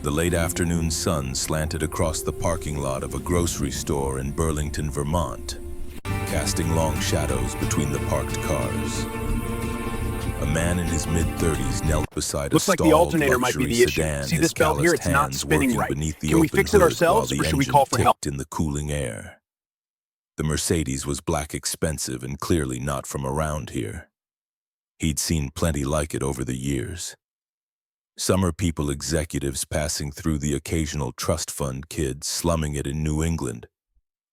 The late afternoon sun slanted across the parking lot of a grocery store in Burlington, Vermont, casting long shadows between the parked cars. A man in his mid-30s knelt beside a Looks like the stalled alternator might be luxury the issue. sedan, See his this belt here? calloused It's not hands spinning working right. beneath the Can we open fix it hood ourselves, while or the should we engine call for help? ticked in the cooling air. The Mercedes was black expensive and clearly not from around here. He'd seen plenty like it over the years. Summer people executives passing through the occasional trust fund kid slumming it in New England,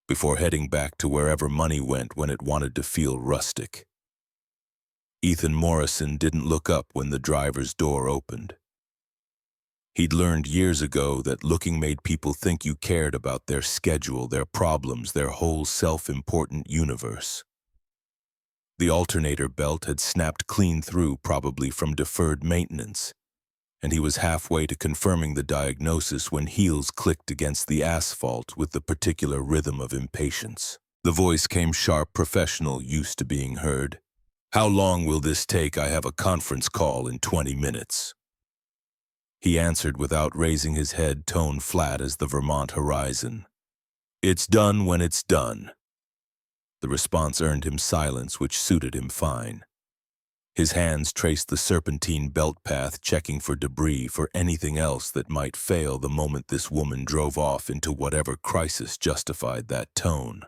before heading back to wherever money went when it wanted to feel rustic. Ethan Morrison didn't look up when the driver's door opened. He'd learned years ago that looking made people think you cared about their schedule, their problems, their whole self-important universe. The alternator belt had snapped clean through, probably from deferred maintenance, and he was halfway to confirming the diagnosis when heels clicked against the asphalt with the particular rhythm of impatience. The voice came sharp, professional, used to being heard. "How long will this take? I have a conference call in 20 minutes. He answered without raising his head, tone flat as the Vermont horizon. "It's done when it's done." The response earned him silence, which suited him fine. His hands traced the serpentine belt path, checking for debris, for anything else that might fail the moment this woman drove off into whatever crisis justified that tone.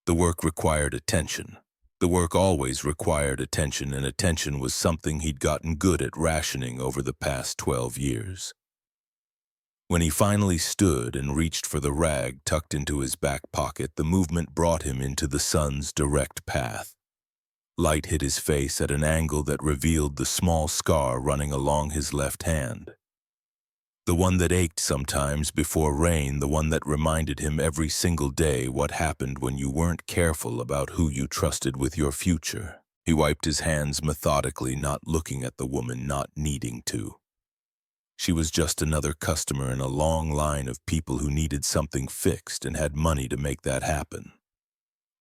The work required attention. The work always required attention, and attention was something he'd gotten good at rationing over the past 12 years. When he finally stood and reached for the rag tucked into his back pocket, the movement brought him into the sun's direct path. Light hit his face at an angle that revealed the small scar running along his left hand. The one that ached sometimes before rain, the one that reminded him every single day what happened when you weren't careful about who you trusted with your future. He wiped his hands methodically, not looking at the woman, not needing to. She was just another customer in a long line of people who needed something fixed and had money to make that happen.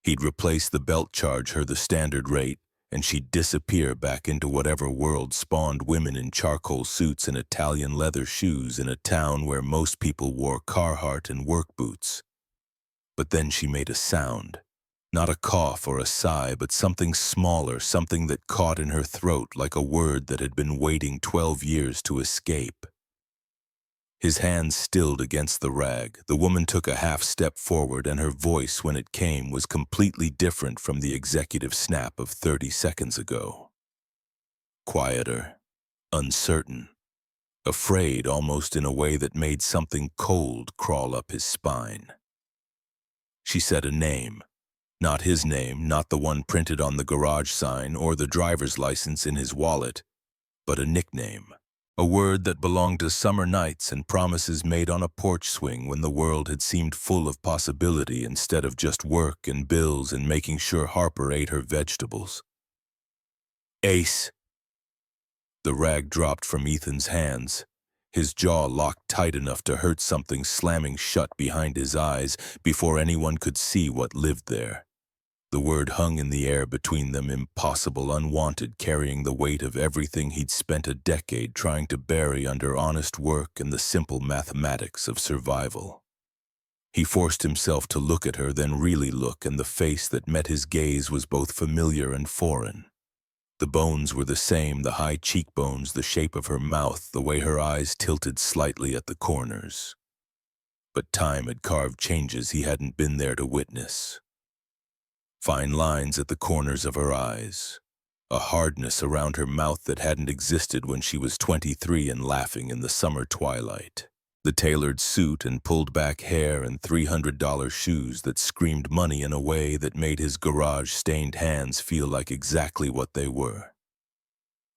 He'd replace the belt, charge her the standard rate, and she'd disappear back into whatever world spawned women in charcoal suits and Italian leather shoes in a town where most people wore Carhartt and work boots. But then she made a sound. Not a cough or a sigh, but something smaller, something that caught in her throat like a word that had been waiting 12 years to escape. His hands stilled against the rag. The woman took a half step forward, and her voice, when it came, was completely different from the executive snap of 30 seconds ago. Quieter, uncertain, afraid almost in a way that made something cold crawl up his spine. She said a name. Not his name, not the one printed on the garage sign or the driver's license in his wallet, but a nickname. A word that belonged to summer nights and promises made on a porch swing when the world had seemed full of possibility instead of just work and bills and making sure Harper ate her vegetables. "Ace." The rag dropped from Ethan's hands. His jaw locked tight enough to hurt something slamming shut behind his eyes before anyone could see what lived there. The word hung in the air between them, impossible, unwanted, carrying the weight of everything he'd spent a decade trying to bury under honest work and the simple mathematics of survival. He forced himself to look at her, then really look, and the face that met his gaze was both familiar and foreign. The bones were the same, the high cheekbones, the shape of her mouth, the way her eyes tilted slightly at the corners. But time had carved changes he hadn't been there to witness. Fine lines at the corners of her eyes, a hardness around her mouth that hadn't existed when she was 23 and laughing in the summer twilight. The tailored suit and pulled-back hair and $300 shoes that screamed money in a way that made his garage-stained hands feel like exactly what they were.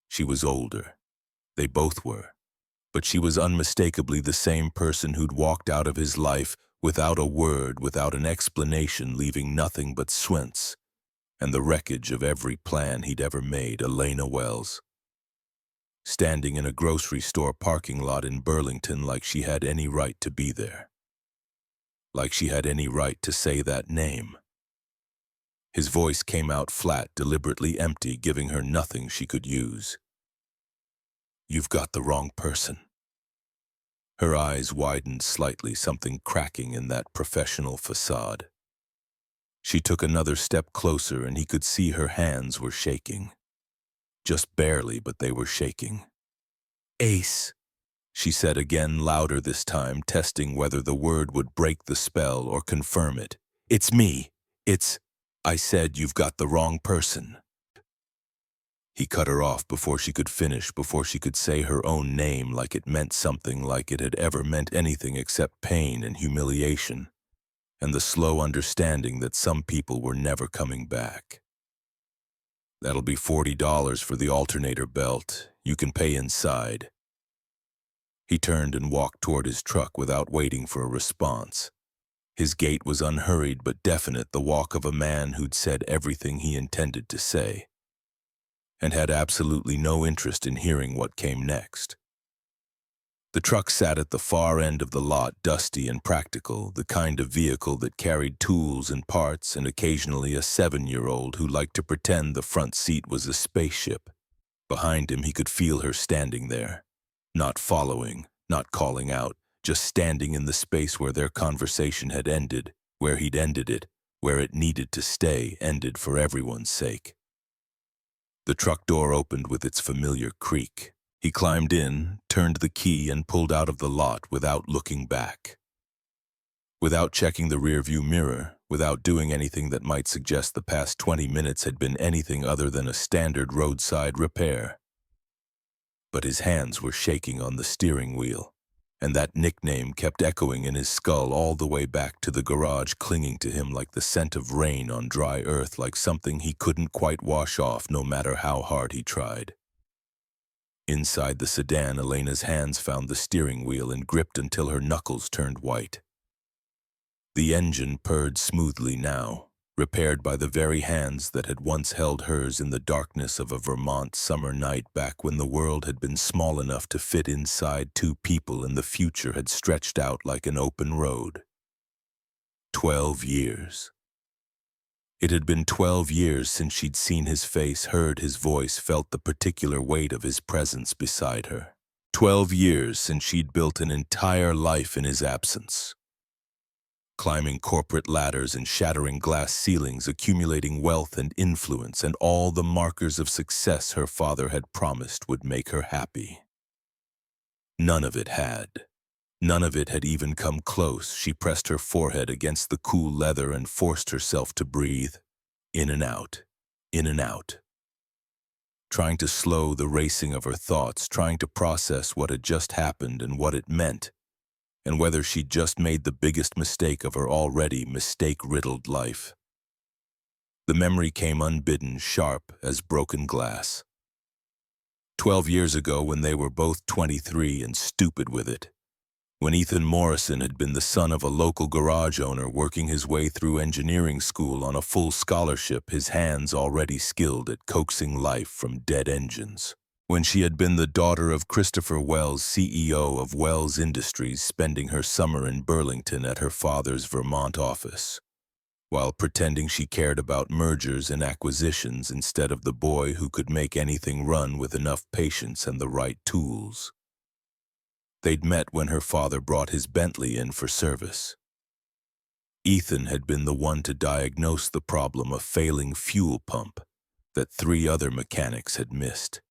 She was older. They both were. But she was unmistakably the same person who'd walked out of his life without a word, without an explanation, leaving nothing but swints and the wreckage of every plan he'd ever made. Elena Wells, standing in a grocery store parking lot in Burlington like she had any right to be there. Like she had any right to say that name. His voice came out flat, deliberately empty, giving her nothing she could use. "You've got the wrong person." Her eyes widened slightly, something cracking in that professional facade. She took another step closer and he could see her hands were shaking. Just barely, but they were shaking. "Ace," she said again, louder this time, testing whether the word would break the spell or confirm it. "It's me. I said you've got the wrong person." He cut her off before she could finish, before she could say her own name, like it meant something, like it had ever meant anything except pain and humiliation, and the slow understanding that some people were never coming back. "That'll be $40 for the alternator belt. You can pay inside." He turned and walked toward his truck without waiting for a response. His gait was unhurried but definite, the walk of a man who'd said everything he intended to say, and had absolutely no interest in hearing what came next. The truck sat at the far end of the lot, dusty and practical, the kind of vehicle that carried tools and parts and occasionally a 7-year-old who liked to pretend the front seat was a spaceship. Behind him, he could feel her standing there, not following, not calling out, just standing in the space where their conversation had ended, where he'd ended it, where it needed to stay, ended for everyone's sake. The truck door opened with its familiar creak. He climbed in, turned the key, and pulled out of the lot without looking back. Without checking the rearview mirror, without doing anything that might suggest the past 20 minutes had been anything other than a standard roadside repair. But his hands were shaking on the steering wheel, and that nickname kept echoing in his skull all the way back to the garage, clinging to him like the scent of rain on dry earth, like something he couldn't quite wash off no matter how hard he tried. Inside the sedan, Elena's hands found the steering wheel and gripped until her knuckles turned white. The engine purred smoothly now, repaired by the very hands that had once held hers in the darkness of a Vermont summer night back when the world had been small enough to fit inside two people and the future had stretched out like an open road. 12 years. It had been 12 years since she'd seen his face, heard his voice, felt the particular weight of his presence beside her. 12 years since she'd built an entire life in his absence. Climbing corporate ladders and shattering glass ceilings, accumulating wealth and influence, and all the markers of success her father had promised would make her happy. None of it had. None of it had even come close. She pressed her forehead against the cool leather and forced herself to breathe. In and out, in and out. Trying to slow the racing of her thoughts, trying to process what had just happened and what it meant, and whether she'd just made the biggest mistake of her already mistake-riddled life. The memory came unbidden, sharp as broken glass. 12 years ago, when they were both 23 and stupid with it. When Ethan Morrison had been the son of a local garage owner working his way through engineering school on a full scholarship, his hands already skilled at coaxing life from dead engines. When she had been the daughter of Christopher Wells, CEO of Wells Industries, spending her summer in Burlington at her father's Vermont office, while pretending she cared about mergers and acquisitions instead of the boy who could make anything run with enough patience and the right tools. They'd met when her father brought his Bentley in for service. Ethan had been the one to diagnose the problem, a failing fuel pump that 3 other mechanics had missed.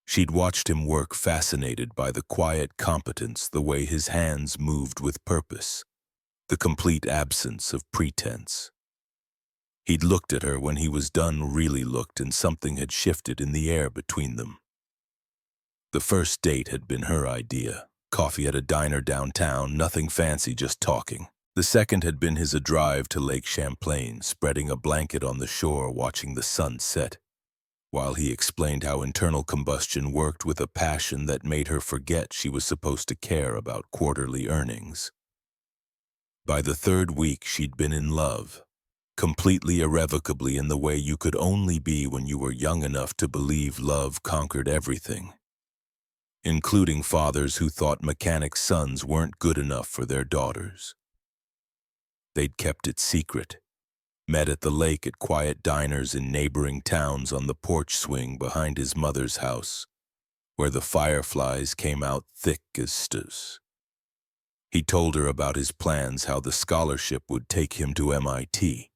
She'd watched him work, fascinated by the quiet competence, the way his hands moved with purpose, the complete absence of pretense. He'd looked at her when he was done, really looked, and something had shifted in the air between them. The first date had been her idea. Coffee at a diner downtown, nothing fancy, just talking. The second had been his, a drive to Lake Champlain, spreading a blanket on the shore, watching the sun set, while he explained how internal combustion worked with a passion that made her forget she was supposed to care about quarterly earnings. By the 3rd week, she'd been in love, completely, irrevocably, in the way you could only be when you were young enough to believe love conquered everything, including fathers who thought mechanic sons weren't good enough for their daughters. They'd kept it secret, met at the lake at quiet diners in neighboring towns, on the porch swing behind his mother's house, where the fireflies came out thick as stews. He told her about his plans, how the scholarship would take him to MIT,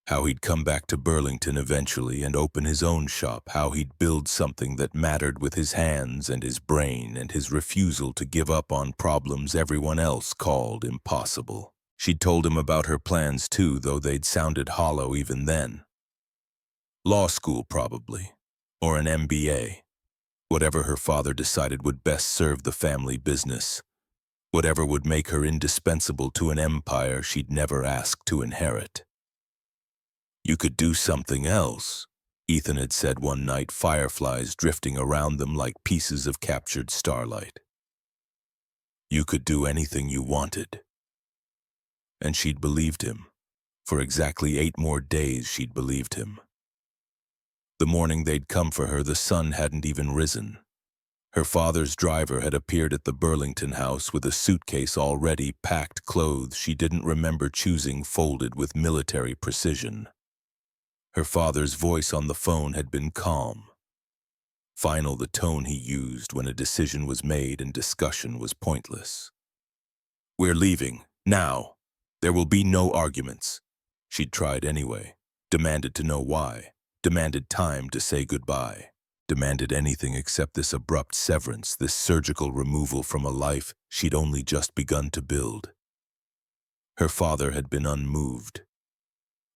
how he'd come back to Burlington eventually and open his own shop, how he'd build something that mattered with his hands and his brain, and his refusal to give up on problems everyone else called impossible. She'd told him about her plans too, though they'd sounded hollow even then. Law school, probably, or an MBA. Whatever her father decided would best serve the family business. Whatever would make her indispensable to an empire she'd never asked to inherit. "You could do something else," Ethan had said one night, fireflies drifting around them like pieces of captured starlight. "You could do anything you wanted." And she'd believed him. For exactly 8 more days she'd believed him. The morning they'd come for her, the sun hadn't even risen. Her father's driver had appeared at the Burlington house with a suitcase already packed, clothes she didn't remember choosing folded with military precision. Her father's voice on the phone had been calm. Final, the tone he used when a decision was made and discussion was pointless. "We're leaving, now. There will be no arguments." She'd tried anyway, demanded to know why, demanded time to say goodbye, demanded anything except this abrupt severance, this surgical removal from a life she'd only just begun to build. Her father had been unmoved.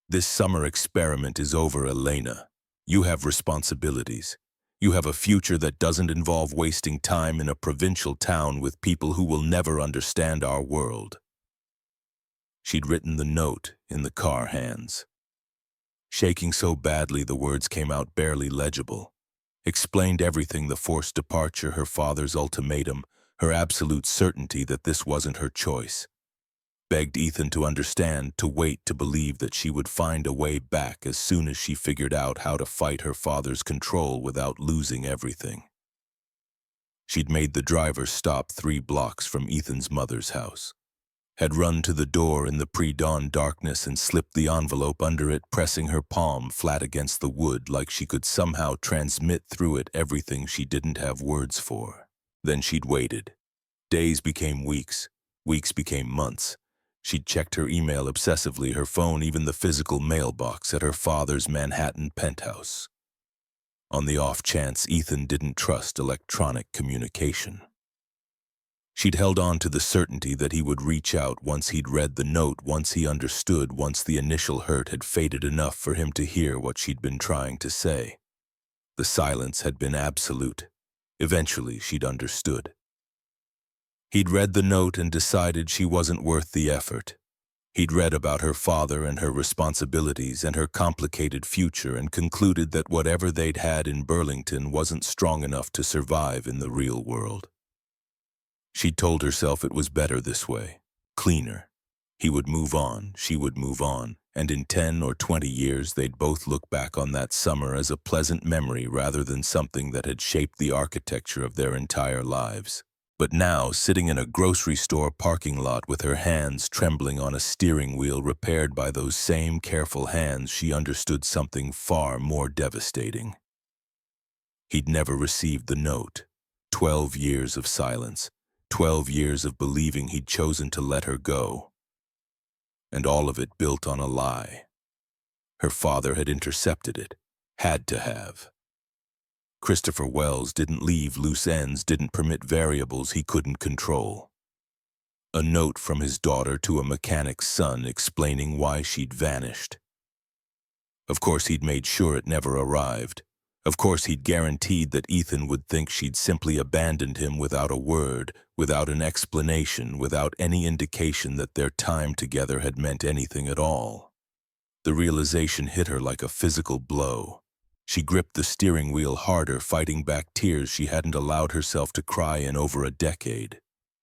"This summer experiment is over, Elena. You have responsibilities. You have a future that doesn't involve wasting time in a provincial town with people who will never understand our world." She'd written the note in the car hands. Shaking so badly the words came out barely legible. Explained everything: the forced departure, her father's ultimatum, her absolute certainty that this wasn't her choice. Begged Ethan to understand, to wait, to believe that she would find a way back as soon as she figured out how to fight her father's control without losing everything. She'd made the driver stop 3 blocks from Ethan's mother's house. Had run to the door in the pre-dawn darkness and slipped the envelope under it, pressing her palm flat against the wood like she could somehow transmit through it everything she didn't have words for. Then she'd waited. Days became weeks, weeks became months. She'd checked her email obsessively, her phone, even the physical mailbox at her father's Manhattan penthouse. On the off chance Ethan didn't trust electronic communication. She'd held on to the certainty that he would reach out once he'd read the note, once he understood, once the initial hurt had faded enough for him to hear what she'd been trying to say. The silence had been absolute. Eventually she'd understood. He'd read the note and decided she wasn't worth the effort. He'd read about her father and her responsibilities and her complicated future and concluded that whatever they'd had in Burlington wasn't strong enough to survive in the real world. She'd told herself it was better this way, cleaner. He would move on, she would move on, and in 10 or 20 years they'd both look back on that summer as a pleasant memory rather than something that had shaped the architecture of their entire lives. But now, sitting in a grocery store parking lot with her hands trembling on a steering wheel repaired by those same careful hands, she understood something far more devastating. He'd never received the note. 12 years of silence. 12 years of believing he'd chosen to let her go. And all of it built on a lie. Her father had intercepted it. Had to have. Christopher Wells didn't leave loose ends, didn't permit variables he couldn't control. A note from his daughter to a mechanic's son explaining why she'd vanished. Of course he'd made sure it never arrived. Of course he'd guaranteed that Ethan would think she'd simply abandoned him without a word, without an explanation, without any indication that their time together had meant anything at all. The realization hit her like a physical blow. She gripped the steering wheel harder, fighting back tears she hadn't allowed herself to cry in over a decade.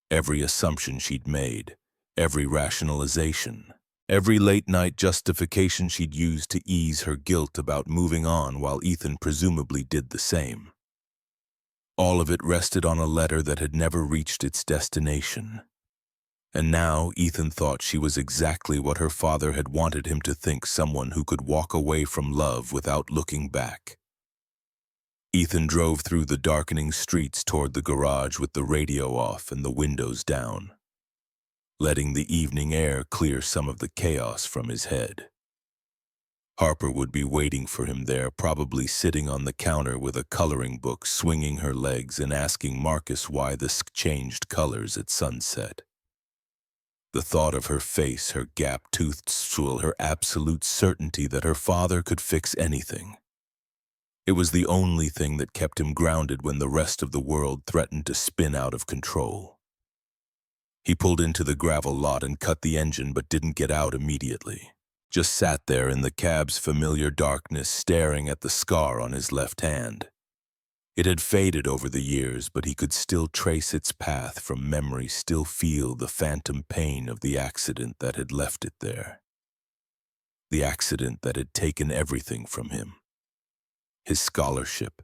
Every assumption she'd made, every rationalization, every late-night justification she'd used to ease her guilt about moving on while Ethan presumably did the same. All of it rested on a letter that had never reached its destination. And now Ethan thought she was exactly what her father had wanted him to think, someone who could walk away from love without looking back. Ethan drove through the darkening streets toward the garage with the radio off and the windows down, letting the evening air clear some of the chaos from his head. Harper would be waiting for him there, probably sitting on the counter with a coloring book, swinging her legs and asking Marcus why the sk changed colors at sunset. The thought of her face, her gap-toothed stool, her absolute certainty that her father could fix anything. It was the only thing that kept him grounded when the rest of the world threatened to spin out of control. He pulled into the gravel lot and cut the engine but didn't get out immediately. Just sat there in the cab's familiar darkness, staring at the scar on his left hand. It had faded over the years, but he could still trace its path from memory, still feel the phantom pain of the accident that had left it there. The accident that had taken everything from him. His scholarship,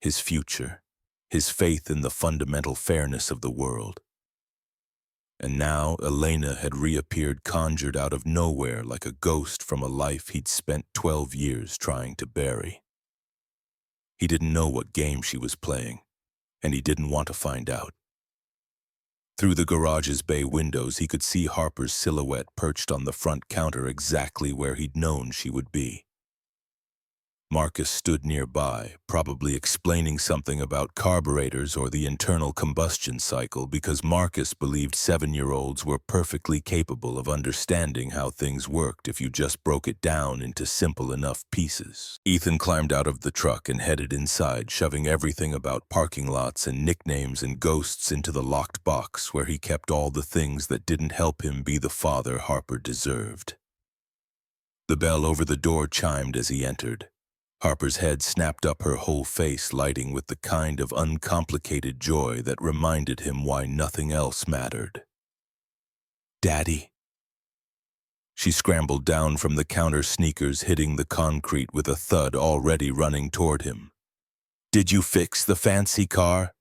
his future, his faith in the fundamental fairness of the world. And now Elena had reappeared, conjured out of nowhere like a ghost from a life he'd spent 12 years trying to bury. He didn't know what game she was playing, and he didn't want to find out. Through the garage's bay windows, he could see Harper's silhouette perched on the front counter exactly where he'd known she would be. Marcus stood nearby, probably explaining something about carburetors or the internal combustion cycle, because Marcus believed 7-year-olds were perfectly capable of understanding how things worked if you just broke it down into simple enough pieces. Ethan climbed out of the truck and headed inside, shoving everything about parking lots and nicknames and ghosts into the locked box where he kept all the things that didn't help him be the father Harper deserved. The bell over the door chimed as he entered. Harper's head snapped up, her whole face lighting with the kind of uncomplicated joy that reminded him why nothing else mattered. "Daddy?" She scrambled down from the counter, sneakers hitting the concrete with a thud, already running toward him. "Did you fix the fancy car?"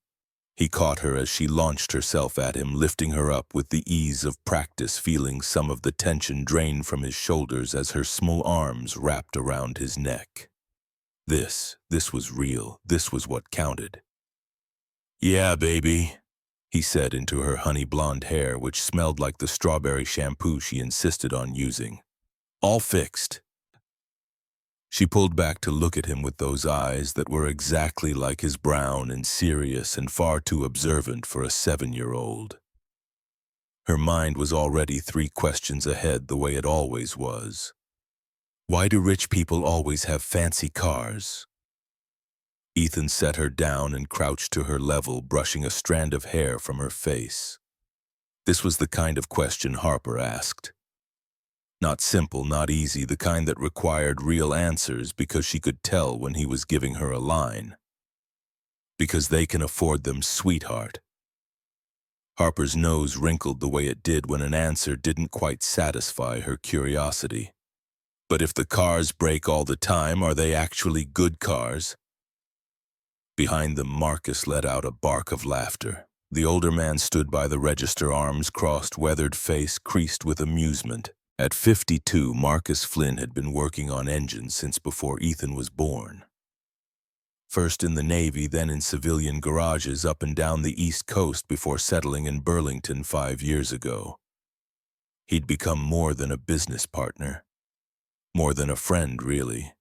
He caught her as she launched herself at him, lifting her up with the ease of practice, feeling some of the tension drain from his shoulders as her small arms wrapped around his neck. This was real. This was what counted. "Yeah, baby," he said into her honey blonde hair, which smelled like the strawberry shampoo she insisted on using. "All fixed." She pulled back to look at him with those eyes that were exactly like his, brown and serious and far too observant for a 7-year-old. Her mind was already 3 questions ahead, the way it always was. Why do rich people always have fancy cars? Ethan set her down and crouched to her level, brushing a strand of hair from her face. This was the kind of question Harper asked. Not simple, not easy, the kind that required real answers, because she could tell when he was giving her a line. Because they can afford them, sweetheart. Harper's nose wrinkled the way it did when an answer didn't quite satisfy her curiosity. But if the cars break all the time, are they actually good cars? Behind them, Marcus let out a bark of laughter. The older man stood by the register, arms crossed, weathered face creased with amusement. At 52, Marcus Flynn had been working on engines since before Ethan was born. First in the Navy, then in civilian garages up and down the East Coast before settling in Burlington 5 years ago. He'd become more than a business partner. More than a friend, really.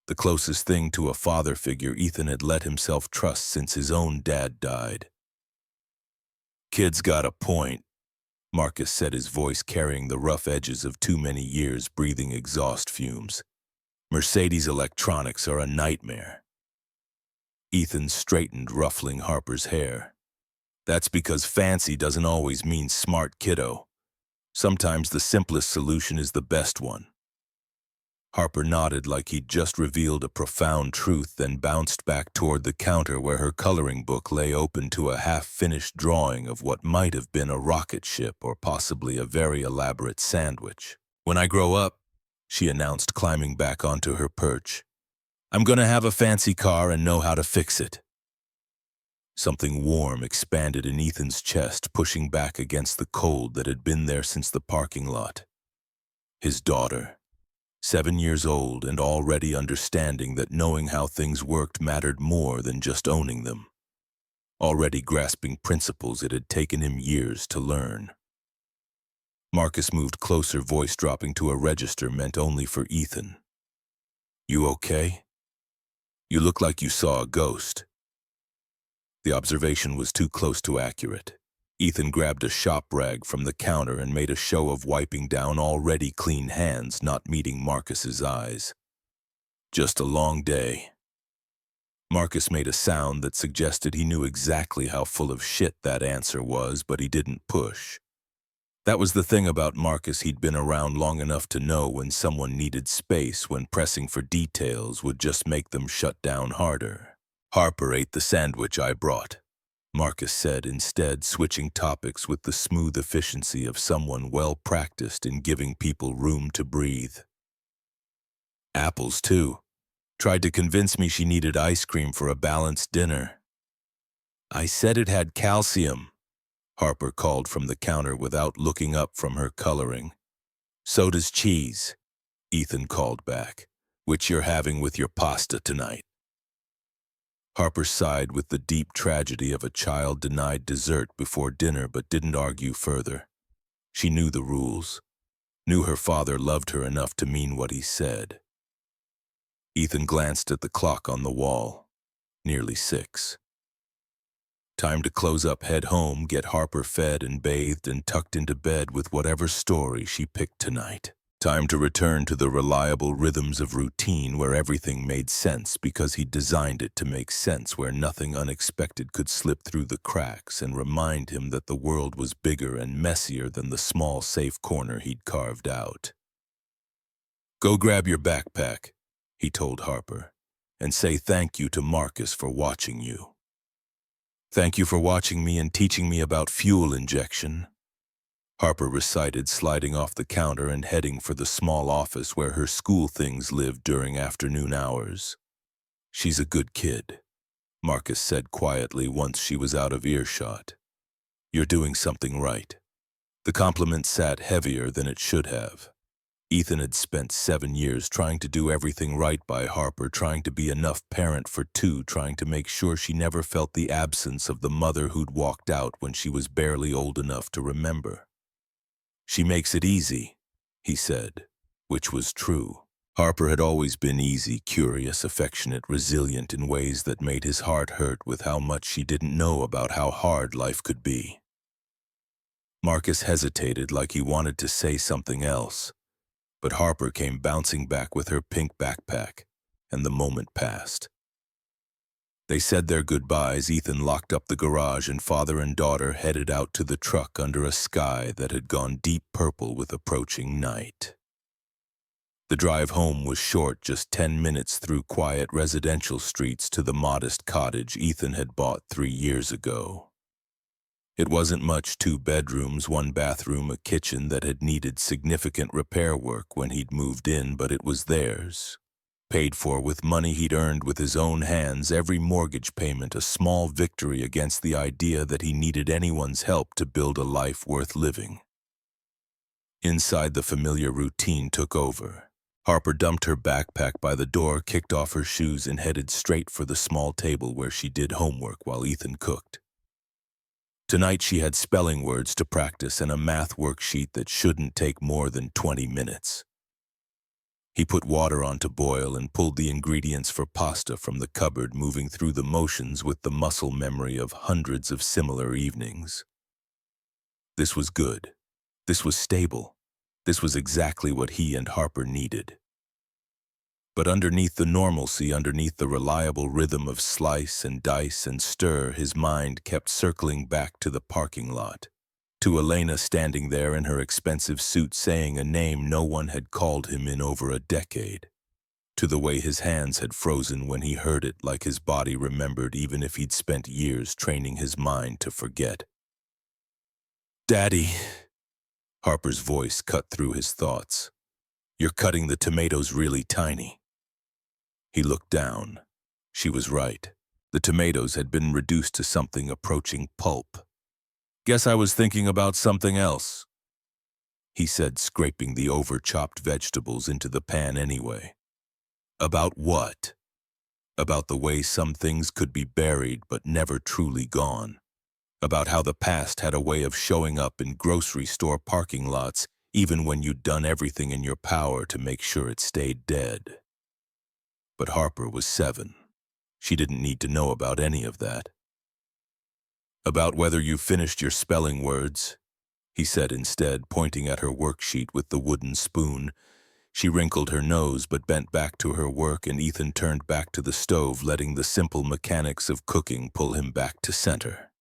The closest thing to a father figure Ethan had let himself trust since his own dad died. "Kid's got a point," Marcus said, his voice carrying the rough edges of too many years breathing exhaust fumes. "Mercedes electronics are a nightmare." Ethan straightened, ruffling Harper's hair. "That's because fancy doesn't always mean smart, kiddo. Sometimes the simplest solution is the best one." Harper nodded like he'd just revealed a profound truth, then bounced back toward the counter where her coloring book lay open to a half-finished drawing of what might have been a rocket ship or possibly a very elaborate sandwich. "When I grow up," she announced, climbing back onto her perch, "I'm gonna have a fancy car and know how to fix it." Something warm expanded in Ethan's chest, pushing back against the cold that had been there since the parking lot. His daughter. 7 years old and already understanding that knowing how things worked mattered more than just owning them. Already grasping principles it had taken him years to learn. Marcus moved closer, voice dropping to a register meant only for Ethan. "You okay? You look like you saw a ghost." The observation was too close to accurate. Ethan grabbed a shop rag from the counter and made a show of wiping down already clean hands, not meeting Marcus's eyes. "Just a long day." Marcus made a sound that suggested he knew exactly how full of shit that answer was, but he didn't push. That was the thing about Marcus, he'd been around long enough to know when someone needed space, when pressing for details would just make them shut down harder. "Harper ate the sandwich I brought," Marcus said, instead switching topics with the smooth efficiency of someone well-practiced in giving people room to breathe. "Apples, too. Tried to convince me she needed ice cream for a balanced dinner." "I said it had calcium," Harper called from the counter without looking up from her coloring. "So does cheese," Ethan called back, "which you're having with your pasta tonight." Harper sighed with the deep tragedy of a child denied dessert before dinner but didn't argue further. She knew the rules, knew her father loved her enough to mean what he said. Ethan glanced at the clock on the wall. Nearly 6. Time to close up, head home, get Harper fed and bathed and tucked into bed with whatever story she picked tonight. Time to return to the reliable rhythms of routine where everything made sense because he designed it to make sense, where nothing unexpected could slip through the cracks and remind him that the world was bigger and messier than the small, safe corner he'd carved out. "Go grab your backpack," he told Harper, "and say thank you to Marcus for watching you." "Thank you for watching me and teaching me about fuel injection," Harper recited, sliding off the counter and heading for the small office where her school things lived during afternoon hours. "She's a good kid," Marcus said quietly once she was out of earshot. "You're doing something right." The compliment sat heavier than it should have. Ethan had spent 7 years trying to do everything right by Harper, trying to be enough parent for two, trying to make sure she never felt the absence of the mother who'd walked out when she was barely old enough to remember. "She makes it easy," he said, which was true. Harper had always been easy, curious, affectionate, resilient in ways that made his heart hurt with how much she didn't know about how hard life could be. Marcus hesitated like he wanted to say something else, but Harper came bouncing back with her pink backpack, and the moment passed. They said their goodbyes. Ethan locked up the garage and father and daughter headed out to the truck under a sky that had gone deep purple with approaching night. The drive home was short, just 10 minutes through quiet residential streets to the modest cottage Ethan had bought 3 years ago. It wasn't much, 2 bedrooms, 1 bathroom, a kitchen that had needed significant repair work when he'd moved in, but it was theirs. Paid for with money he'd earned with his own hands, every mortgage payment a small victory against the idea that he needed anyone's help to build a life worth living. Inside, the familiar routine took over. Harper dumped her backpack by the door, kicked off her shoes, and headed straight for the small table where she did homework while Ethan cooked. Tonight she had spelling words to practice and a math worksheet that shouldn't take more than 20 minutes. He put water on to boil and pulled the ingredients for pasta from the cupboard, moving through the motions with the muscle memory of hundreds of similar evenings. This was good. This was stable. This was exactly what he and Harper needed. But underneath the normalcy, underneath the reliable rhythm of slice and dice and stir, his mind kept circling back to the parking lot. To Elena standing there in her expensive suit saying a name no one had called him in over a decade. To the way his hands had frozen when he heard it, like his body remembered even if he'd spent years training his mind to forget. "Daddy," Harper's voice cut through his thoughts. "You're cutting the tomatoes really tiny." He looked down. She was right. The tomatoes had been reduced to something approaching pulp. "Guess I was thinking about something else." he said, scraping the over-chopped vegetables into the pan anyway. About what? About the way some things could be buried but never truly gone. About how the past had a way of showing up in grocery store parking lots even when you'd done everything in your power to make sure it stayed dead. But Harper was 7. She didn't need to know about any of that. About whether you finished your spelling words, he said instead, pointing at her worksheet with the wooden spoon. She wrinkled her nose but bent back to her work, and Ethan turned back to the stove, letting the simple mechanics of cooking pull him back to center.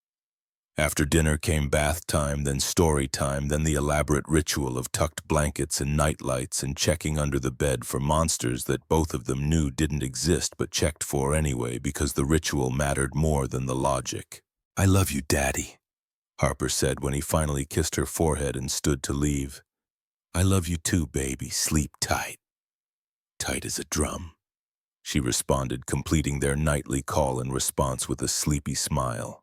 After dinner came bath time, then story time, then the elaborate ritual of tucked blankets and night lights and checking under the bed for monsters that both of them knew didn't exist but checked for anyway because the ritual mattered more than the logic. "I love you, Daddy," Harper said when he finally kissed her forehead and stood to leave. "I love you too, baby. Sleep tight." "Tight as a drum," she responded, completing their nightly call and response with a sleepy smile.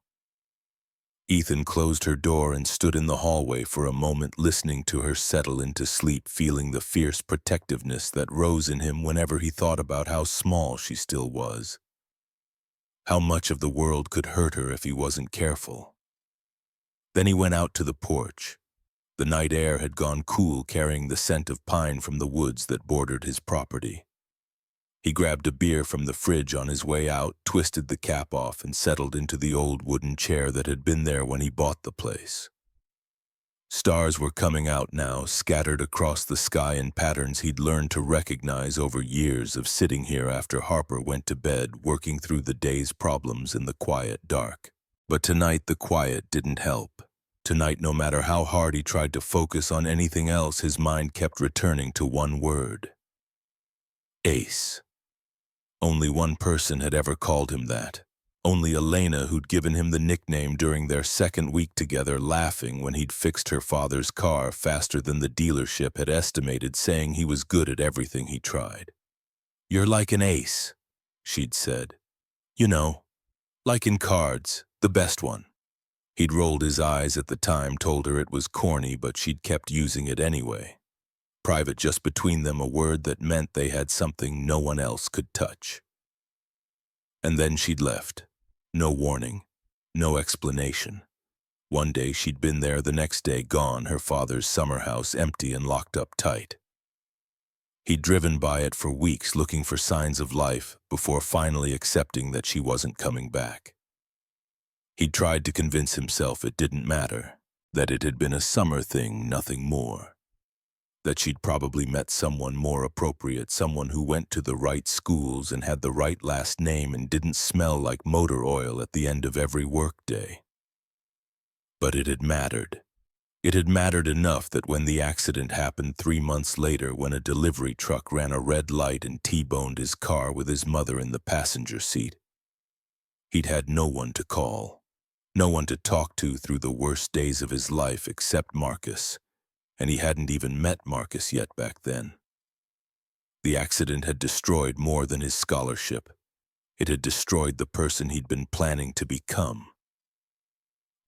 Ethan closed her door and stood in the hallway for a moment, listening to her settle into sleep, feeling the fierce protectiveness that rose in him whenever he thought about how small she still was. How much of the world could hurt her if he wasn't careful. Then he went out to the porch. The night air had gone cool, carrying the scent of pine from the woods that bordered his property. He grabbed a beer from the fridge on his way out, twisted the cap off, and settled into the old wooden chair that had been there when he bought the place. Stars were coming out now, scattered across the sky in patterns he'd learned to recognize over years of sitting here after Harper went to bed, working through the day's problems in the quiet dark. But tonight the quiet didn't help. Tonight, no matter how hard he tried to focus on anything else, his mind kept returning to one word. Ace. Only one person had ever called him that. Only Elena, who'd given him the nickname during their second week together, laughing when he'd fixed her father's car faster than the dealership had estimated, saying he was good at everything he tried. "You're like an ace," she'd said. "You know, like in cards, the best one." He'd rolled his eyes at the time, told her it was corny, but she'd kept using it anyway. Private just between them, a word that meant they had something no one else could touch. And then she'd left. No warning, no explanation. One day she'd been there, the next day gone, her father's summer house empty and locked up tight. He'd driven by it for weeks looking for signs of life before finally accepting that she wasn't coming back. He'd tried to convince himself it didn't matter, that it had been a summer thing, nothing more. That she'd probably met someone more appropriate, someone who went to the right schools and had the right last name and didn't smell like motor oil at the end of every workday. But it had mattered. It had mattered enough that when the accident happened 3 months later, when a delivery truck ran a red light and T-boned his car with his mother in the passenger seat, he'd had no one to call, no one to talk to through the worst days of his life except Marcus. And he hadn't even met Marcus yet back then. The accident had destroyed more than his scholarship. It had destroyed the person he'd been planning to become.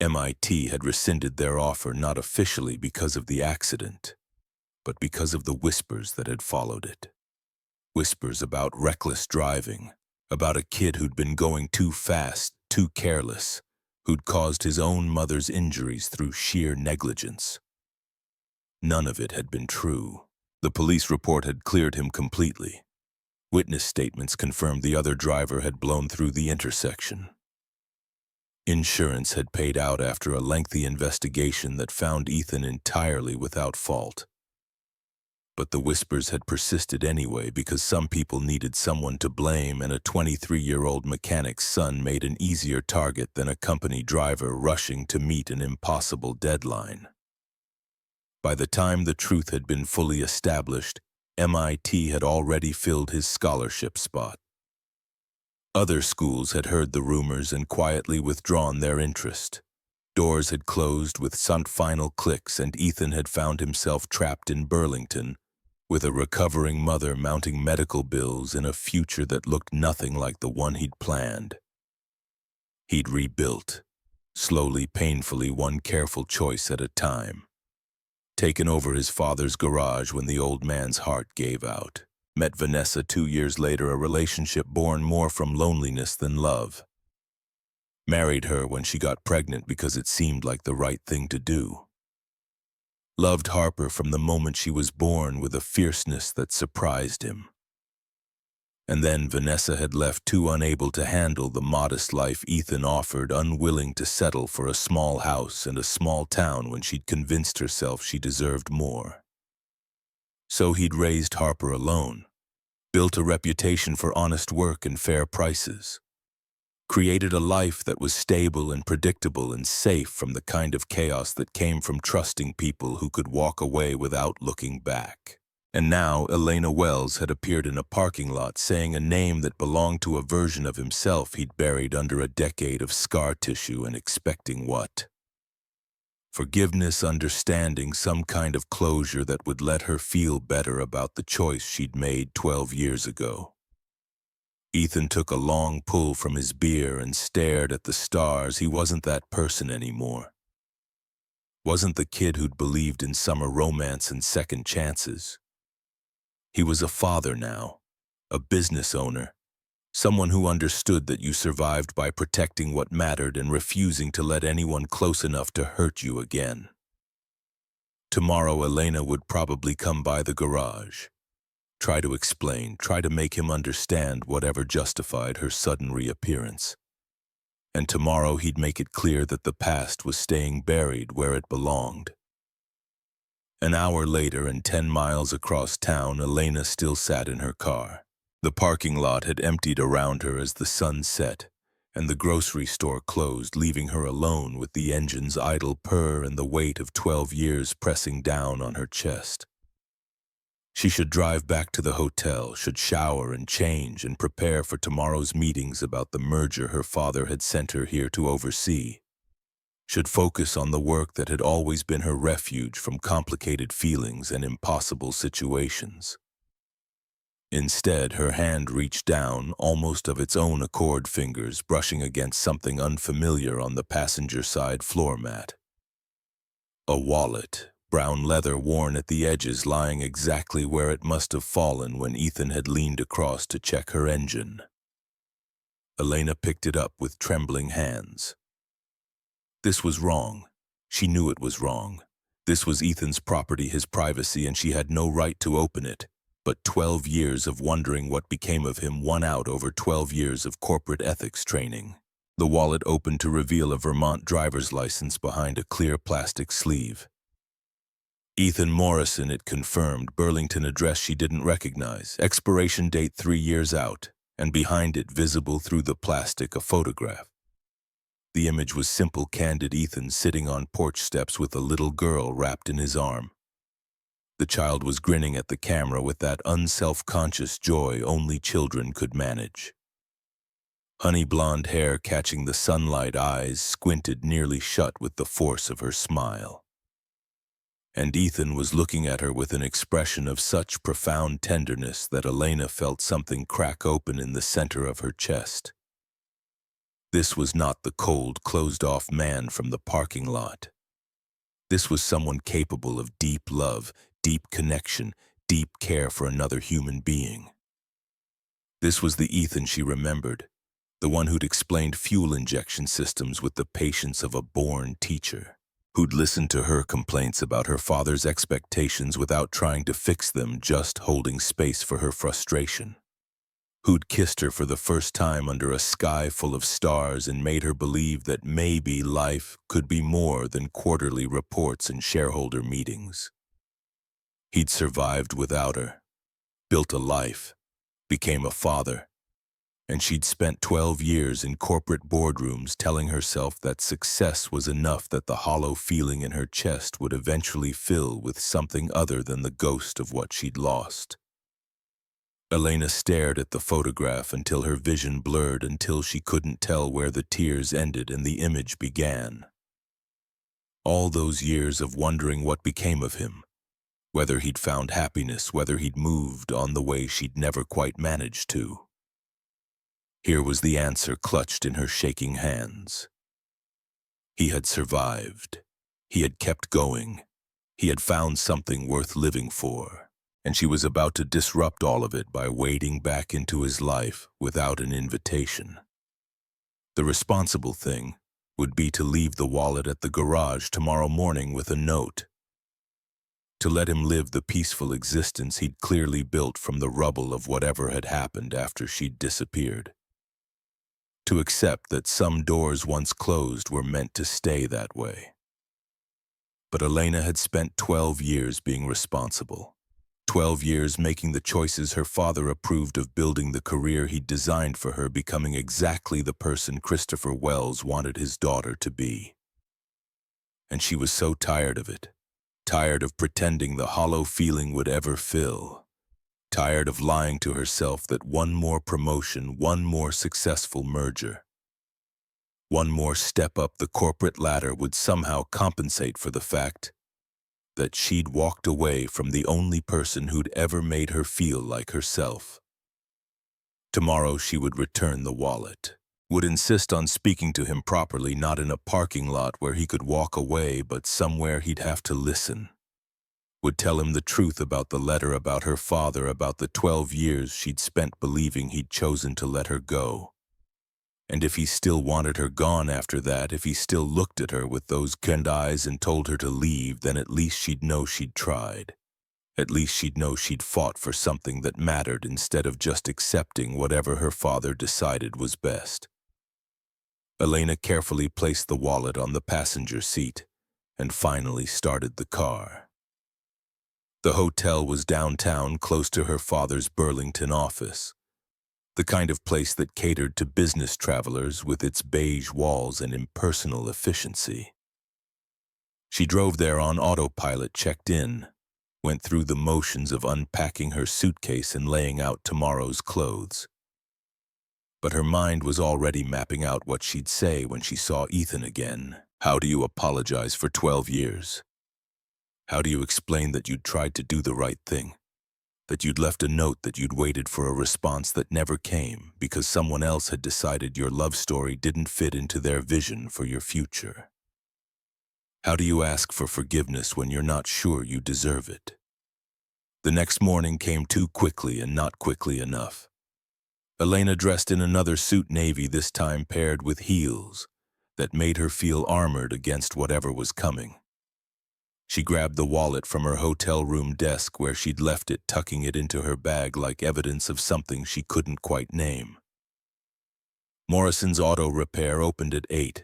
MIT had rescinded their offer not officially because of the accident, but because of the whispers that had followed it. Whispers about reckless driving, about a kid who'd been going too fast, too careless, who'd caused his own mother's injuries through sheer negligence. None of it had been true. The police report had cleared him completely. Witness statements confirmed the other driver had blown through the intersection. Insurance had paid out after a lengthy investigation that found Ethan entirely without fault. But the whispers had persisted anyway because some people needed someone to blame, and a 23-year-old mechanic's son made an easier target than a company driver rushing to meet an impossible deadline. By the time the truth had been fully established, MIT had already filled his scholarship spot. Other schools had heard the rumors and quietly withdrawn their interest. Doors had closed with some final clicks, and Ethan had found himself trapped in Burlington, with a recovering mother mounting medical bills in a future that looked nothing like the one he'd planned. He'd rebuilt, slowly, painfully, one careful choice at a time. taken over his father's garage when the old man's heart gave out. Met Vanessa 2 years later, a relationship born more from loneliness than love. Married her when she got pregnant because it seemed like the right thing to do. Loved Harper from the moment she was born with a fierceness that surprised him. And then Vanessa had left, too unable to handle the modest life Ethan offered, unwilling to settle for a small house and a small town when she'd convinced herself she deserved more. So he'd raised Harper alone, built a reputation for honest work and fair prices, created a life that was stable and predictable and safe from the kind of chaos that came from trusting people who could walk away without looking back. And now Elena Wells had appeared in a parking lot saying a name that belonged to a version of himself he'd buried under a decade of scar tissue, and expecting what? Forgiveness, understanding, some kind of closure that would let her feel better about the choice she'd made 12 years ago. Ethan took a long pull from his beer and stared at the stars. He wasn't that person anymore. Wasn't the kid who'd believed in summer romance and second chances. He was a father now, a business owner, someone who understood that you survived by protecting what mattered and refusing to let anyone close enough to hurt you again. Tomorrow Elena would probably come by the garage, try to explain, try to make him understand whatever justified her sudden reappearance. And tomorrow he'd make it clear that the past was staying buried where it belonged. An hour later, and 10 miles across town, Elena still sat in her car. The parking lot had emptied around her as the sun set, and the grocery store closed, leaving her alone with the engine's idle purr and the weight of 12 years pressing down on her chest. She should drive back to the hotel, should shower and change and prepare for tomorrow's meetings about the merger her father had sent her here to oversee. Should focus on the work that had always been her refuge from complicated feelings and impossible situations. Instead, her hand reached down, almost of its own accord, fingers brushing against something unfamiliar on the passenger side floor mat. A wallet, brown leather worn at the edges, lying exactly where it must have fallen when Ethan had leaned across to check her engine. Elena picked it up with trembling hands. This was wrong. She knew it was wrong. This was Ethan's property, his privacy, and she had no right to open it. But 12 years of wondering what became of him won out over 12 years of corporate ethics training. The wallet opened to reveal a Vermont driver's license behind a clear plastic sleeve. Ethan Morrison, it confirmed, Burlington address she didn't recognize, expiration date 3 years out, and behind it, visible through the plastic, a photograph. The image was simple, candid Ethan sitting on porch steps with a little girl wrapped in his arm. The child was grinning at the camera with that unself-conscious joy only children could manage. Honey blonde hair catching the sunlight, eyes squinted nearly shut with the force of her smile. And Ethan was looking at her with an expression of such profound tenderness that Elena felt something crack open in the center of her chest. This was not the cold, closed-off man from the parking lot. This was someone capable of deep love, deep connection, deep care for another human being. This was the Ethan she remembered, the one who'd explained fuel injection systems with the patience of a born teacher, who'd listened to her complaints about her father's expectations without trying to fix them, just holding space for her frustration, who'd kissed her for the first time under a sky full of stars and made her believe that maybe life could be more than quarterly reports and shareholder meetings. He'd survived without her, built a life, became a father, and she'd spent 12 years in corporate boardrooms telling herself that success was enough, that the hollow feeling in her chest would eventually fill with something other than the ghost of what she'd lost. Elena stared at the photograph until her vision blurred, until she couldn't tell where the tears ended and the image began. All those years of wondering what became of him, whether he'd found happiness, whether he'd moved on the way she'd never quite managed to. Here was the answer clutched in her shaking hands. He had survived. He had kept going. He had found something worth living for, and she was about to disrupt all of it by wading back into his life without an invitation. The responsible thing would be to leave the wallet at the garage tomorrow morning with a note. To let him live the peaceful existence he'd clearly built from the rubble of whatever had happened after she'd disappeared. To accept that some doors once closed were meant to stay that way. But Elena had spent 12 years being responsible. 12 years making the choices her father approved of, building the career he'd designed for her, becoming exactly the person Christopher Wells wanted his daughter to be. And she was so tired of it. Tired of pretending the hollow feeling would ever fill. Tired of lying to herself that one more promotion, one more successful merger, one more step up the corporate ladder would somehow compensate for the fact that she'd walked away from the only person who'd ever made her feel like herself. Tomorrow she would return the wallet, would insist on speaking to him properly, not in a parking lot where he could walk away, but somewhere he'd have to listen. Would tell him the truth about the letter, about her father, about the 12 years she'd spent believing he'd chosen to let her go. And if he still wanted her gone after that, if he still looked at her with those kind eyes and told her to leave, then at least she'd know she'd tried. At least she'd know she'd fought for something that mattered instead of just accepting whatever her father decided was best. Elena carefully placed the wallet on the passenger seat and finally started the car. The hotel was downtown, close to her father's Burlington office. The kind of place that catered to business travelers with its beige walls and impersonal efficiency. She drove there on autopilot, checked in, went through the motions of unpacking her suitcase and laying out tomorrow's clothes. But her mind was already mapping out what she'd say when she saw Ethan again. How do you apologize for 12 years? How do you explain that you'd tried to do the right thing? That you'd left a note, that you'd waited for a response that never came because someone else had decided your love story didn't fit into their vision for your future? How do you ask for forgiveness when you're not sure you deserve it? The next morning came too quickly and not quickly enough. Elena dressed in another suit, navy, this time paired with heels that made her feel armored against whatever was coming. She grabbed the wallet from her hotel room desk where she'd left it, tucking it into her bag like evidence of something she couldn't quite name. Morrison's auto repair opened at 8.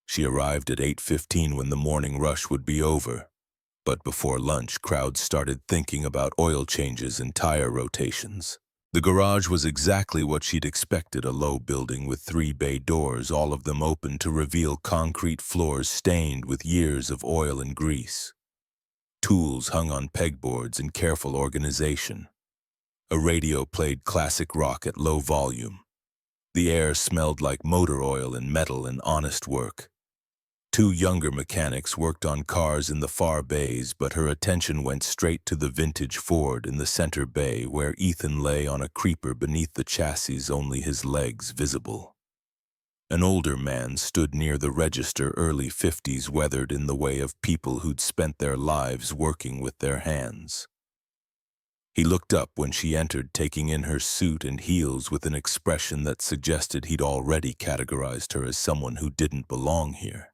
She arrived at 8:15 when the morning rush would be over. But before lunch, crowds started thinking about oil changes and tire rotations. The garage was exactly what she'd expected, a low building with 3 bay doors, all of them open to reveal concrete floors stained with years of oil and grease. Tools hung on pegboards in careful organization. A radio played classic rock at low volume. The air smelled like motor oil and metal and honest work. 2 younger mechanics worked on cars in the far bays, but her attention went straight to the vintage Ford in the center bay where Ethan lay on a creeper beneath the chassis, only his legs visible. An older man stood near the register, early 50s, weathered in the way of people who'd spent their lives working with their hands. He looked up when she entered, taking in her suit and heels with an expression that suggested he'd already categorized her as someone who didn't belong here.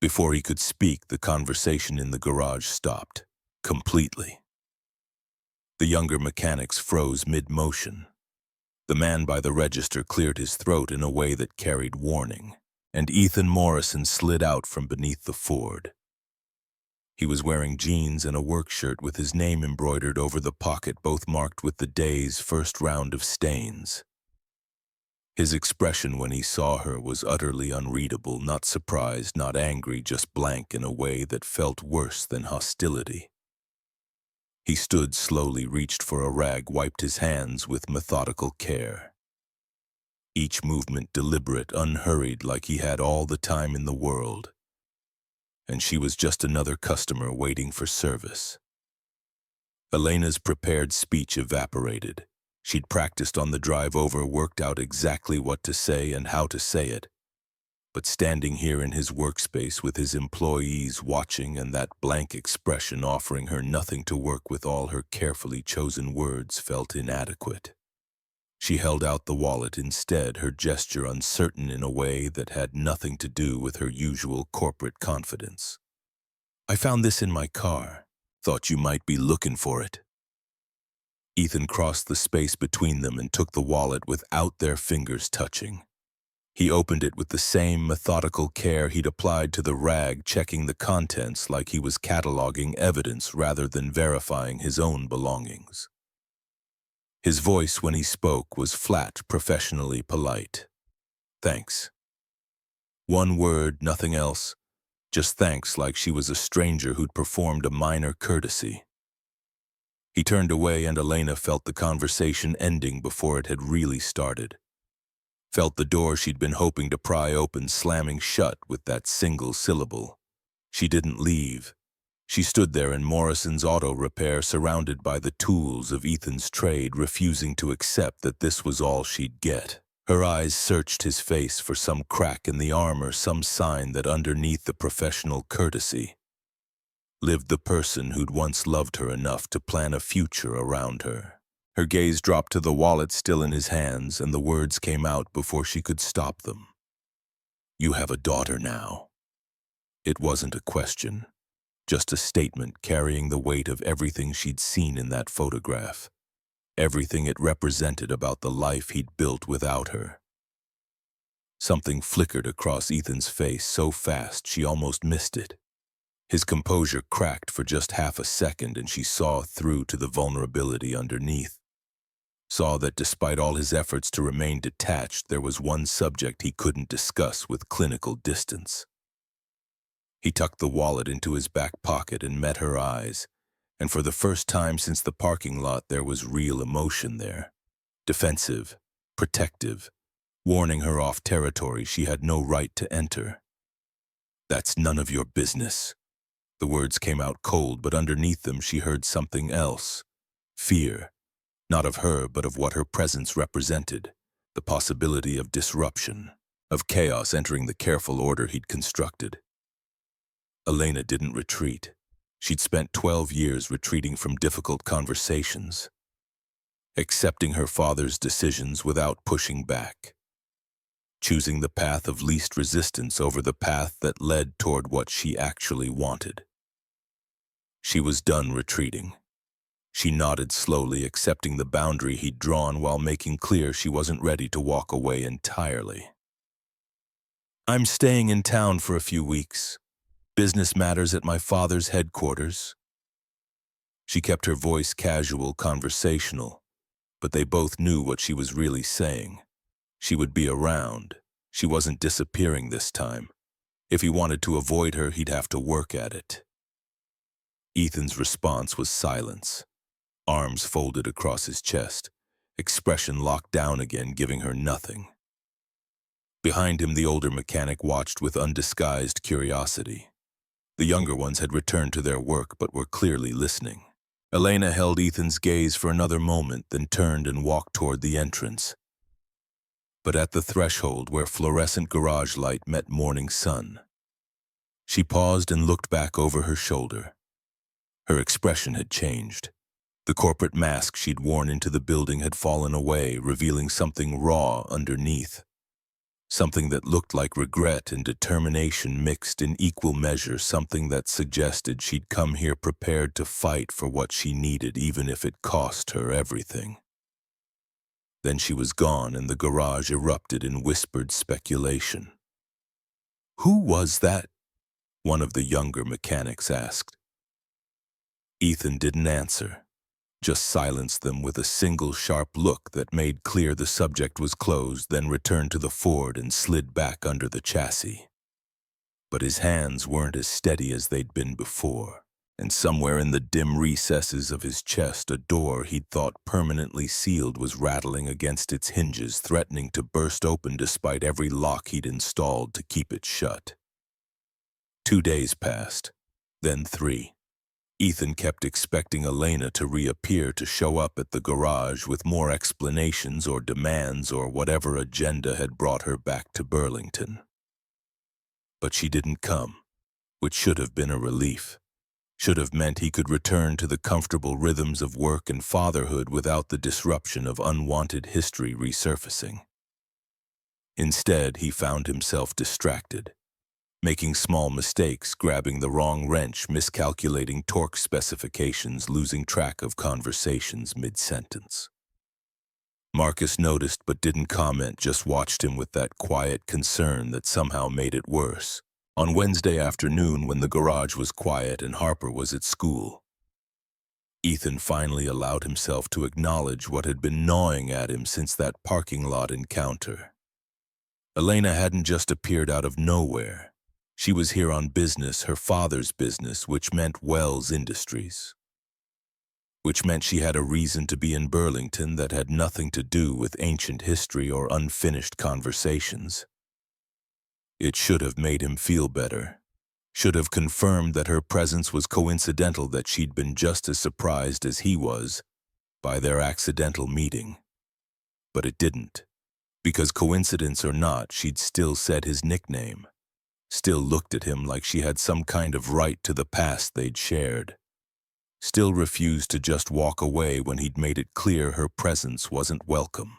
Before he could speak, the conversation in the garage stopped, completely. The younger mechanics froze mid-motion. The man by the register cleared his throat in a way that carried warning, and Ethan Morrison slid out from beneath the Ford. He was wearing jeans and a work shirt with his name embroidered over the pocket, both marked with the day's first round of stains. His expression when he saw her was utterly unreadable, not surprised, not angry, just blank in a way that felt worse than hostility. He stood slowly, reached for a rag, wiped his hands with methodical care. Each movement deliberate, unhurried, like he had all the time in the world. And she was just another customer waiting for service. Elena's prepared speech evaporated. She'd practiced on the drive over, worked out exactly what to say and how to say it. But standing here in his workspace with his employees watching and that blank expression offering her nothing to work with, all her carefully chosen words felt inadequate. She held out the wallet instead, her gesture uncertain in a way that had nothing to do with her usual corporate confidence. "I found this in my car. Thought you might be looking for it." Ethan crossed the space between them and took the wallet without their fingers touching. He opened it with the same methodical care he'd applied to the rag, checking the contents like he was cataloging evidence rather than verifying his own belongings. His voice when he spoke was flat, professionally polite. "Thanks." One word, nothing else. Just thanks, like she was a stranger who'd performed a minor courtesy. He turned away and Elena felt the conversation ending before it had really started. Felt the door she'd been hoping to pry open slamming shut with that single syllable. She didn't leave. She stood there in Morrison's auto repair, surrounded by the tools of Ethan's trade, refusing to accept that this was all she'd get. Her eyes searched his face for some crack in the armor, some sign that underneath the professional courtesy lived the person who'd once loved her enough to plan a future around her. Her gaze dropped to the wallet still in his hands, and the words came out before she could stop them. "You have a daughter now." It wasn't a question, just a statement carrying the weight of everything she'd seen in that photograph, everything it represented about the life he'd built without her. Something flickered across Ethan's face so fast she almost missed it. His composure cracked for just half a second, and she saw through to the vulnerability underneath. Saw that despite all his efforts to remain detached, there was one subject he couldn't discuss with clinical distance. He tucked the wallet into his back pocket and met her eyes, and for the first time since the parking lot there was real emotion there. Defensive, protective, warning her off territory she had no right to enter. "That's none of your business." The words came out cold, but underneath them she heard something else. Fear. Not of her, but of what her presence represented. The possibility of disruption, of chaos entering the careful order he'd constructed. Elena didn't retreat. She'd spent 12 years retreating from difficult conversations, accepting her father's decisions without pushing back, choosing the path of least resistance over the path that led toward what she actually wanted. She was done retreating. She nodded slowly, accepting the boundary he'd drawn while making clear she wasn't ready to walk away entirely. "I'm staying in town for a few weeks. Business matters at my father's headquarters." She kept her voice casual, conversational, but they both knew what she was really saying. She would be around. She wasn't disappearing this time. If he wanted to avoid her, he'd have to work at it. Ethan's response was silence. Arms folded across his chest, expression locked down again, giving her nothing. Behind him, the older mechanic watched with undisguised curiosity. The younger ones had returned to their work but were clearly listening. Elena held Ethan's gaze for another moment, then turned and walked toward the entrance. But at the threshold where fluorescent garage light met morning sun, she paused and looked back over her shoulder. Her expression had changed. The corporate mask she'd worn into the building had fallen away, revealing something raw underneath. Something that looked like regret and determination mixed in equal measure, something that suggested she'd come here prepared to fight for what she needed, even if it cost her everything. Then she was gone, and the garage erupted in whispered speculation. "Who was that?" one of the younger mechanics asked. Ethan didn't answer. Just silenced them with a single sharp look that made clear the subject was closed, then returned to the Ford and slid back under the chassis. But his hands weren't as steady as they'd been before, and somewhere in the dim recesses of his chest, a door he'd thought permanently sealed was rattling against its hinges, threatening to burst open despite every lock he'd installed to keep it shut. 2 days passed, then 3. Ethan kept expecting Elena to reappear, to show up at the garage with more explanations or demands or whatever agenda had brought her back to Burlington. But she didn't come, which should have been a relief. Should have meant he could return to the comfortable rhythms of work and fatherhood without the disruption of unwanted history resurfacing. Instead, he found himself distracted, making small mistakes, grabbing the wrong wrench, miscalculating torque specifications, losing track of conversations mid-sentence. Marcus noticed but didn't comment, just watched him with that quiet concern that somehow made it worse. On Wednesday afternoon, when the garage was quiet and Harper was at school, Ethan finally allowed himself to acknowledge what had been gnawing at him since that parking lot encounter. Elena hadn't just appeared out of nowhere. She was here on business, her father's business, which meant Wells Industries. Which meant she had a reason to be in Burlington that had nothing to do with ancient history or unfinished conversations. It should have made him feel better. Should have confirmed that her presence was coincidental, that she'd been just as surprised as he was by their accidental meeting. But it didn't. Because coincidence or not, she'd still said his nickname. Still looked at him like she had some kind of right to the past they'd shared. Still refused to just walk away when he'd made it clear her presence wasn't welcome.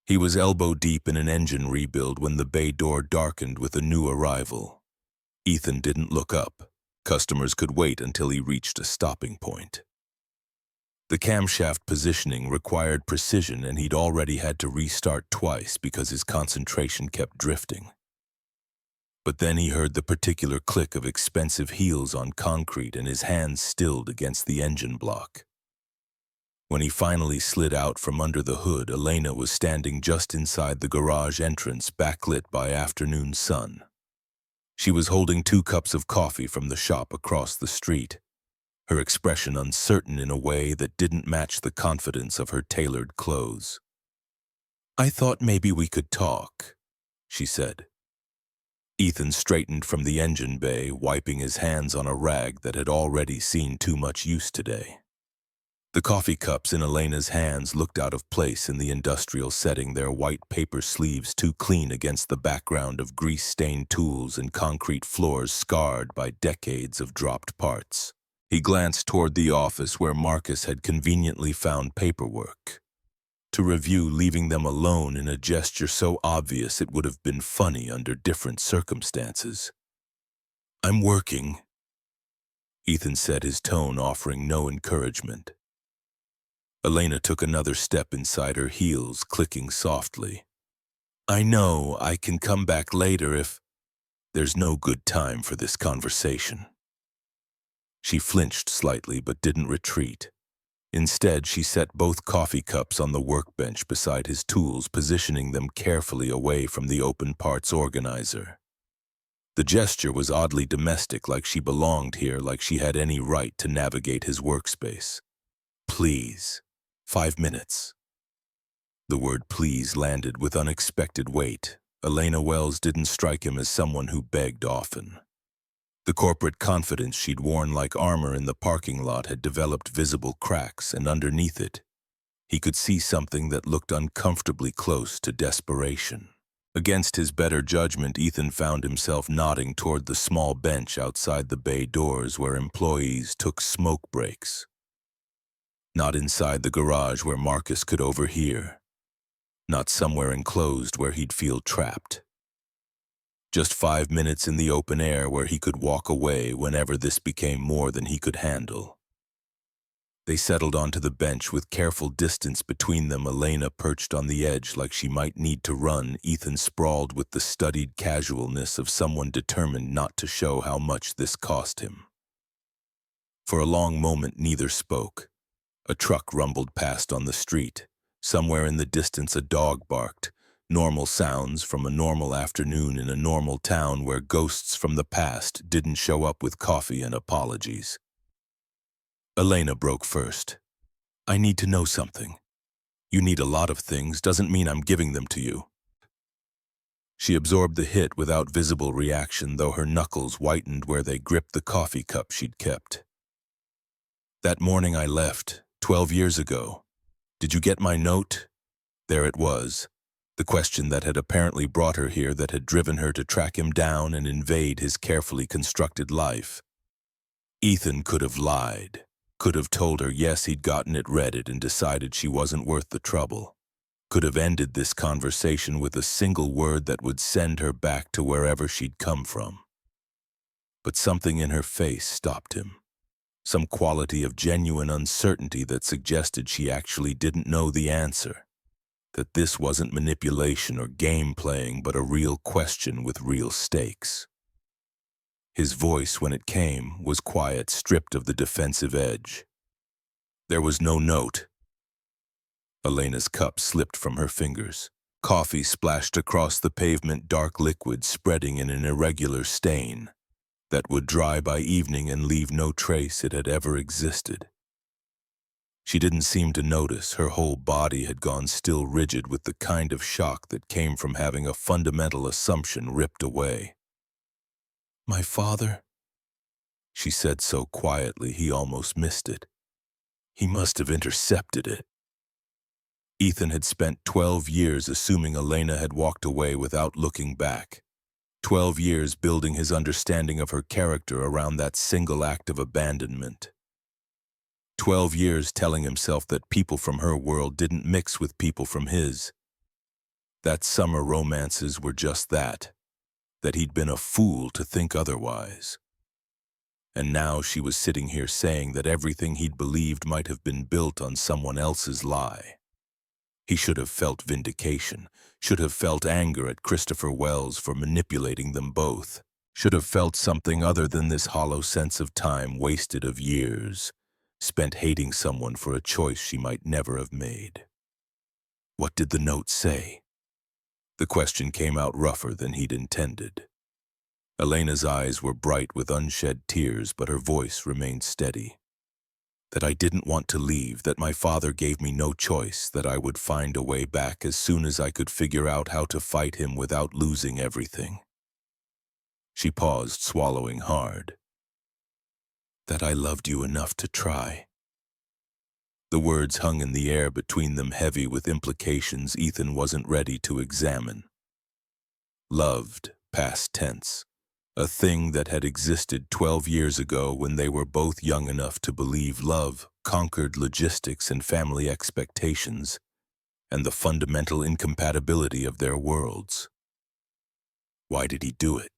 He was elbow deep in an engine rebuild when the bay door darkened with a new arrival. Ethan didn't look up. Customers could wait until he reached a stopping point. The camshaft positioning required precision, and he'd already had to restart twice because his concentration kept drifting. But then he heard the particular click of expensive heels on concrete, and his hands stilled against the engine block. When he finally slid out from under the hood, Elena was standing just inside the garage entrance, backlit by afternoon sun. She was holding 2 cups of coffee from the shop across the street, her expression uncertain in a way that didn't match the confidence of her tailored clothes. "I thought maybe we could talk," she said. Ethan straightened from the engine bay, wiping his hands on a rag that had already seen too much use today. The coffee cups in Elena's hands looked out of place in the industrial setting, their white paper sleeves too clean against the background of grease-stained tools and concrete floors scarred by decades of dropped parts. He glanced toward the office where Marcus had conveniently found paperwork to review, leaving them alone in a gesture so obvious it would have been funny under different circumstances. "I'm working," Ethan said, his tone offering no encouragement. Elena took another step inside her heels, clicking softly. "I know, I can come back later if..." "There's no good time for this conversation." She flinched slightly but didn't retreat. Instead, she set both coffee cups on the workbench beside his tools, positioning them carefully away from the open parts organizer. The gesture was oddly domestic, like she belonged here, like she had any right to navigate his workspace. "Please. 5 minutes." The word please landed with unexpected weight. Elena Wells didn't strike him as someone who begged often. The corporate confidence she'd worn like armor in the parking lot had developed visible cracks, and underneath it, he could see something that looked uncomfortably close to desperation. Against his better judgment, Ethan found himself nodding toward the small bench outside the bay doors where employees took smoke breaks. Not inside the garage where Marcus could overhear. Not somewhere enclosed where he'd feel trapped. Just 5 minutes in the open air where he could walk away whenever this became more than he could handle. They settled onto the bench with careful distance between them, Elena perched on the edge like she might need to run, Ethan sprawled with the studied casualness of someone determined not to show how much this cost him. For a long moment, neither spoke. A truck rumbled past on the street. Somewhere in the distance, a dog barked. Normal sounds from a normal afternoon in a normal town where ghosts from the past didn't show up with coffee and apologies. Elena broke first. "I need to know something. You need a lot of things, doesn't mean I'm giving them to you." She absorbed the hit without visible reaction, though her knuckles whitened where they gripped the coffee cup she'd kept. "That morning I left, 12 years ago. Did you get my note?" There it was. The question that had apparently brought her here, that had driven her to track him down and invade his carefully constructed life. Ethan could have lied, could have told her yes, he'd gotten it, read it, and decided she wasn't worth the trouble. Could have ended this conversation with a single word that would send her back to wherever she'd come from. But something in her face stopped him. Some quality of genuine uncertainty that suggested she actually didn't know the answer. That this wasn't manipulation or game playing, but a real question with real stakes. His voice, when it came, was quiet, stripped of the defensive edge. There was no note. Elena's cup slipped from her fingers. Coffee splashed across the pavement, dark liquid spreading in an irregular stain that would dry by evening and leave no trace it had ever existed. She didn't seem to notice. Her whole body had gone still, rigid with the kind of shock that came from having a fundamental assumption ripped away. "My father?" she said so quietly he almost missed it. He must have intercepted it. Ethan had spent 12 years assuming Elena had walked away without looking back. 12 years building his understanding of her character around that single act of abandonment. 12 years telling himself that people from her world didn't mix with people from his. That summer romances were just that he'd been a fool to think otherwise. And now she was sitting here saying that everything he'd believed might have been built on someone else's lie. He should have felt vindication, should have felt anger at Christopher Wells for manipulating them both, should have felt something other than this hollow sense of time wasted, of years spent hating someone for a choice she might never have made. What did the note say? The question came out rougher than he'd intended. Elena's eyes were bright with unshed tears, but her voice remained steady. That I didn't want to leave, that my father gave me no choice, that I would find a way back as soon as I could figure out how to fight him without losing everything. She paused, swallowing hard. That I loved you enough to try. The words hung in the air between them, heavy with implications Ethan wasn't ready to examine. Loved, past tense. A thing that had existed 12 years ago when they were both young enough to believe love conquered logistics and family expectations, and the fundamental incompatibility of their worlds. Why did he do it?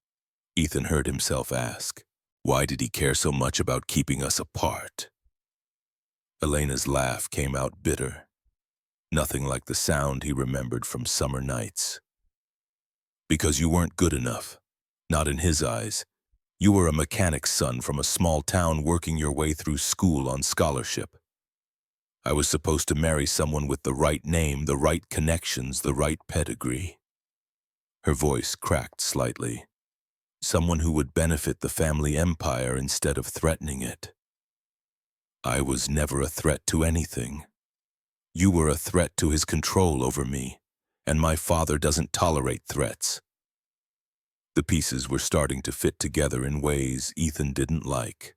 Ethan heard himself ask. Why did he care so much about keeping us apart? Elena's laugh came out bitter, nothing like the sound he remembered from summer nights. Because you weren't good enough. Not in his eyes. You were a mechanic's son from a small town working your way through school on scholarship. I was supposed to marry someone with the right name, the right connections, the right pedigree. Her voice cracked slightly. Someone who would benefit the family empire instead of threatening it. I was never a threat to anything. You were a threat to his control over me, and my father doesn't tolerate threats. The pieces were starting to fit together in ways Ethan didn't like.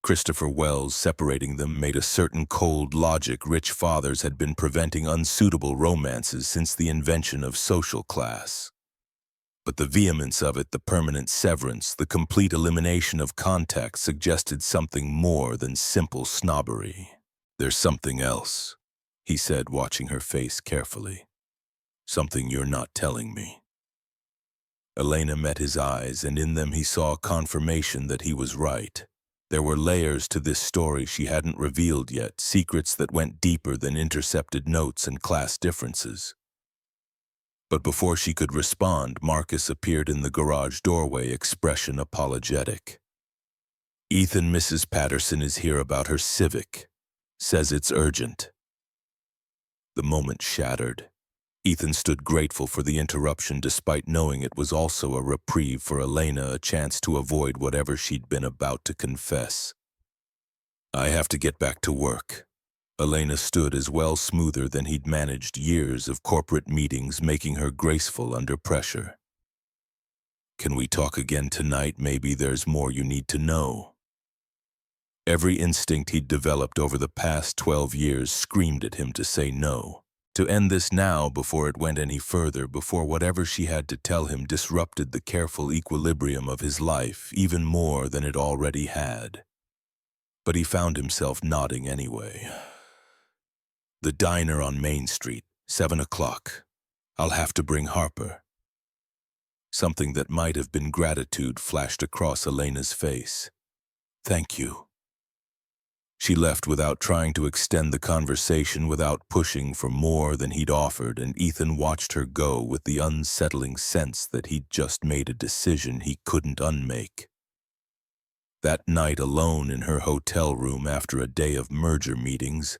Christopher Wells separating them made a certain cold logic. Rich fathers had been preventing unsuitable romances since the invention of social class. But the vehemence of it, the permanent severance, the complete elimination of contact suggested something more than simple snobbery. There's something else, he said, watching her face carefully. Something you're not telling me. Elena met his eyes, and in them he saw confirmation that he was right. There were layers to this story she hadn't revealed yet, secrets that went deeper than intercepted notes and class differences. But before she could respond, Marcus appeared in the garage doorway, expression apologetic. Ethan, Mrs. Patterson is here about her Civic. Says it's urgent. The moment shattered. Ethan stood grateful for the interruption despite knowing it was also a reprieve for Elena, a chance to avoid whatever she'd been about to confess. I have to get back to work. Elena stood as well, smoother than he'd managed years of corporate meetings, making her graceful under pressure. Can we talk again tonight? Maybe there's more you need to know. Every instinct he'd developed over the past 12 years screamed at him to say no. To end this now before it went any further, before whatever she had to tell him disrupted the careful equilibrium of his life even more than it already had. But he found himself nodding anyway. The diner on Main Street, 7 o'clock. I'll have to bring Harper. Something that might have been gratitude flashed across Elena's face. Thank you. She left without trying to extend the conversation, without pushing for more than he'd offered, and Ethan watched her go with the unsettling sense that he'd just made a decision he couldn't unmake. That night alone in her hotel room after a day of merger meetings,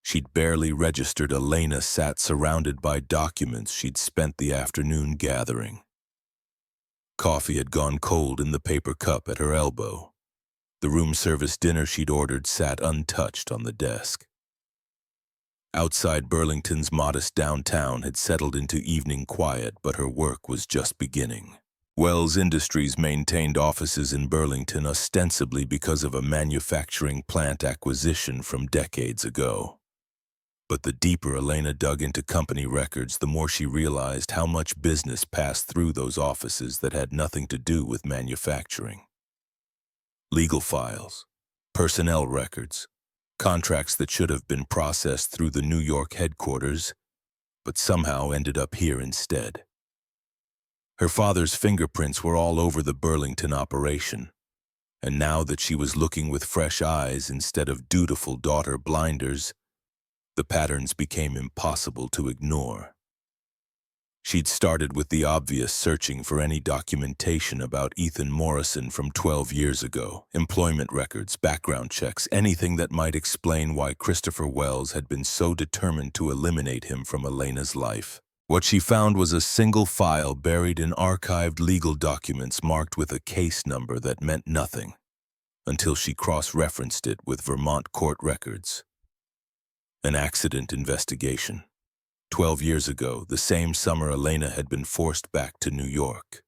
she'd barely registered Elena sat surrounded by documents she'd spent the afternoon gathering. Coffee had gone cold in the paper cup at her elbow. The room service dinner she'd ordered sat untouched on the desk. Outside Burlington's modest downtown had settled into evening quiet, but her work was just beginning. Wells Industries maintained offices in Burlington ostensibly because of a manufacturing plant acquisition from decades ago. But the deeper Elena dug into company records, the more she realized how much business passed through those offices that had nothing to do with manufacturing. Legal files, personnel records, contracts that should have been processed through the New York headquarters, but somehow ended up here instead. Her father's fingerprints were all over the Burlington operation, and now that she was looking with fresh eyes instead of dutiful daughter blinders, the patterns became impossible to ignore. She'd started with the obvious, searching for any documentation about Ethan Morrison from 12 years ago, employment records, background checks, anything that might explain why Christopher Wells had been so determined to eliminate him from Elena's life. What she found was a single file buried in archived legal documents marked with a case number that meant nothing, until she cross-referenced it with Vermont court records. An accident investigation. 12 years ago, the same summer Elena had been forced back to New York.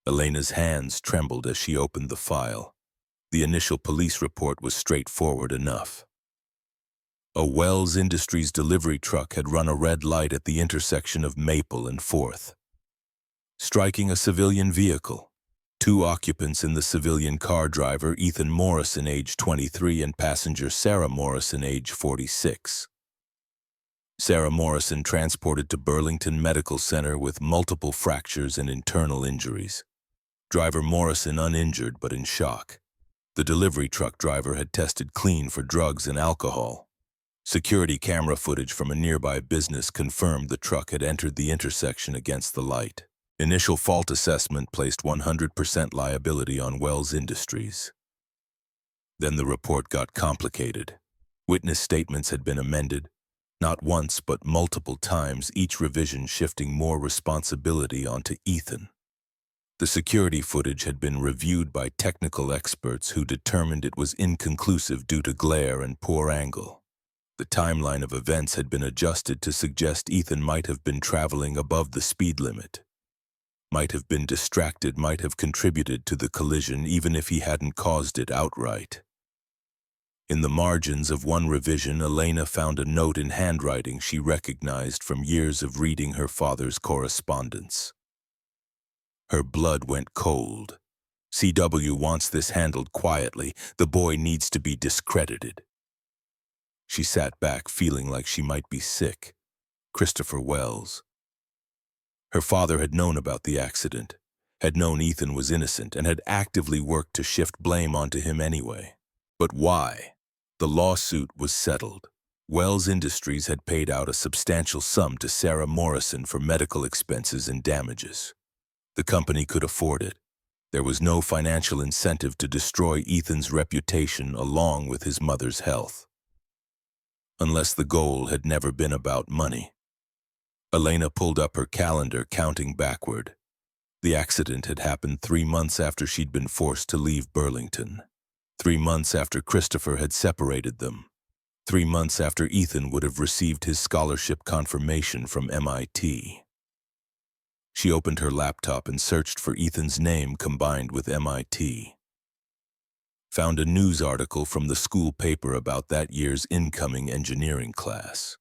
Elena's hands trembled as she opened the file. The initial police report was straightforward enough. A Wells Industries delivery truck had run a red light at the intersection of Maple and 4th, striking a civilian vehicle. 2 occupants in the civilian car, driver Ethan Morrison, age 23, and passenger Sarah Morrison, age 46. Sarah Morrison transported to Burlington Medical Center with multiple fractures and internal injuries. Driver Morrison uninjured but in shock. The delivery truck driver had tested clean for drugs and alcohol. Security camera footage from a nearby business confirmed the truck had entered the intersection against the light. Initial fault assessment placed 100% liability on Wells Industries. Then the report got complicated. Witness statements had been amended, not once but multiple times, each revision shifting more responsibility onto Ethan. The security footage had been reviewed by technical experts who determined it was inconclusive due to glare and poor angle. The timeline of events had been adjusted to suggest Ethan might have been traveling above the speed limit, might have been distracted, might have contributed to the collision even if he hadn't caused it outright. In the margins of one revision, Elena found a note in handwriting she recognized from years of reading her father's correspondence. Her blood went cold. CW wants this handled quietly. The boy needs to be discredited. She sat back, feeling like she might be sick. Christopher Wells. Her father had known about the accident, had known Ethan was innocent, and had actively worked to shift blame onto him anyway. But why? The lawsuit was settled. Wells Industries had paid out a substantial sum to Sarah Morrison for medical expenses and damages. The company could afford it. There was no financial incentive to destroy Ethan's reputation along with his mother's health. Unless the goal had never been about money. Elena pulled up her calendar, counting backward. The accident had happened 3 months after she'd been forced to leave Burlington. 3 months after Christopher had separated them. 3 months after Ethan would have received his scholarship confirmation from MIT. She opened her laptop and searched for Ethan's name combined with MIT. Found a news article from the school paper about that year's incoming engineering class.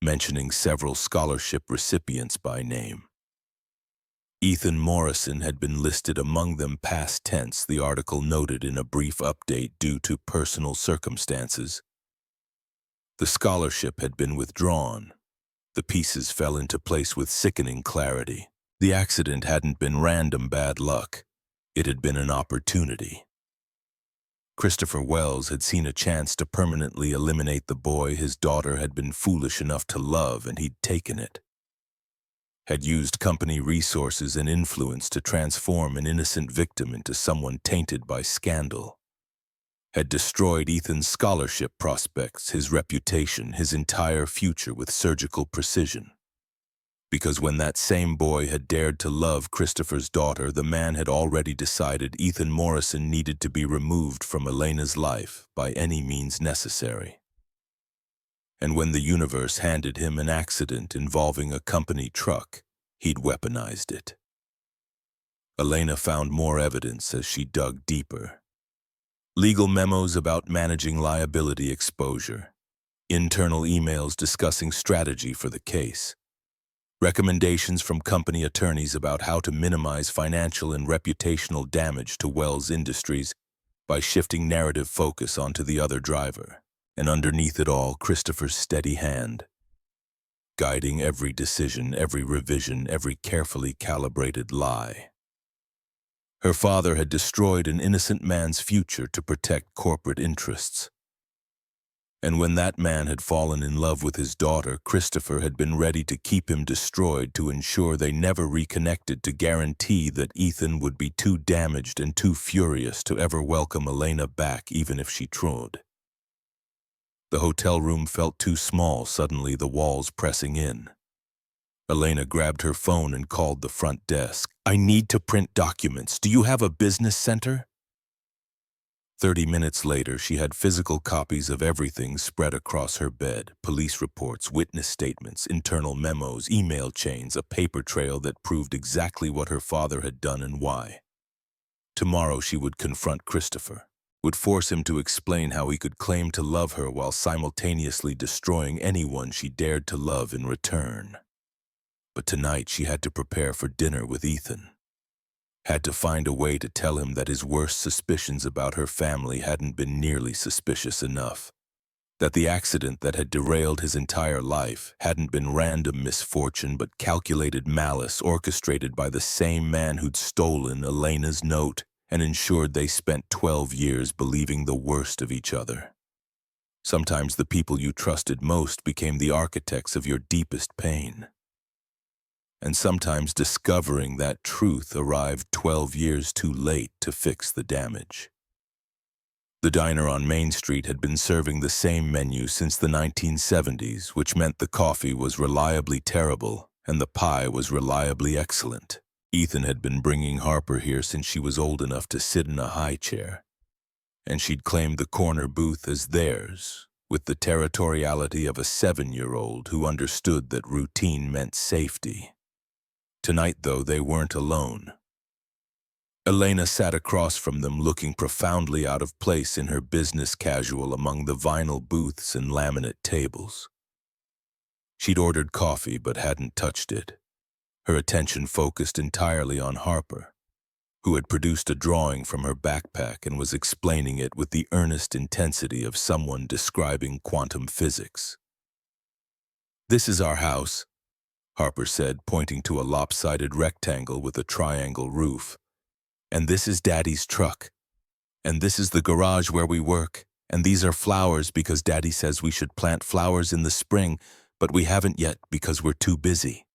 mentioning several scholarship recipients by name. Ethan Morrison had been listed among them past tense, the article noted in a brief update due to personal circumstances. The scholarship had been withdrawn. The pieces fell into place with sickening clarity. The accident hadn't been random bad luck. It had been an opportunity. Christopher Wells had seen a chance to permanently eliminate the boy his daughter had been foolish enough to love, and he'd taken it. Had used company resources and influence to transform an innocent victim into someone tainted by scandal. Had destroyed Ethan's scholarship prospects, his reputation, his entire future with surgical precision. Because when that same boy had dared to love Christopher's daughter, the man had already decided Ethan Morrison needed to be removed from Elena's life by any means necessary. And when the universe handed him an accident involving a company truck, he'd weaponized it. Elena found more evidence as she dug deeper. Legal memos about managing liability exposure, internal emails discussing strategy for the case, recommendations from company attorneys about how to minimize financial and reputational damage to Wells Industries by shifting narrative focus onto the other driver, and underneath it all, Christopher's steady hand, guiding every decision, every revision, every carefully calibrated lie. Her father had destroyed an innocent man's future to protect corporate interests. And when that man had fallen in love with his daughter, Christopher had been ready to keep him destroyed to ensure they never reconnected, to guarantee that Ethan would be too damaged and too furious to ever welcome Elena back, even if she tried. The hotel room felt too small, suddenly the walls pressing in. Elena grabbed her phone and called the front desk. "I need to print documents. Do you have a business center?" 30 minutes later, she had physical copies of everything spread across her bed: police reports, witness statements, internal memos, email chains, a paper trail that proved exactly what her father had done and why. Tomorrow she would confront Christopher, would force him to explain how he could claim to love her while simultaneously destroying anyone she dared to love in return. But tonight she had to prepare for dinner with Ethan. Had to find a way to tell him that his worst suspicions about her family hadn't been nearly suspicious enough. That the accident that had derailed his entire life hadn't been random misfortune but calculated malice orchestrated by the same man who'd stolen Elena's note and ensured they spent 12 years believing the worst of each other. Sometimes the people you trusted most became the architects of your deepest pain. And sometimes discovering that truth arrived 12 years too late to fix the damage. The diner on Main Street had been serving the same menu since the 1970s, which meant the coffee was reliably terrible and the pie was reliably excellent. Ethan had been bringing Harper here since she was old enough to sit in a high chair, and she'd claimed the corner booth as theirs, with the territoriality of a 7-year-old who understood that routine meant safety. Tonight, though, they weren't alone. Elena sat across from them, looking profoundly out of place in her business casual among the vinyl booths and laminate tables. She'd ordered coffee but hadn't touched it, her attention focused entirely on Harper, who had produced a drawing from her backpack and was explaining it with the earnest intensity of someone describing quantum physics. "This is our house," Harper said, pointing to a lopsided rectangle with a triangle roof. "And this is Daddy's truck. And this is the garage where we work. And these are flowers because Daddy says we should plant flowers in the spring, but we haven't yet because we're too busy."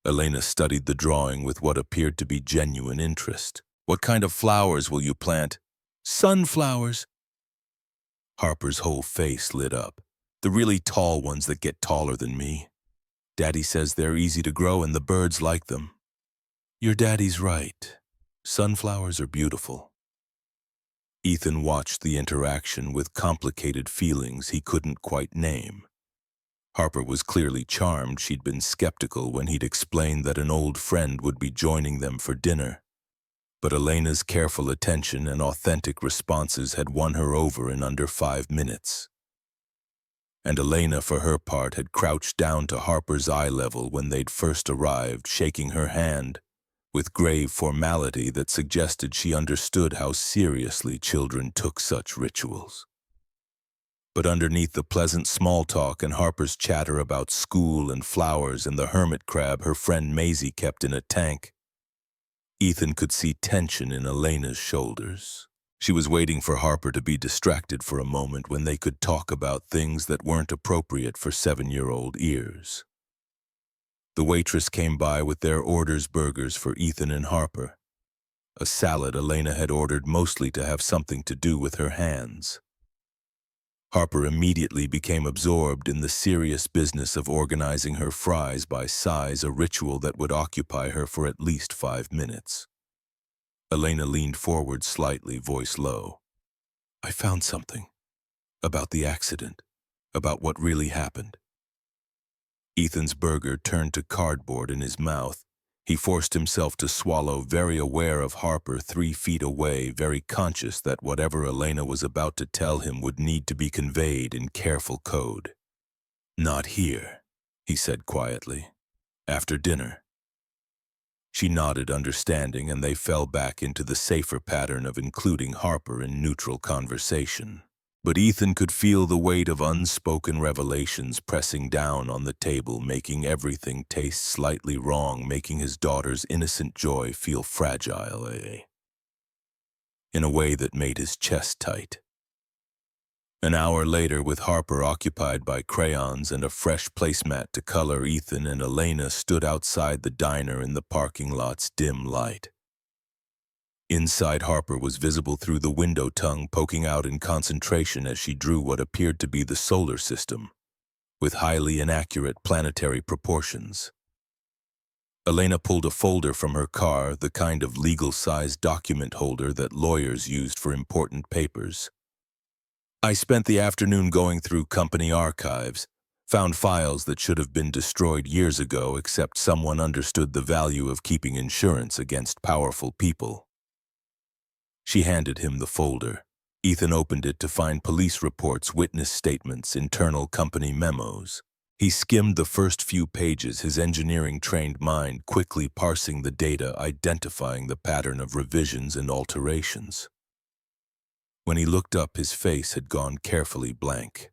Elena studied the drawing with what appeared to be genuine interest. "What kind of flowers will you plant?" "Sunflowers." Harper's whole face lit up. "The really tall ones that get taller than me. Daddy says they're easy to grow and the birds like them." "Your daddy's right. Sunflowers are beautiful." Ethan watched the interaction with complicated feelings he couldn't quite name. Harper was clearly charmed. She'd been skeptical when he'd explained that an old friend would be joining them for dinner. But Elena's careful attention and authentic responses had won her over in under 5 minutes. And Elena, for her part, had crouched down to Harper's eye level when they'd first arrived, shaking her hand with grave formality that suggested she understood how seriously children took such rituals. But underneath the pleasant small talk and Harper's chatter about school and flowers and the hermit crab her friend Maisie kept in a tank, Ethan could see tension in Elena's shoulders. She was waiting for Harper to be distracted for a moment when they could talk about things that weren't appropriate for 7-year-old ears. The waitress came by with their orders burgers for Ethan and Harper, a salad Elena had ordered mostly to have something to do with her hands. Harper immediately became absorbed in the serious business of organizing her fries by size, a ritual that would occupy her for at least 5 minutes. Elena leaned forward slightly, voice low. "I found something. About the accident. About what really happened." Ethan's burger turned to cardboard in his mouth. He forced himself to swallow, very aware of Harper 3 feet away, very conscious that whatever Elena was about to tell him would need to be conveyed in careful code. "Not here," he said quietly. "After dinner." She nodded, understanding, and they fell back into the safer pattern of including Harper in neutral conversation. But Ethan could feel the weight of unspoken revelations pressing down on the table, making everything taste slightly wrong, making his daughter's innocent joy feel fragile, in a way that made his chest tight. An hour later, with Harper occupied by crayons and a fresh placemat to color, Ethan and Elena stood outside the diner in the parking lot's dim light. Inside, Harper was visible through the window, tongue poking out in concentration as she drew what appeared to be the solar system, with highly inaccurate planetary proportions. Elena pulled a folder from her car, the kind of legal-sized document holder that lawyers used for important papers. "I spent the afternoon going through company archives, found files that should have been destroyed years ago, except someone understood the value of keeping insurance against powerful people." She handed him the folder. Ethan opened it to find police reports, witness statements, internal company memos. He skimmed the first few pages, his engineering-trained mind quickly parsing the data, identifying the pattern of revisions and alterations. When he looked up, his face had gone carefully blank.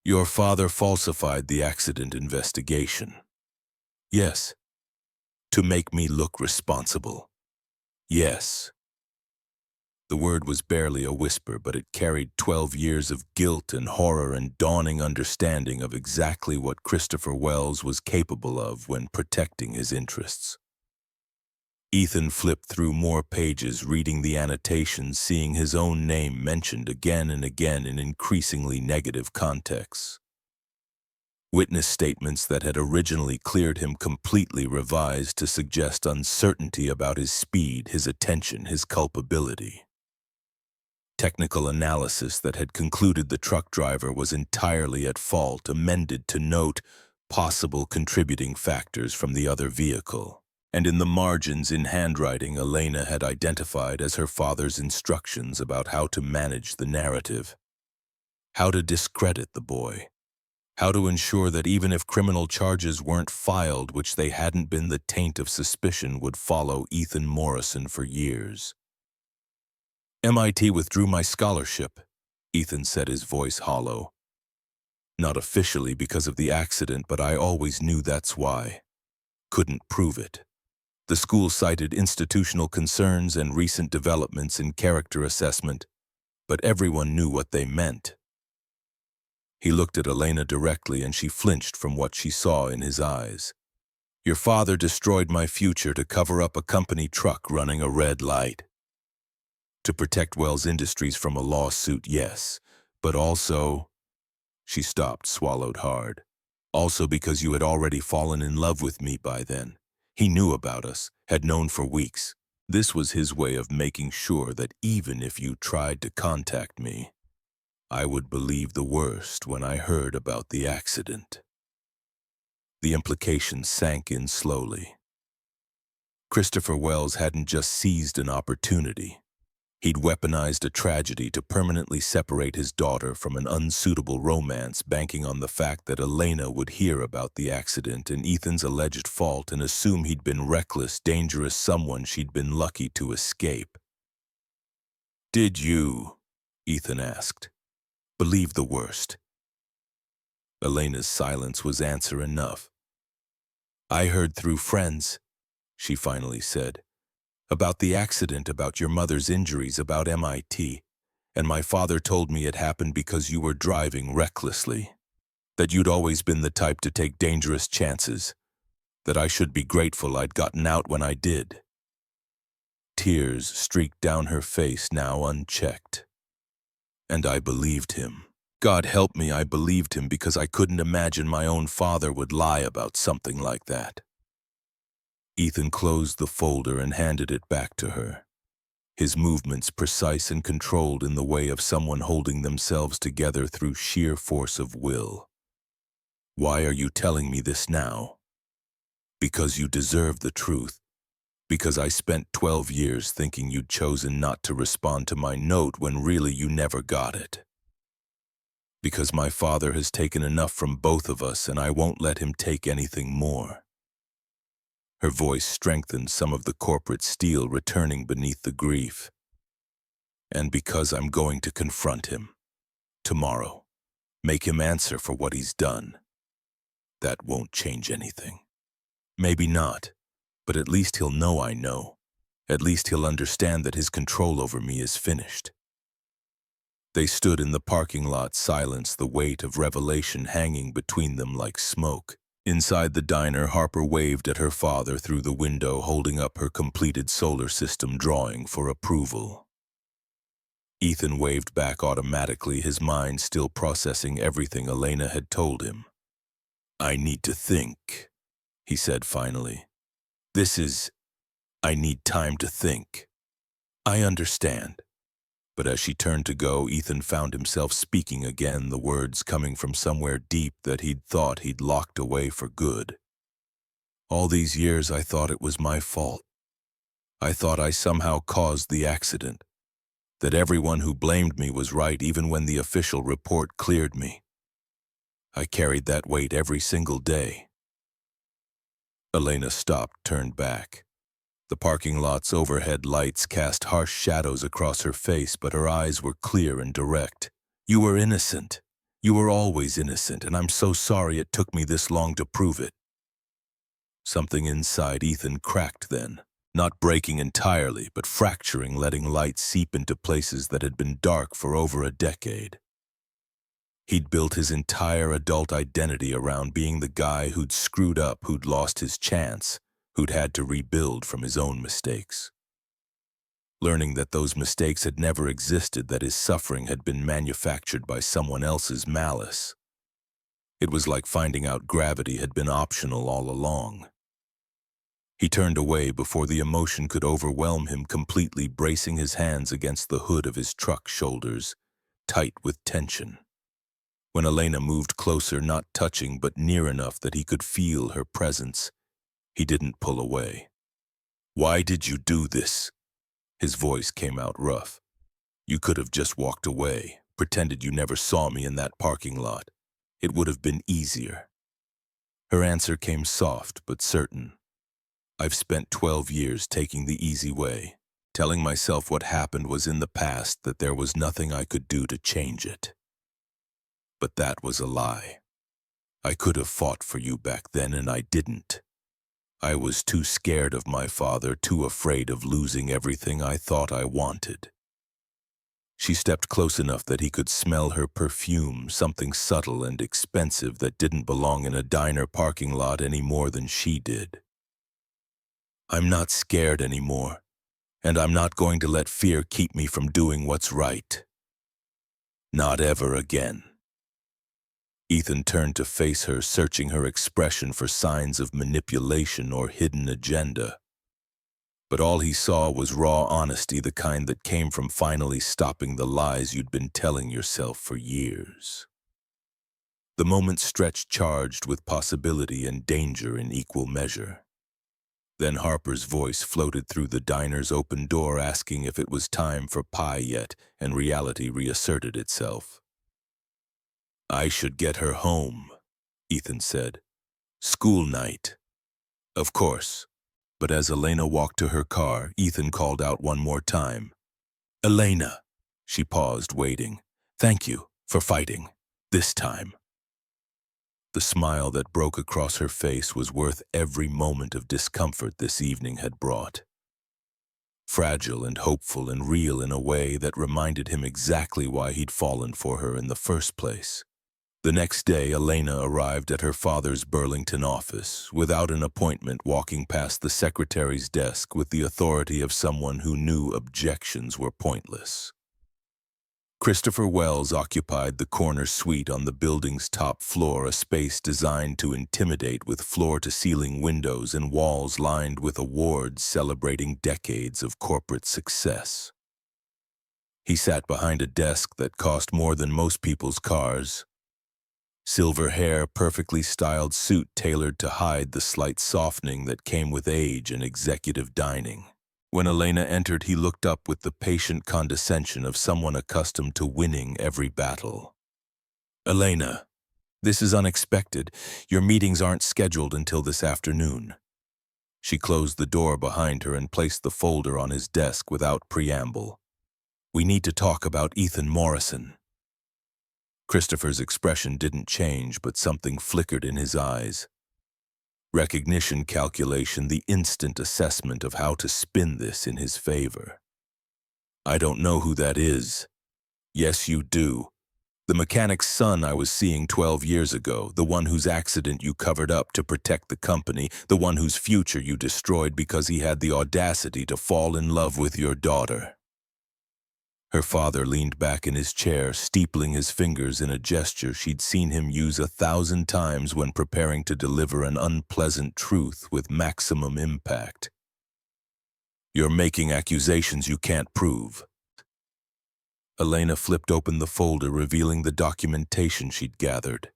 "Your father falsified the accident investigation." "Yes." "To make me look responsible." "Yes." The word was barely a whisper, but it carried 12 years of guilt and horror and dawning understanding of exactly what Christopher Wells was capable of when protecting his interests. Ethan flipped through more pages, reading the annotations, seeing his own name mentioned again and again in increasingly negative contexts. Witness statements that had originally cleared him completely revised to suggest uncertainty about his speed, his attention, his culpability. Technical analysis that had concluded the truck driver was entirely at fault, amended to note possible contributing factors from the other vehicle. And in the margins, in handwriting, Elena had identified as her father's instructions about how to manage the narrative, how to discredit the boy, how to ensure that even if criminal charges weren't filed, which they hadn't been, the taint of suspicion would follow Ethan Morrison for years. "MIT withdrew my scholarship," Ethan said, his voice hollow. "Not officially because of the accident, but I always knew that's why. Couldn't prove it. The school cited institutional concerns and recent developments in character assessment, but everyone knew what they meant." He looked at Elena directly, and she flinched from what she saw in his eyes. "Your father destroyed my future to cover up a company truck running a red light. To protect Wells Industries from a lawsuit, yes, but also—" She stopped, swallowed hard. "Also because you had already fallen in love with me by then. He knew about us, had known for weeks. This was his way of making sure that even if you tried to contact me, I would believe the worst when I heard about the accident." The implications sank in slowly. Christopher Wells hadn't just seized an opportunity. He'd weaponized a tragedy to permanently separate his daughter from an unsuitable romance, banking on the fact that Elena would hear about the accident and Ethan's alleged fault and assume he'd been reckless, dangerous someone she'd been lucky to escape. "Did you," Ethan asked, "believe the worst?" Elena's silence was answer enough. "I heard through friends," she finally said, "about the accident, about your mother's injuries, about MIT, and my father told me it happened because you were driving recklessly, that you'd always been the type to take dangerous chances, that I should be grateful I'd gotten out when I did." Tears streaked down her face, now unchecked. "And I believed him. God help me, I believed him because I couldn't imagine my own father would lie about something like that." Ethan closed the folder and handed it back to her, his movements precise and controlled in the way of someone holding themselves together through sheer force of will. "Why are you telling me this now?" "Because you deserve the truth. Because I spent 12 years thinking you'd chosen not to respond to my note when really you never got it. Because my father has taken enough from both of us and I won't let him take anything more." Her voice strengthened, some of the corporate steel returning beneath the grief. "And because I'm going to confront him. Tomorrow. Make him answer for what he's done. That won't change anything. Maybe not, but at least he'll know I know. At least he'll understand that his control over me is finished." They stood in the parking lot, silence, the weight of revelation hanging between them like smoke. Inside the diner, Harper waved at her father through the window, holding up her completed solar system drawing for approval. Ethan waved back automatically, his mind still processing everything Elena had told him. "I need to think," he said finally. I need time to think." "I understand." But as she turned to go, Ethan found himself speaking again, the words coming from somewhere deep that he'd thought he'd locked away for good. "All these years I thought it was my fault. I thought I somehow caused the accident, that everyone who blamed me was right even when the official report cleared me. I carried that weight every single day." Elena stopped, turned back. The parking lot's overhead lights cast harsh shadows across her face, but her eyes were clear and direct. "You were innocent. You were always innocent, and I'm so sorry it took me this long to prove it." Something inside Ethan cracked then, not breaking entirely, but fracturing, letting light seep into places that had been dark for over a decade. He'd built his entire adult identity around being the guy who'd screwed up, who'd lost his chance, who'd had to rebuild from his own mistakes. Learning that those mistakes had never existed, that his suffering had been manufactured by someone else's malice. It was like finding out gravity had been optional all along. He turned away before the emotion could overwhelm him completely, bracing his hands against the hood of his truck, shoulders tight with tension. When Elena moved closer, not touching but near enough that he could feel her presence, he didn't pull away. "Why did you do this?" His voice came out rough. "You could have just walked away, pretended you never saw me in that parking lot. It would have been easier." Her answer came soft but certain. "I've spent 12 years taking the easy way, telling myself what happened was in the past, that there was nothing I could do to change it. But that was a lie. I could have fought for you back then, and I didn't. I was too scared of my father, too afraid of losing everything I thought I wanted." She stepped close enough that he could smell her perfume, something subtle and expensive that didn't belong in a diner parking lot any more than she did. "I'm not scared anymore, and I'm not going to let fear keep me from doing what's right. Not ever again." Ethan turned to face her, searching her expression for signs of manipulation or hidden agenda. But all he saw was raw honesty, the kind that came from finally stopping the lies you'd been telling yourself for years. The moment stretched, charged with possibility and danger in equal measure. Then Harper's voice floated through the diner's open door asking if it was time for pie yet, and reality reasserted itself. "I should get her home," Ethan said. "School night." "Of course." But as Elena walked to her car, Ethan called out one more time. "Elena." She paused, waiting. "Thank you for fighting. This time." The smile that broke across her face was worth every moment of discomfort this evening had brought. Fragile and hopeful and real in a way that reminded him exactly why he'd fallen for her in the first place. The next day, Elena arrived at her father's Burlington office, without an appointment, walking past the secretary's desk with the authority of someone who knew objections were pointless. Christopher Wells occupied the corner suite on the building's top floor, a space designed to intimidate with floor-to-ceiling windows and walls lined with awards celebrating decades of corporate success. He sat behind a desk that cost more than most people's cars. Silver hair, perfectly styled suit tailored to hide the slight softening that came with age and executive dining. When Elena entered, he looked up with the patient condescension of someone accustomed to winning every battle. "Elena, this is unexpected. Your meetings aren't scheduled until this afternoon." She closed the door behind her and placed the folder on his desk without preamble. "We need to talk about Ethan Morrison." Christopher's expression didn't change, but something flickered in his eyes. Recognition calculation, the instant assessment of how to spin this in his favor. "I don't know who that is." "Yes, you do. The mechanic's son I was seeing 12 years ago, the one whose accident you covered up to protect the company, the one whose future you destroyed because he had the audacity to fall in love with your daughter." Her father leaned back in his chair, steepling his fingers in a gesture she'd seen him use 1,000 times when preparing to deliver an unpleasant truth with maximum impact. "You're making accusations you can't prove." Elena flipped open the folder, revealing the documentation she'd gathered.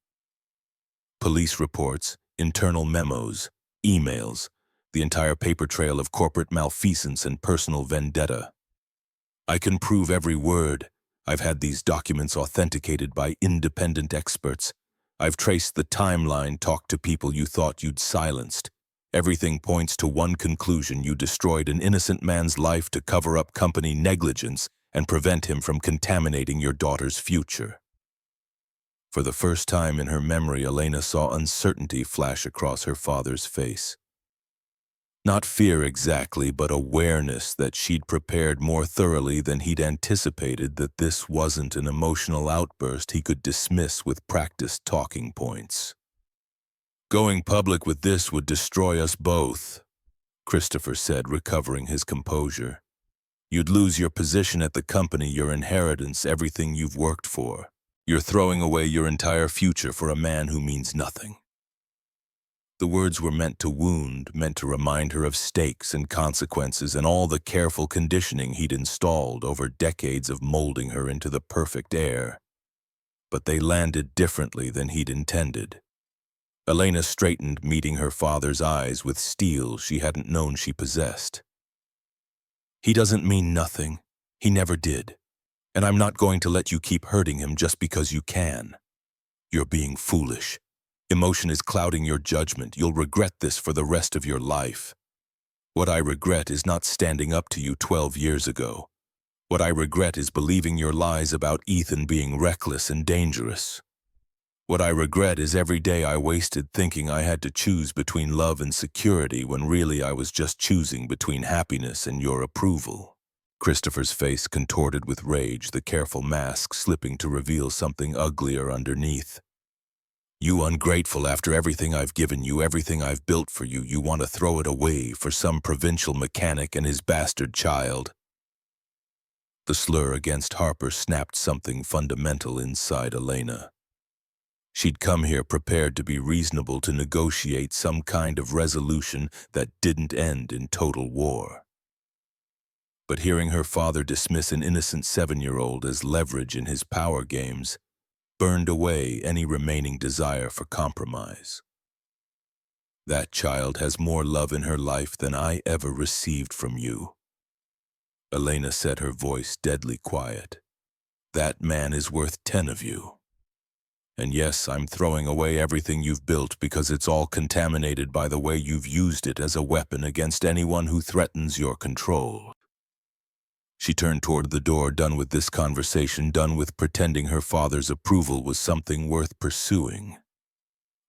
Police reports, internal memos, emails, the entire paper trail of corporate malfeasance and personal vendetta. "I can prove every word. I've had these documents authenticated by independent experts. I've traced the timeline, talked to people you thought you'd silenced. Everything points to one conclusion: you destroyed an innocent man's life to cover up company negligence and prevent him from contaminating your daughter's future." For the first time in her memory, Elena saw uncertainty flash across her father's face. Not fear exactly, but awareness that she'd prepared more thoroughly than he'd anticipated, that this wasn't an emotional outburst he could dismiss with practiced talking points. "Going public with this would destroy us both," Christopher said, recovering his composure. "You'd lose your position at the company, your inheritance, everything you've worked for. You're throwing away your entire future for a man who means nothing." The words were meant to wound, meant to remind her of stakes and consequences and all the careful conditioning he'd installed over decades of molding her into the perfect heir. But they landed differently than he'd intended. Elena straightened, meeting her father's eyes with steel she hadn't known she possessed. "He doesn't mean nothing. He never did. And I'm not going to let you keep hurting him just because you can. You're being foolish. Emotion is clouding your judgment. You'll regret this for the rest of your life. What I regret is not standing up to you 12 years ago. What I regret is believing your lies about Ethan being reckless and dangerous. What I regret is every day I wasted thinking I had to choose between love and security when really I was just choosing between happiness and your approval." Christopher's face contorted with rage, the careful mask slipping to reveal something uglier underneath. "You ungrateful, after everything I've given you, everything I've built for you, you want to throw it away for some provincial mechanic and his bastard child." The slur against Harper snapped something fundamental inside Elena. She'd come here prepared to be reasonable, to negotiate some kind of resolution that didn't end in total war. But hearing her father dismiss an innocent 7-year-old as leverage in his power games burned away any remaining desire for compromise. That child has more love in her life than I ever received from you. Elena said, her voice deadly quiet. That man is worth 10 of you. And yes, I'm throwing away everything you've built because it's all contaminated by the way you've used it as a weapon against anyone who threatens your control. She turned toward the door, done with this conversation, done with pretending her father's approval was something worth pursuing.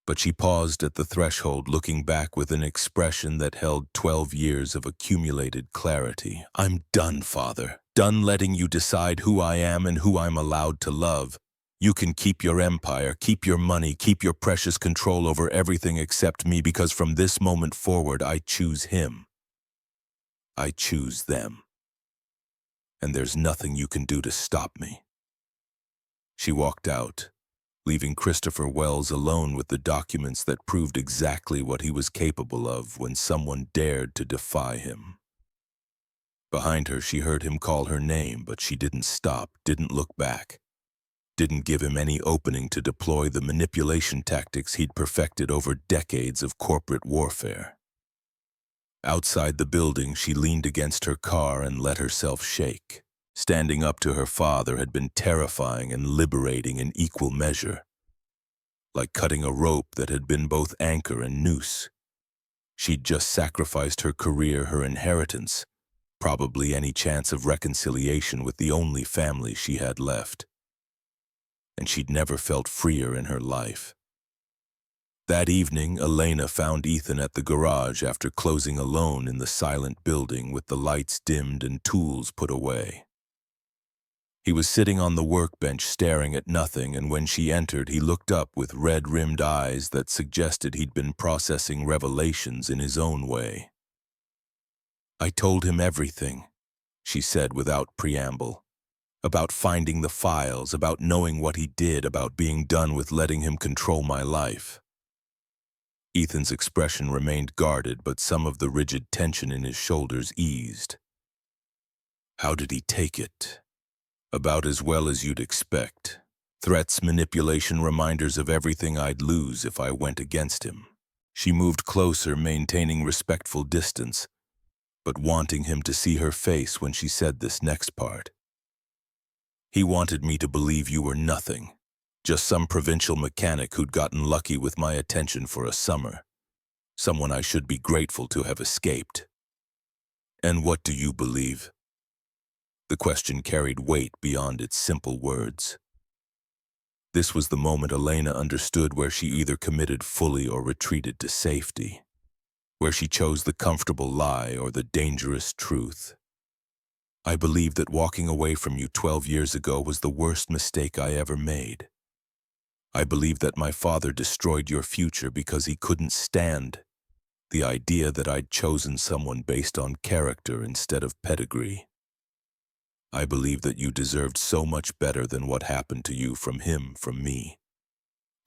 But she paused at the threshold, looking back with an expression that held 12 years of accumulated clarity. I'm done, Father. Done letting you decide who I am and who I'm allowed to love. You can keep your empire, keep your money, keep your precious control over everything except me, because from this moment forward, I choose him. I choose them. And there's nothing you can do to stop me. She walked out, leaving Christopher Wells alone with the documents that proved exactly what he was capable of when someone dared to defy him. Behind her, she heard him call her name, but she didn't stop, didn't look back, didn't give him any opening to deploy the manipulation tactics he'd perfected over decades of corporate warfare. Outside the building, she leaned against her car and let herself shake. Standing up to her father had been terrifying and liberating in equal measure. Like cutting a rope that had been both anchor and noose. She'd just sacrificed her career, her inheritance, probably any chance of reconciliation with the only family she had left. And she'd never felt freer in her life. That evening, Elena found Ethan at the garage after closing alone in the silent building with the lights dimmed and tools put away. He was sitting on the workbench staring at nothing, and when she entered, he looked up with red-rimmed eyes that suggested he'd been processing revelations in his own way. I told him everything, she said without preamble. About finding the files, about knowing what he did, about being done with letting him control my life. Ethan's expression remained guarded, but some of the rigid tension in his shoulders eased. How did he take it? About as well as you'd expect. Threats, manipulation, reminders of everything I'd lose if I went against him. She moved closer, maintaining respectful distance, but wanting him to see her face when she said this next part. He wanted me to believe you were nothing. Just some provincial mechanic who'd gotten lucky with my attention for a summer. Someone I should be grateful to have escaped. And what do you believe? The question carried weight beyond its simple words. This was the moment Elena understood where she either committed fully or retreated to safety. Where she chose the comfortable lie or the dangerous truth. I believe that walking away from you 12 years ago was the worst mistake I ever made. I believe that my father destroyed your future because he couldn't stand the idea that I'd chosen someone based on character instead of pedigree. I believe that you deserved so much better than what happened to you from him, from me,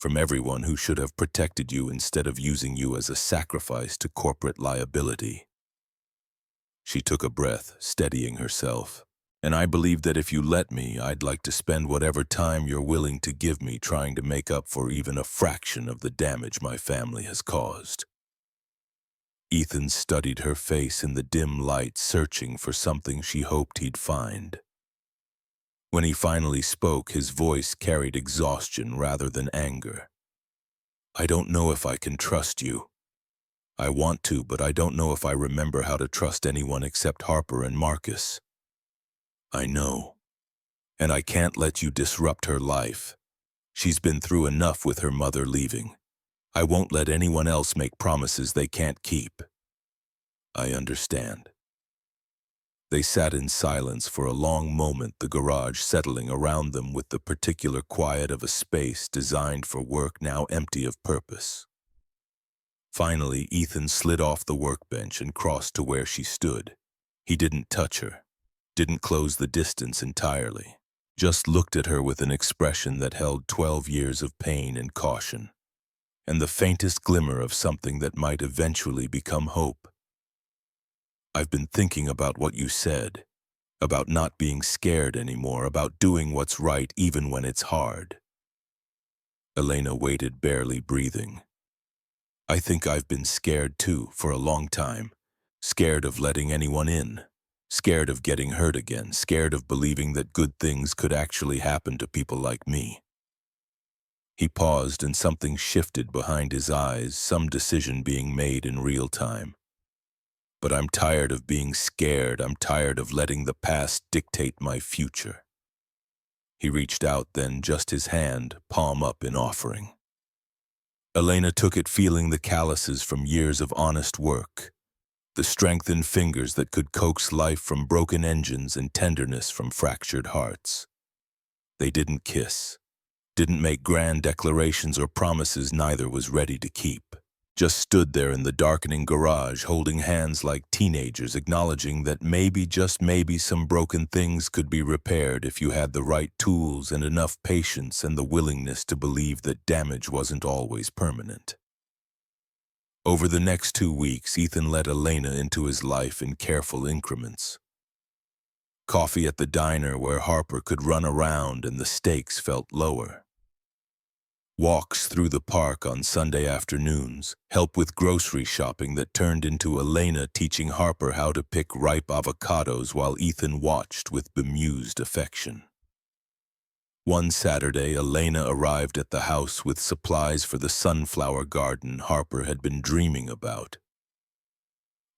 from everyone who should have protected you instead of using you as a sacrifice to corporate liability. She took a breath, steadying herself. And I believe that if you let me, I'd like to spend whatever time you're willing to give me trying to make up for even a fraction of the damage my family has caused. Ethan studied her face in the dim light, searching for something she hoped he'd find. When he finally spoke, his voice carried exhaustion rather than anger. I don't know if I can trust you. I want to, but I don't know if I remember how to trust anyone except Harper and Marcus. I know. And I can't let you disrupt her life. She's been through enough with her mother leaving. I won't let anyone else make promises they can't keep. I understand. They sat in silence for a long moment, the garage settling around them with the particular quiet of a space designed for work now empty of purpose. Finally, Ethan slid off the workbench and crossed to where she stood. He didn't touch her. Didn't close the distance entirely, just looked at her with an expression that held 12 years of pain and caution, and the faintest glimmer of something that might eventually become hope. I've been thinking about what you said, about not being scared anymore, about doing what's right even when it's hard. Elena waited, barely breathing. I think I've been scared too for a long time. Scared of letting anyone in. Scared of getting hurt again. Scared of believing that good things could actually happen to people like me. He paused and something shifted behind his eyes, some decision being made in real time. But I'm tired of being scared. I'm tired of letting the past dictate my future. He reached out then, just his hand, palm up in offering. Elena took it, feeling the calluses from years of honest work, the strengthened fingers that could coax life from broken engines and tenderness from fractured hearts. They didn't kiss, didn't make grand declarations or promises neither was ready to keep. Just stood there in the darkening garage, holding hands like teenagers, acknowledging that maybe, just maybe, some broken things could be repaired if you had the right tools and enough patience and the willingness to believe that damage wasn't always permanent. Over the next 2 weeks, Ethan let Elena into his life in careful increments. Coffee at the diner where Harper could run around and the stakes felt lower. Walks through the park on Sunday afternoons, help with grocery shopping that turned into Elena teaching Harper how to pick ripe avocados while Ethan watched with bemused affection. One Saturday, Elena arrived at the house with supplies for the sunflower garden Harper had been dreaming about.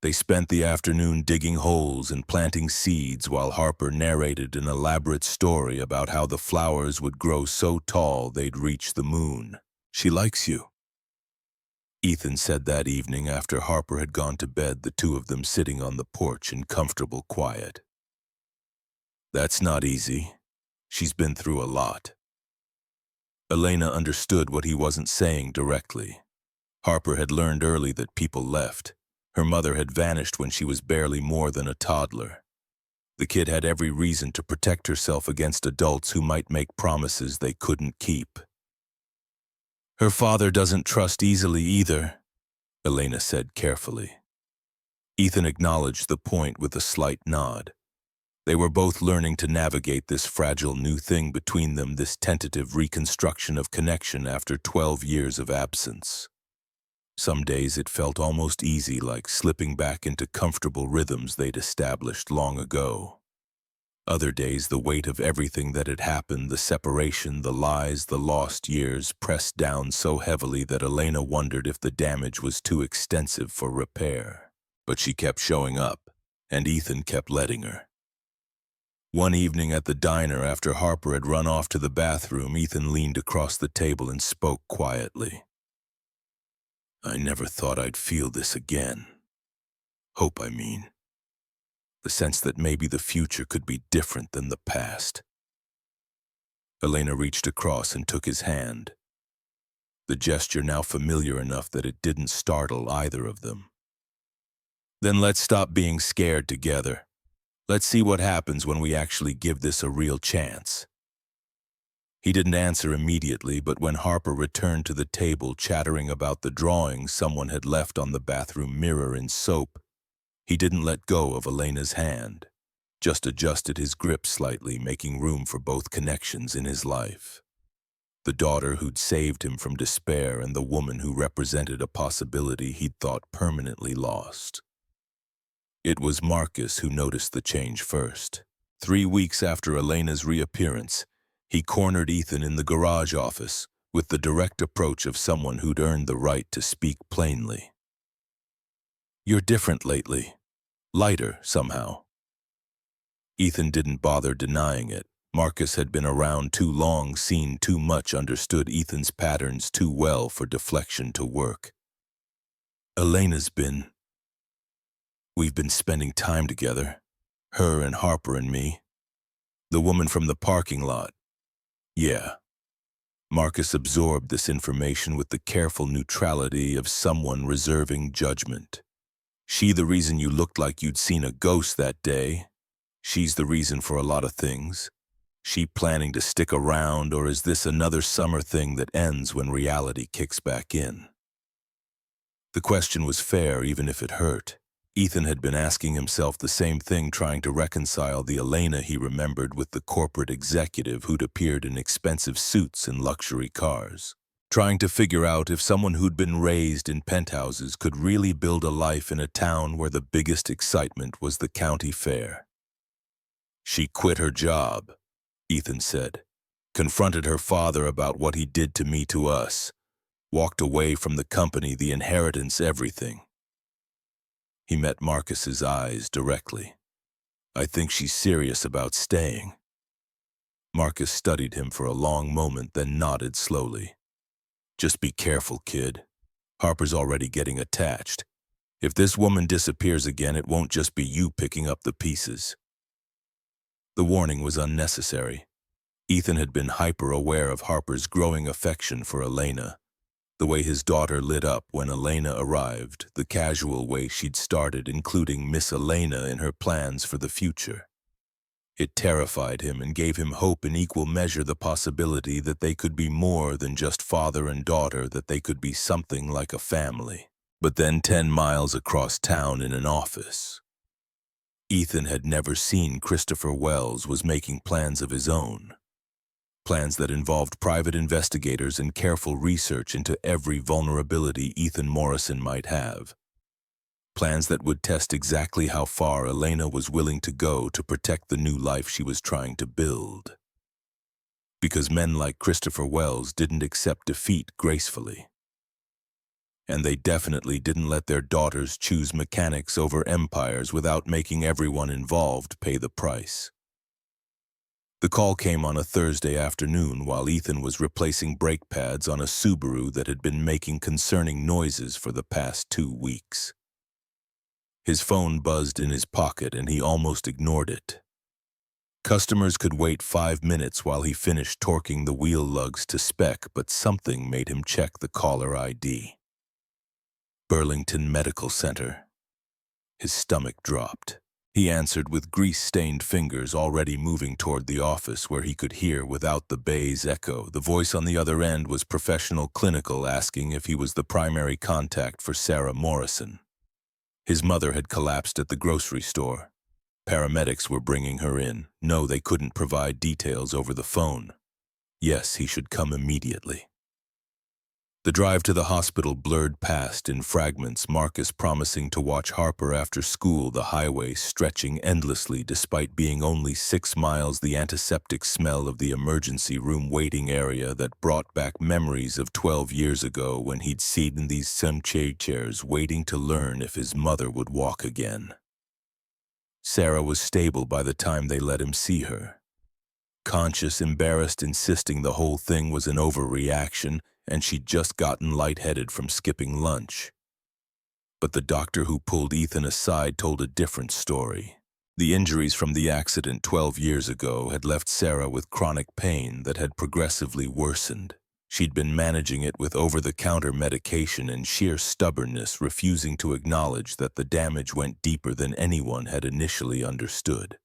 They spent the afternoon digging holes and planting seeds while Harper narrated an elaborate story about how the flowers would grow so tall they'd reach the moon. "She likes you," Ethan said that evening after Harper had gone to bed, the two of them sitting on the porch in comfortable quiet. "That's not easy. She's been through a lot." Elena understood what he wasn't saying directly. Harper had learned early that people left. Her mother had vanished when she was barely more than a toddler. The kid had every reason to protect herself against adults who might make promises they couldn't keep. "Her father doesn't trust easily either," Elena said carefully. Ethan acknowledged the point with a slight nod. They were both learning to navigate this fragile new thing between them, this tentative reconstruction of connection after 12 years of absence. Some days it felt almost easy, like slipping back into comfortable rhythms they'd established long ago. Other days, the weight of everything that had happened, the separation, the lies, the lost years, pressed down so heavily that Elena wondered if the damage was too extensive for repair. But she kept showing up, and Ethan kept letting her. One evening at the diner, after Harper had run off to the bathroom, Ethan leaned across the table and spoke quietly. "I never thought I'd feel this again. Hope, I mean. The sense that maybe the future could be different than the past." Elena reached across and took his hand, the gesture now familiar enough that it didn't startle either of them. "Then let's stop being scared together. Let's see what happens when we actually give this a real chance." He didn't answer immediately, but when Harper returned to the table chattering about the drawing someone had left on the bathroom mirror in soap, he didn't let go of Elena's hand, just adjusted his grip slightly, making room for both connections in his life. The daughter who'd saved him from despair and the woman who represented a possibility he'd thought permanently lost. It was Marcus who noticed the change first. 3 weeks after Elena's reappearance, he cornered Ethan in the garage office with the direct approach of someone who'd earned the right to speak plainly. "You're different lately. Lighter, somehow." Ethan didn't bother denying it. Marcus had been around too long, seen too much, understood Ethan's patterns too well for deflection to work. We've been spending time together. Her and Harper and me. The woman from the parking lot. Yeah." Marcus absorbed this information with the careful neutrality of someone reserving judgment. "She the reason you looked like you'd seen a ghost that day? She's the reason for a lot of things? She planning to stick around, or is this another summer thing that ends when reality kicks back in?" The question was fair, even if it hurt. Ethan had been asking himself the same thing, trying to reconcile the Elena he remembered with the corporate executive who'd appeared in expensive suits and luxury cars. trying to figure out if someone who'd been raised in penthouses could really build a life in a town where the biggest excitement was the county fair. She quit her job, Ethan said, confronted her father about what he did to me, to us, walked away from the company, the inheritance, everything. He met Marcus's eyes directly. I think she's serious about staying. Marcus studied him for a long moment, then nodded slowly. Just be careful, kid. Harper's already getting attached. If this woman disappears again, it won't just be you picking up the pieces. The warning was unnecessary. Ethan had been hyper-aware of Harper's growing affection for Elena. The way his daughter lit up when Elena arrived, the casual way she'd started including Miss Elena in her plans for the future. It terrified him and gave him hope in equal measure, the possibility that they could be more than just father and daughter, that they could be something like a family. But then 10 miles across town in an office, Ethan had never seen Christopher Wells was making plans of his own. Plans that involved private investigators and careful research into every vulnerability Ethan Morrison might have. Plans that would test exactly how far Elena was willing to go to protect the new life she was trying to build. Because men like Christopher Wells didn't accept defeat gracefully. And they definitely didn't let their daughters choose mechanics over empires without making everyone involved pay the price. The call came on a Thursday afternoon while Ethan was replacing brake pads on a Subaru that had been making concerning noises for the past 2 weeks. His phone buzzed in his pocket and he almost ignored it. Customers could wait 5 minutes while he finished torquing the wheel lugs to spec, but something made him check the caller ID. Burlington Medical Center. His stomach dropped. He answered with grease-stained fingers, already moving toward the office where he could hear without the bay's echo. The voice on the other end was professional, clinical, asking if he was the primary contact for Sarah Morrison. His mother had collapsed at the grocery store. Paramedics were bringing her in. No, they couldn't provide details over the phone. Yes, he should come immediately. The drive to the hospital blurred past in fragments, Marcus promising to watch Harper after school, the highway stretching endlessly despite being only 6 miles, the antiseptic smell of the emergency room waiting area that brought back memories of 12 years ago when he'd seen these same chairs waiting to learn if his mother would walk again. Sarah was stable by the time they let him see her. Conscious, embarrassed, insisting the whole thing was an overreaction, and she'd just gotten lightheaded from skipping lunch. But the doctor who pulled Ethan aside told a different story. The injuries from the accident 12 years ago had left Sarah with chronic pain that had progressively worsened. She'd been managing it with over-the-counter medication and sheer stubbornness, refusing to acknowledge that the damage went deeper than anyone had initially understood.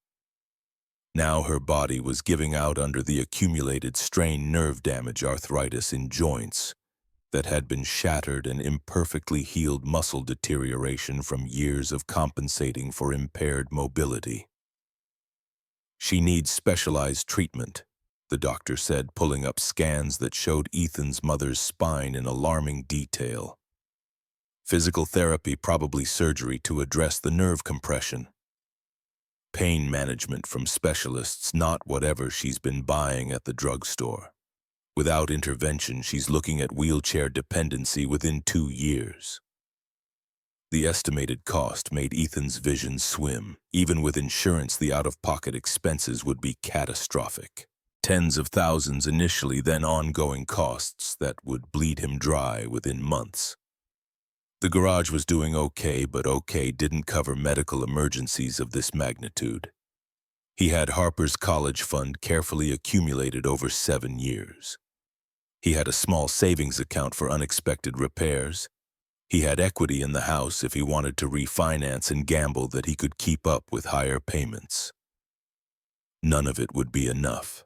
Now her body was giving out under the accumulated strain, nerve damage, arthritis in joints that had been shattered, and imperfectly healed muscle deterioration from years of compensating for impaired mobility. She needs specialized treatment, the doctor said, pulling up scans that showed Ethan's mother's spine in alarming detail. Physical therapy, probably surgery to address the nerve compression. Pain management from specialists, not whatever she's been buying at the drugstore. Without intervention, she's looking at wheelchair dependency within 2 years. The estimated cost made Ethan's vision swim. Even with insurance, the out-of-pocket expenses would be catastrophic. Tens of thousands initially, then ongoing costs that would bleed him dry within months. The garage was doing okay, but okay didn't cover medical emergencies of this magnitude. He had Harper's college fund carefully accumulated over 7 years. He had a small savings account for unexpected repairs. He had equity in the house if he wanted to refinance and gamble that he could keep up with higher payments. None of it would be enough.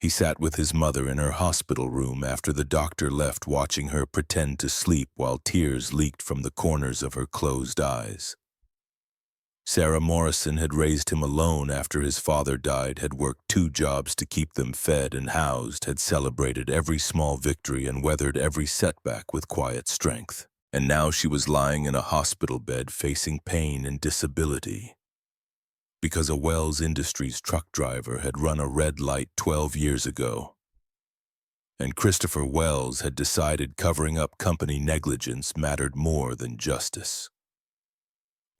He sat with his mother in her hospital room after the doctor left, watching her pretend to sleep while tears leaked from the corners of her closed eyes. Sarah Morrison had raised him alone after his father died, had worked 2 jobs to keep them fed and housed, had celebrated every small victory and weathered every setback with quiet strength. And now she was lying in a hospital bed facing pain and disability because a Wells Industries truck driver had run a red light 12 years ago. And Christopher Wells had decided covering up company negligence mattered more than justice.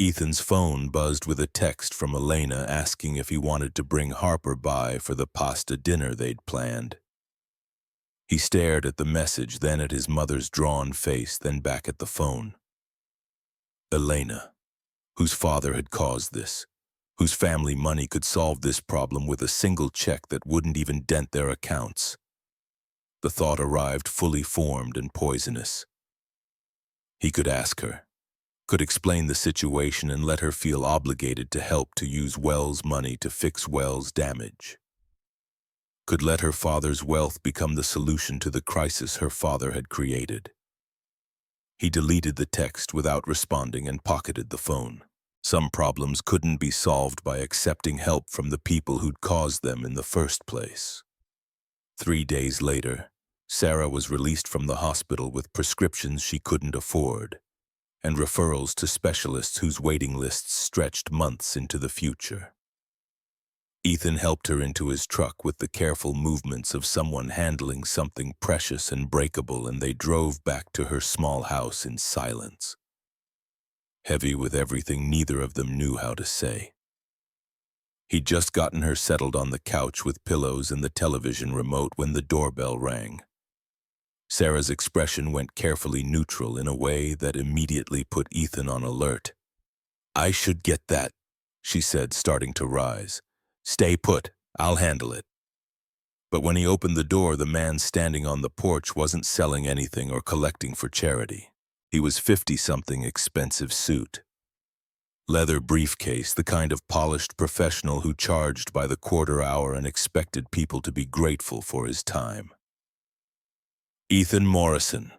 Ethan's phone buzzed with a text from Elena asking if he wanted to bring Harper by for the pasta dinner they'd planned. He stared at the message, then at his mother's drawn face, then back at the phone. Elena, whose father had caused this, whose family money could solve this problem with a single check that wouldn't even dent their accounts. The thought arrived fully formed and poisonous. He could ask her, could explain the situation and let her feel obligated to help to use Wells' money to fix Wells' damage. Could let her father's wealth become the solution to the crisis her father had created. He deleted the text without responding and pocketed the phone. Some problems couldn't be solved by accepting help from the people who'd caused them in the first place. 3 days later, Sarah was released from the hospital with prescriptions she couldn't afford and referrals to specialists whose waiting lists stretched months into the future. Ethan helped her into his truck with the careful movements of someone handling something precious and breakable, and they drove back to her small house in silence, heavy with everything neither of them knew how to say. He'd just gotten her settled on the couch with pillows and the television remote when the doorbell rang. Sarah's expression went carefully neutral in a way that immediately put Ethan on alert. "I should get that," she said, starting to rise. "Stay put, I'll handle it." But when he opened the door, the man standing on the porch wasn't selling anything or collecting for charity. He was 50-something, expensive suit, leather briefcase, the kind of polished professional who charged by the quarter hour and expected people to be grateful for his time. "Ethan Morrison.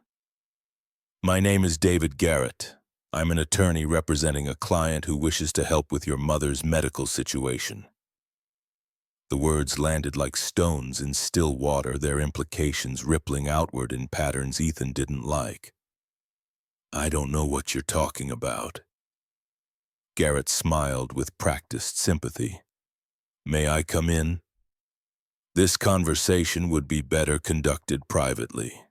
My name is David Garrett. I'm an attorney representing a client who wishes to help with your mother's medical situation." The words landed like stones in still water, their implications rippling outward in patterns Ethan didn't like. "I don't know what you're talking about." Garrett smiled with practiced sympathy. "May I come in? This conversation would be better conducted privately."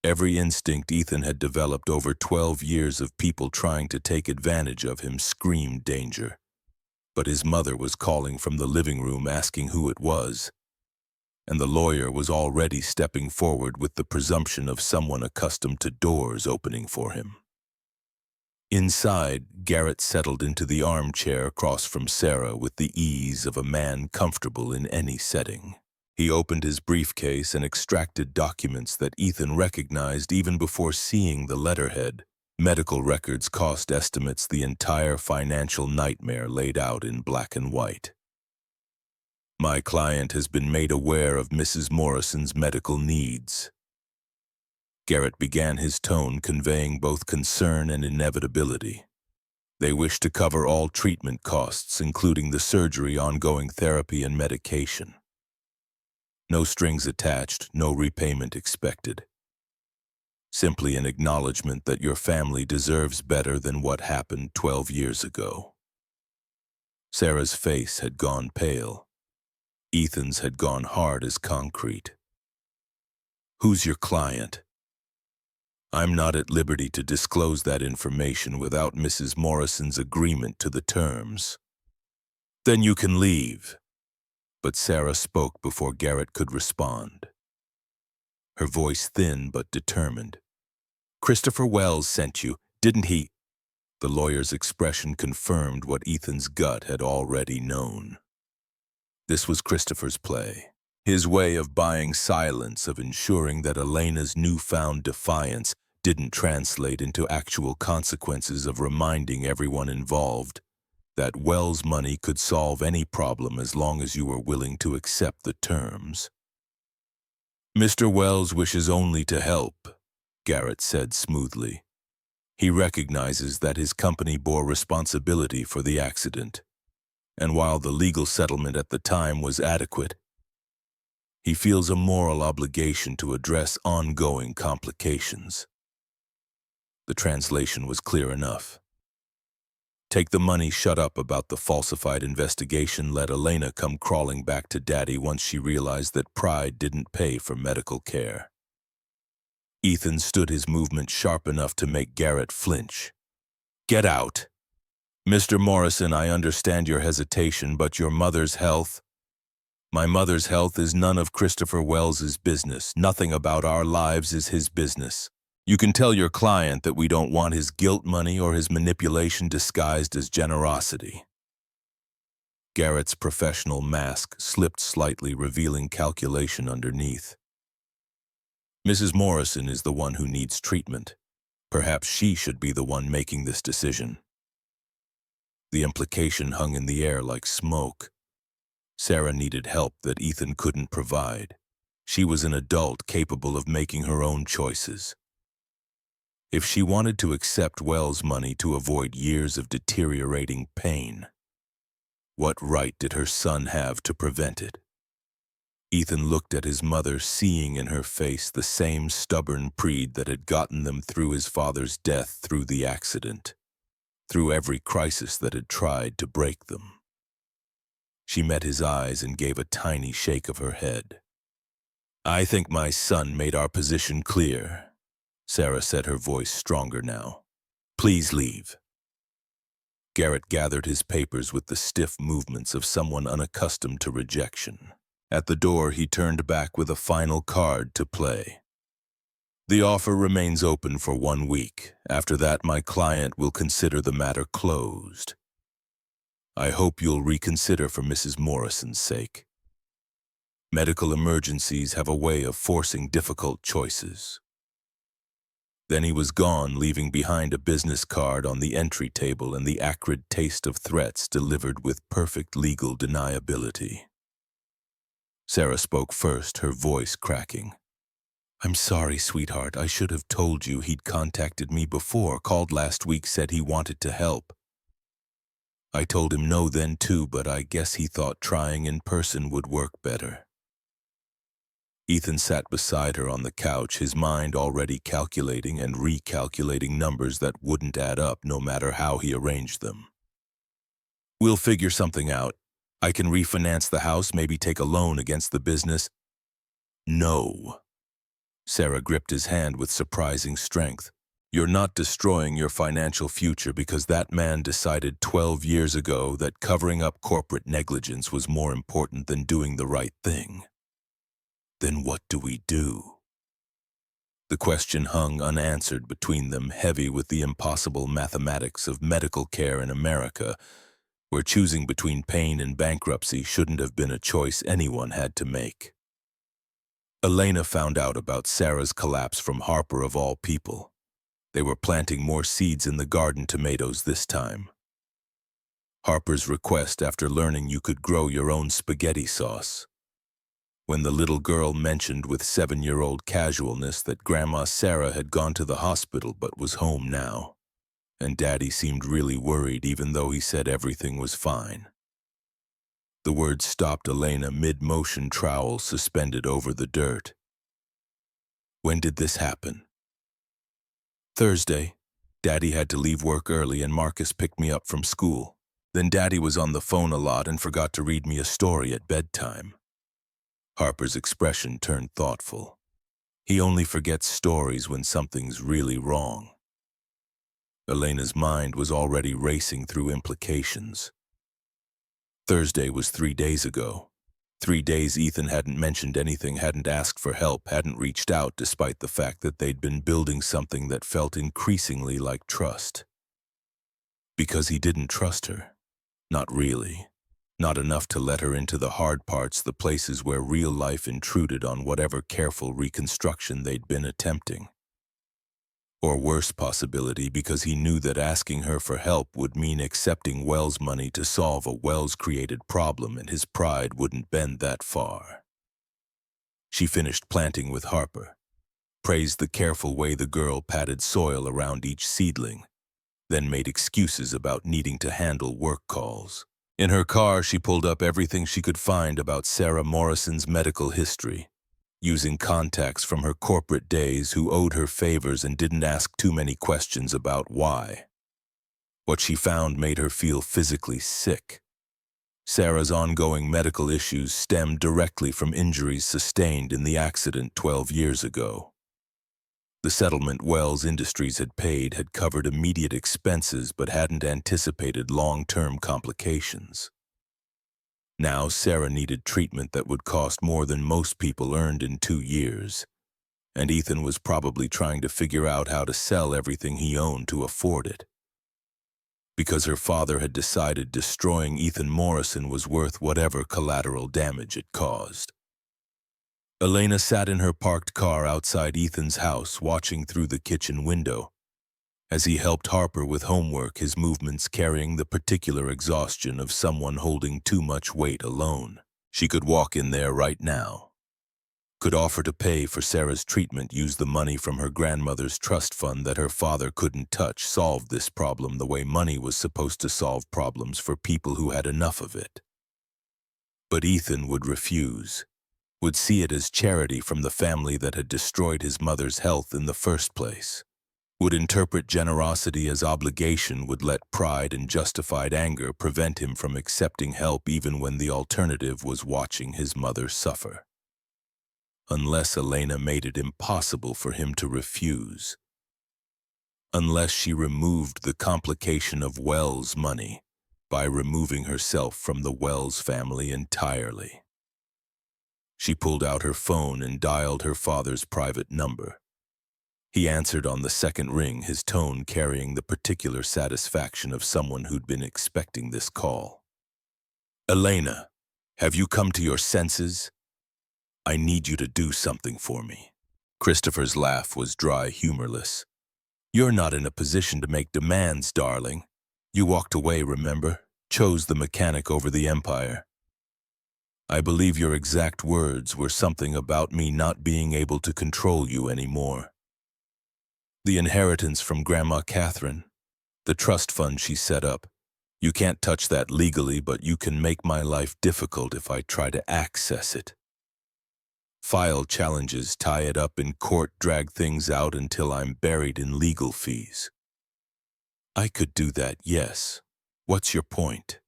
Every instinct Ethan had developed over 12 years of people trying to take advantage of him screamed danger. But his mother was calling from the living room asking who it was, and the lawyer was already stepping forward with the presumption of someone accustomed to doors opening for him. Inside, Garrett settled into the armchair across from Sarah with the ease of a man comfortable in any setting. He opened his briefcase and extracted documents that Ethan recognized even before seeing the letterhead. Medical records, cost estimates, the entire financial nightmare laid out in black and white. "My client has been made aware of Mrs. Morrison's medical needs." Garrett began, his tone conveying both concern and inevitability. "They wish to cover all treatment costs, including the surgery, ongoing therapy, and medication. No strings attached, no repayment expected. Simply an acknowledgement that your family deserves better than what happened 12 years ago." Sarah's face had gone pale. Ethan's had gone hard as concrete. "Who's your client?" "I'm not at liberty to disclose that information without Mrs. Morrison's agreement to the terms." "Then you can leave." But Sarah spoke before Garrett could respond, her voice thin but determined. "Christopher Wells sent you, didn't he?" The lawyer's expression confirmed what Ethan's gut had already known. This was Christopher's play, his way of buying silence, of ensuring that Elena's newfound defiance didn't translate into actual consequences, of reminding everyone involved that Wells' money could solve any problem as long as you were willing to accept the terms. "Mr. Wells wishes only to help," Garrett said smoothly. He recognizes that his company bore responsibility for the accident, and while the legal settlement at the time was adequate, he feels a moral obligation to address ongoing complications. The translation was clear enough. Take the money, shut up about the falsified investigation, let Elena come crawling back to Daddy once she realized that pride didn't pay for medical care. Ethan stood his movement sharp enough to make Garrett flinch. Get out. Mr. Morrison, I understand your hesitation, but your mother's health? My mother's health is none of Christopher Wells's business. Nothing about our lives is his business. You can tell your client that we don't want his guilt money or his manipulation disguised as generosity. Garrett's professional mask slipped slightly, revealing calculation underneath. Mrs. Morrison is the one who needs treatment. Perhaps she should be the one making this decision. The implication hung in the air like smoke. Sarah needed help that Ethan couldn't provide. She was an adult capable of making her own choices. If she wanted to accept Wells' money to avoid years of deteriorating pain, what right did her son have to prevent it? Ethan looked at his mother, seeing in her face the same stubborn pride that had gotten them through his father's death, through the accident, through every crisis that had tried to break them. She met his eyes and gave a tiny shake of her head. I think my son made our position clear, Sarah said, her voice stronger now. Please leave. Garrett gathered his papers with the stiff movements of someone unaccustomed to rejection. At the door, he turned back with a final card to play. The offer remains open for 1 week. After that, my client will consider the matter closed. I hope you'll reconsider for Mrs. Morrison's sake. Medical emergencies have a way of forcing difficult choices. Then he was gone, leaving behind a business card on the entry table and the acrid taste of threats delivered with perfect legal deniability. Sarah spoke first, her voice cracking. I'm sorry, sweetheart. I should have told you. He'd contacted me before, called last week, said he wanted to help. I told him no then too, but I guess he thought trying in person would work better. Ethan sat beside her on the couch, his mind already calculating and recalculating numbers that wouldn't add up no matter how he arranged them. We'll figure something out. I can refinance the house, maybe take a loan against the business. No. Sarah gripped his hand with surprising strength. You're not destroying your financial future because that man decided 12 years ago that covering up corporate negligence was more important than doing the right thing. Then what do we do? The question hung unanswered between them, heavy with the impossible mathematics of medical care in America, where choosing between pain and bankruptcy shouldn't have been a choice anyone had to make. Elena found out about Sarah's collapse from Harper of all people. They were planting more seeds in the garden tomatoes this time. Harper's request after learning you could grow your own spaghetti sauce. When the little girl mentioned with 7-year-old casualness that Grandma Sarah had gone to the hospital but was home now, and Daddy seemed really worried even though he said everything was fine. The words stopped Elena mid-motion, trowel suspended over the dirt. When did this happen? Thursday. Daddy had to leave work early and Marcus picked me up from school. Then Daddy was on the phone a lot and forgot to read me a story at bedtime. Harper's expression turned thoughtful. He only forgets stories when something's really wrong. Elena's mind was already racing through implications. Thursday was 3 days ago. 3 days Ethan hadn't mentioned anything, hadn't asked for help, hadn't reached out despite the fact that they'd been building something that felt increasingly like trust. Because he didn't trust her. Not really. Not enough to let her into the hard parts, the places where real life intruded on whatever careful reconstruction they'd been attempting. Or worse possibility, because he knew that asking her for help would mean accepting Wells' money to solve a Wells-created problem, and his pride wouldn't bend that far. She finished planting with Harper. praised the careful way the girl patted soil around each seedling, then made excuses about needing to handle work calls. In her car, she pulled up everything she could find about Sarah Morrison's medical history, using contacts from her corporate days who owed her favors and didn't ask too many questions about why. What she found made her feel physically sick. Sarah's ongoing medical issues stemmed directly from injuries sustained in the accident 12 years ago. The settlement Wells Industries had paid had covered immediate expenses but hadn't anticipated long-term complications. Now Sarah needed treatment that would cost more than most people earned in 2 years, and Ethan was probably trying to figure out how to sell everything he owned to afford it. Because her father had decided destroying Ethan Morrison was worth whatever collateral damage it caused. Elena sat in her parked car outside Ethan's house, watching through the kitchen window. As he helped Harper with homework, his movements carrying the particular exhaustion of someone holding too much weight alone. She could walk in there right now. Could offer to pay for Sarah's treatment, use the money from her grandmother's trust fund that her father couldn't touch, solve this problem the way money was supposed to solve problems for people who had enough of it. But Ethan would refuse, would see it as charity from the family that had destroyed his mother's health in the first place, would interpret generosity as obligation, would let pride and justified anger prevent him from accepting help even when the alternative was watching his mother suffer. Unless Elena made it impossible for him to refuse. Unless she removed the complication of Wells' money by removing herself from the Wells family entirely. She pulled out her phone and dialed her father's private number. He answered on the second ring, his tone carrying the particular satisfaction of someone who'd been expecting this call. "Elena, have you come to your senses? I need you to do something for me." Christopher's laugh was dry, humorless. "You're not in a position to make demands, darling. You walked away, remember? Chose the mechanic over the empire. I believe your exact words were something about me not being able to control you anymore. The inheritance from Grandma Catherine, the trust fund she set up. You can't touch that legally, but you can make my life difficult if I try to access it. File challenges, tie it up in court, drag things out until I'm buried in legal fees. I could do that, yes. What's your point?"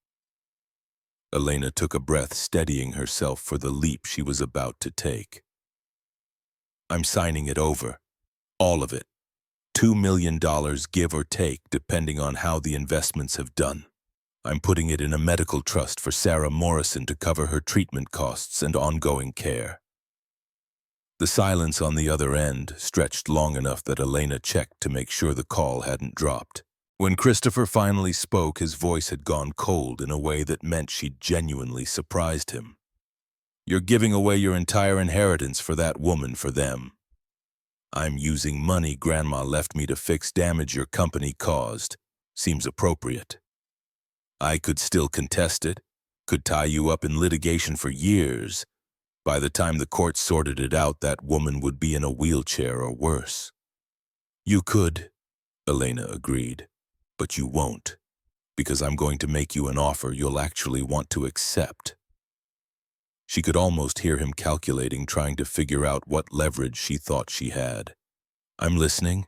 Elena took a breath, steadying herself for the leap she was about to take. "I'm signing it over. All of it. $2 million give or take, depending on how the investments have done. I'm putting it in a medical trust for Sarah Morrison to cover her treatment costs and ongoing care." The silence on the other end stretched long enough that Elena checked to make sure the call hadn't dropped. When Christopher finally spoke, his voice had gone cold in a way that meant she'd genuinely surprised him. "You're giving away your entire inheritance for that woman for them. I'm using money Grandma left me to fix damage your company caused. Seems appropriate. I could still contest it, could tie you up in litigation for years. By the time the court sorted it out, that woman would be in a wheelchair or worse." "You could," Elena agreed, "but you won't, because I'm going to make you an offer you'll actually want to accept." She could almost hear him calculating, trying to figure out what leverage she thought she had. "I'm listening.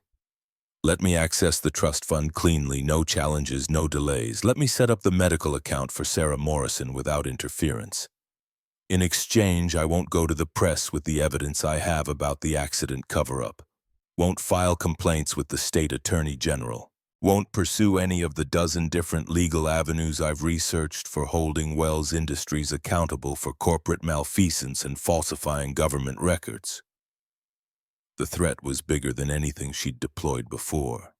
Let me access the trust fund cleanly, no challenges, no delays. Let me set up the medical account for Sarah Morrison without interference. In exchange, I won't go to the press with the evidence I have about the accident cover-up. Won't file complaints with the state attorney general. Won't pursue any of the dozen different legal avenues I've researched for holding Wells Industries accountable for corporate malfeasance and falsifying government records." The threat was bigger than anything she'd deployed before.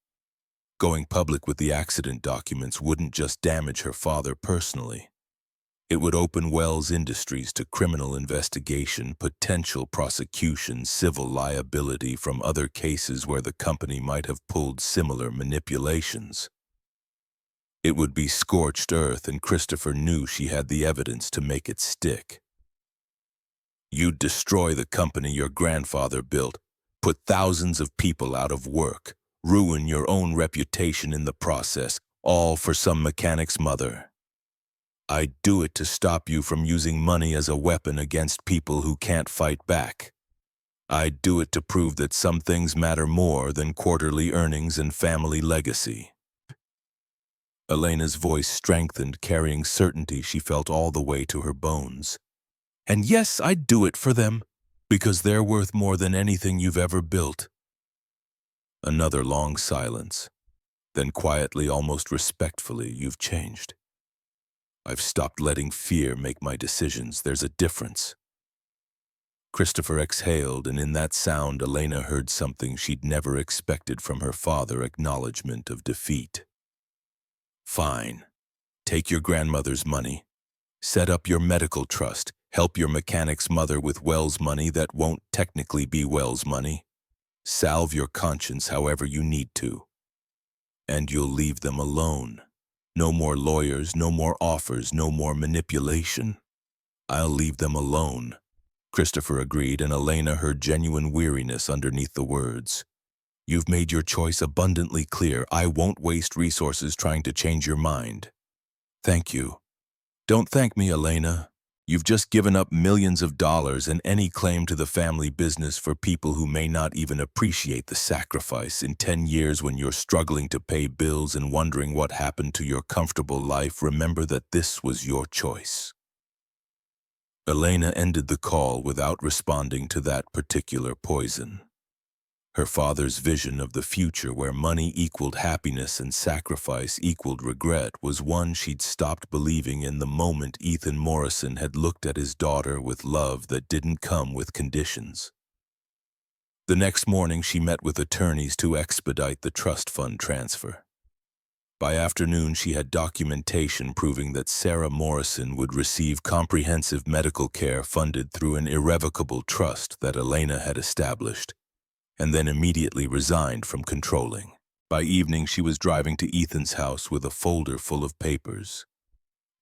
Going public with the accident documents wouldn't just damage her father personally. It would open Wells Industries to criminal investigation, potential prosecution, civil liability from other cases where the company might have pulled similar manipulations. It would be scorched earth, and Christopher knew she had the evidence to make it stick. "You'd destroy the company your grandfather built, Put thousands of people out of work, ruin your own reputation in the process, all for some mechanic's mother. I'd do it to stop you from using money as a weapon against people who can't fight back. I'd do it to prove that some things matter more than quarterly earnings and family legacy. Elena's voice strengthened, carrying certainty she felt all the way to her bones. And yes, I'd do it for them, because they're worth more than anything you've ever built. Another long silence. Then quietly, almost respectfully, you've changed. I've stopped letting fear make my decisions. There's a difference. Christopher exhaled, and in that sound, Elena heard something she'd never expected from her father: acknowledgement of defeat. Fine. Take your grandmother's money. Set up your medical trust. Help your mechanic's mother with Wells' money that won't technically be Wells' money. Salve your conscience however you need to. And you'll leave them alone. No more lawyers, no more offers, no more manipulation. I'll leave them alone. Christopher agreed, and Elena heard genuine weariness underneath the words. You've made your choice abundantly clear. I won't waste resources trying to change your mind. Thank you. Don't thank me, Elena. You've just given up millions of dollars and any claim to the family business for people who may not even appreciate the sacrifice. In 10 years, when you're struggling to pay bills and wondering what happened to your comfortable life, remember that this was your choice. Elena ended the call without responding to that particular poison. Her father's vision of the future, where money equaled happiness and sacrifice equaled regret, was one she'd stopped believing in the moment Ethan Morrison had looked at his daughter with love that didn't come with conditions. The next morning, she met with attorneys to expedite the trust fund transfer. By afternoon, she had documentation proving that Sarah Morrison would receive comprehensive medical care funded through an irrevocable trust that Elena had established, and then immediately resigned from controlling. By evening, she was driving to Ethan's house with a folder full of papers,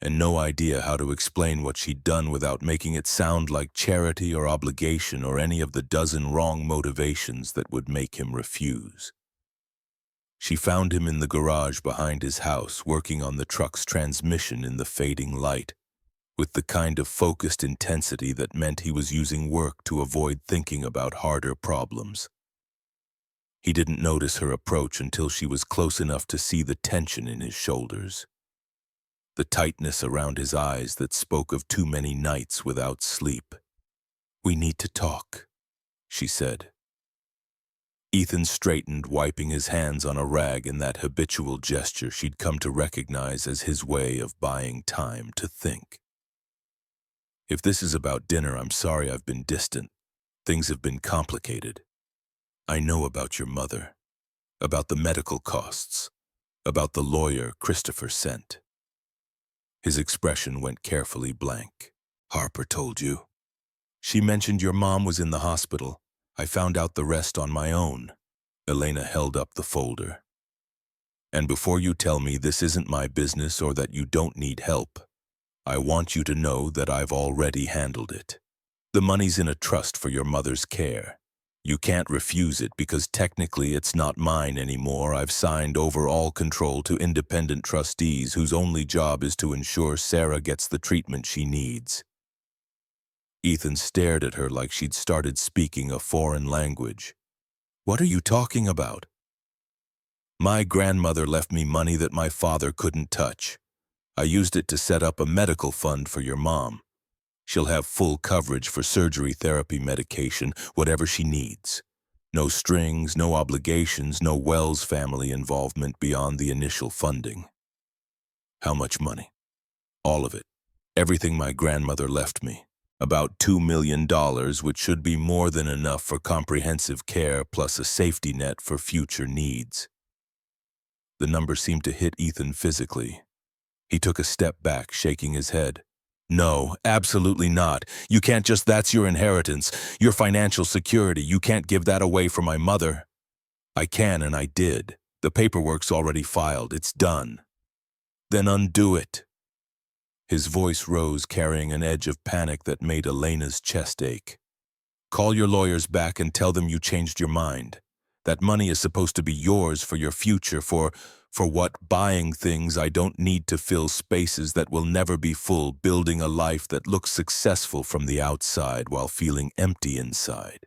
and no idea how to explain what she'd done without making it sound like charity or obligation or any of the dozen wrong motivations that would make him refuse. She found him in the garage behind his house, working on the truck's transmission in the fading light, with the kind of focused intensity that meant he was using work to avoid thinking about harder problems. He didn't notice her approach until she was close enough to see the tension in his shoulders, the tightness around his eyes that spoke of too many nights without sleep. "We need to talk," she said. Ethan straightened, wiping his hands on a rag in that habitual gesture she'd come to recognize as his way of buying time to think. "If this is about dinner, I'm sorry I've been distant. Things have been complicated. I know about your mother, about the medical costs, about the lawyer Christopher sent." His expression went carefully blank. "Harper told you?" "She mentioned your mom was in the hospital. I found out the rest on my own." Elena held up the folder. "And before you tell me this isn't my business or that you don't need help, I want you to know that I've already handled it. The money's in a trust for your mother's care. You can't refuse it because technically it's not mine anymore. I've signed over all control to independent trustees whose only job is to ensure Sarah gets the treatment she needs." Ethan stared at her like she'd started speaking a foreign language. "What are you talking about?" "My grandmother left me money that my father couldn't touch. I used it to set up a medical fund for your mom. She'll have full coverage for surgery, therapy, medication, whatever she needs. No strings, no obligations, no Wells family involvement beyond the initial funding." "How much money?" "All of it. Everything my grandmother left me. About $2 million, which should be more than enough for comprehensive care plus a safety net for future needs." The number seemed to hit Ethan physically. He took a step back, shaking his head. "No, absolutely not. You can't just, that's your inheritance, your financial security. You can't give that away for my mother." "I can, and I did. The paperwork's already filed. It's done." "Then undo it." His voice rose, carrying an edge of panic that made Elena's chest ache. Call your lawyers back and tell them you changed your mind. That money is supposed to be yours for your future, for what? Buying things I don't need to fill spaces that will never be full, building a life that looks successful from the outside while feeling empty inside.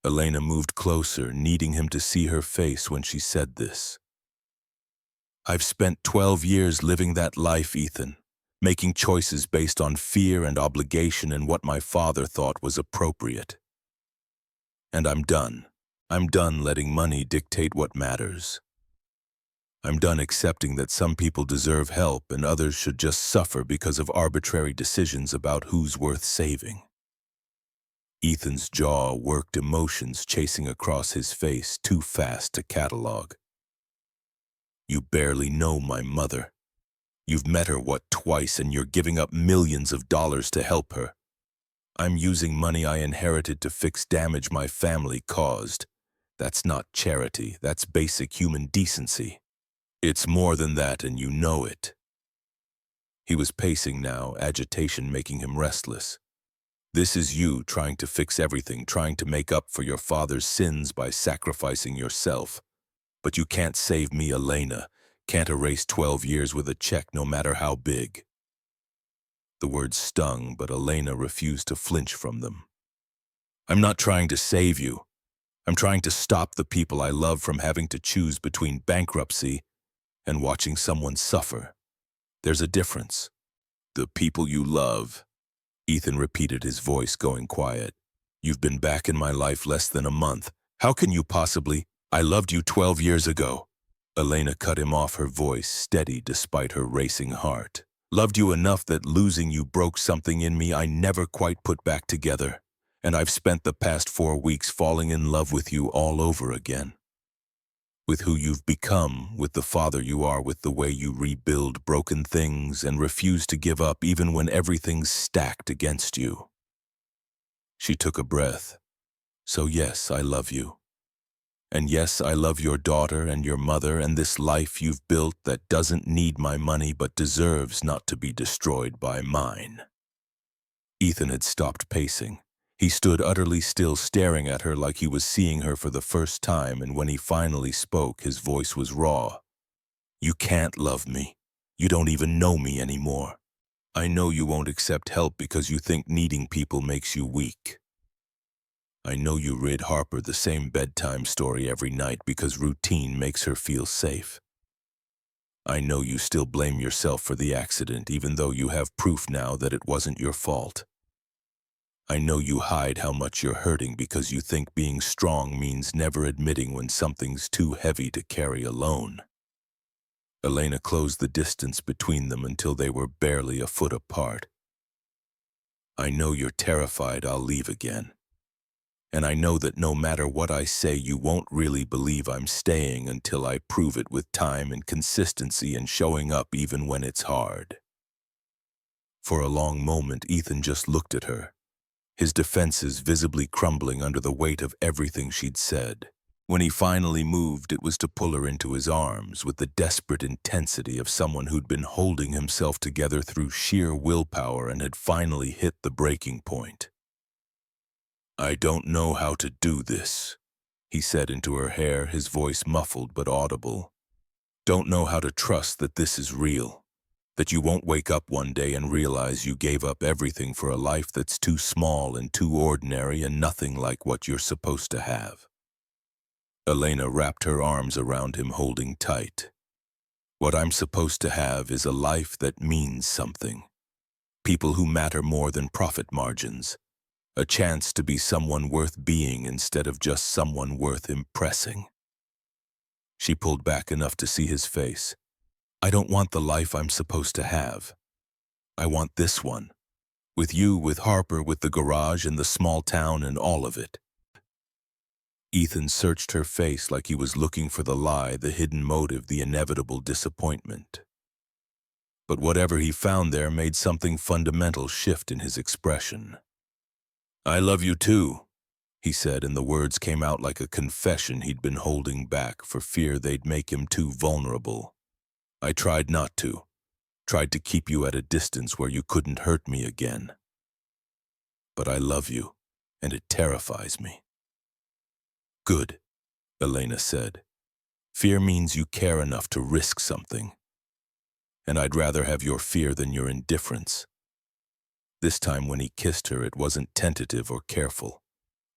Elena moved closer, needing him to see her face when she said this. I've spent 12 years living that life, Ethan, making choices based on fear and obligation and what my father thought was appropriate. And I'm done. I'm done letting money dictate what matters. I'm done accepting that some people deserve help and others should just suffer because of arbitrary decisions about who's worth saving. Ethan's jaw worked, emotions chasing across his face too fast to catalog. You barely know my mother. You've met her, twice, and you're giving up millions of dollars to help her. I'm using money I inherited to fix damage my family caused. That's not charity, that's basic human decency. It's more than that, and you know it. He was pacing now, agitation making him restless. This is you trying to fix everything, trying to make up for your father's sins by sacrificing yourself. But you can't save me, Elena. Can't erase 12 years with a check, no matter how big. The words stung, but Elena refused to flinch from them. I'm not trying to save you. I'm trying to stop the people I love from having to choose between bankruptcy and watching someone suffer. There's a difference. The people you love. Ethan repeated, his voice going quiet. You've been back in my life less than a month. How can you possibly? I loved you 12 years ago. Elena cut him off, her voice steady despite her racing heart. Loved you enough that losing you broke something in me I never quite put back together. And I've spent the past 4 weeks falling in love with you all over again. With who you've become, with the father you are, with the way you rebuild broken things and refuse to give up even when everything's stacked against you. She took a breath. So yes, I love you. And yes, I love your daughter and your mother and this life you've built that doesn't need my money but deserves not to be destroyed by mine. Ethan had stopped pacing. He stood utterly still, staring at her like he was seeing her for the first time, and when he finally spoke, his voice was raw. You can't love me. You don't even know me anymore. I know you won't accept help because you think needing people makes you weak. I know you read Harper the same bedtime story every night because routine makes her feel safe. I know you still blame yourself for the accident even though you have proof now that it wasn't your fault. I know you hide how much you're hurting because you think being strong means never admitting when something's too heavy to carry alone. Elena closed the distance between them until they were barely a foot apart. I know you're terrified I'll leave again. And I know that no matter what I say, you won't really believe I'm staying until I prove it with time and consistency and showing up even when it's hard. For a long moment, Ethan just looked at her, his defenses visibly crumbling under the weight of everything she'd said. When he finally moved, it was to pull her into his arms with the desperate intensity of someone who'd been holding himself together through sheer willpower and had finally hit the breaking point. I don't know how to do this, he said into her hair, his voice muffled but audible. Don't know how to trust that this is real, that you won't wake up one day and realize you gave up everything for a life that's too small and too ordinary and nothing like what you're supposed to have. Elena wrapped her arms around him, holding tight. What I'm supposed to have is a life that means something. People who matter more than profit margins. A chance to be someone worth being instead of just someone worth impressing. She pulled back enough to see his face. I don't want the life I'm supposed to have. I want this one. With you, with Harper, with the garage and the small town and all of it. Ethan searched her face like he was looking for the lie, the hidden motive, the inevitable disappointment. But whatever he found there made something fundamental shift in his expression. I love you too, he said, and the words came out like a confession he'd been holding back for fear they'd make him too vulnerable. I tried not to, tried to keep you at a distance where you couldn't hurt me again. But I love you, and it terrifies me. Good, Elena said. Fear means you care enough to risk something, and I'd rather have your fear than your indifference. This time when he kissed her, it wasn't tentative or careful.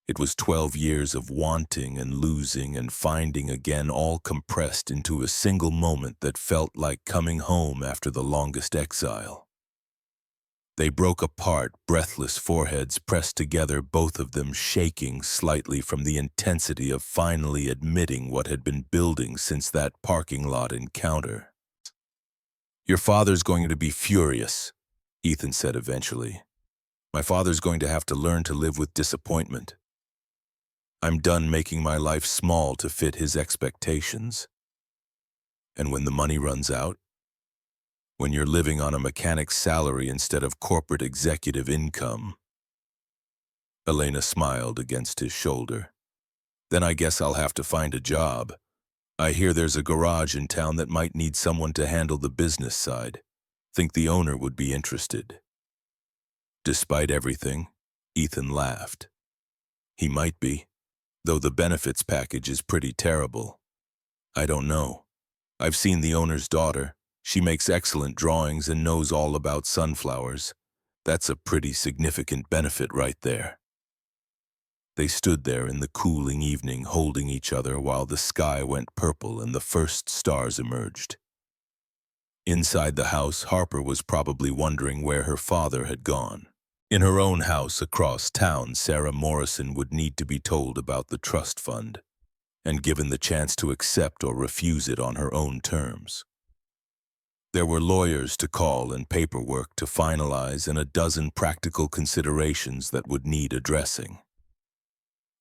It was 12 years of wanting and losing and finding again, all compressed into a single moment that felt like coming home after the longest exile. They broke apart, breathless foreheads pressed together, both of them shaking slightly from the intensity of finally admitting what had been building since that parking lot encounter. "Your father's going to be furious," Ethan said eventually. "My father's going to have to learn to live with disappointment. I'm done making my life small to fit his expectations. And when the money runs out, when you're living on a mechanic's salary instead of corporate executive income." Elena smiled against his shoulder. "Then I guess I'll have to find a job. I hear there's a garage in town that might need someone to handle the business side. Think the owner would be interested." Despite everything, Ethan laughed. "He might be, though the benefits package is pretty terrible. I don't know. I've seen the owner's daughter. She makes excellent drawings and knows all about sunflowers. That's a pretty significant benefit right there." They stood there in the cooling evening, holding each other while the sky went purple and the first stars emerged. Inside the house, Harper was probably wondering where her father had gone. In her own house across town, Sarah Morrison would need to be told about the trust fund and given the chance to accept or refuse it on her own terms. There were lawyers to call and paperwork to finalize and a dozen practical considerations that would need addressing.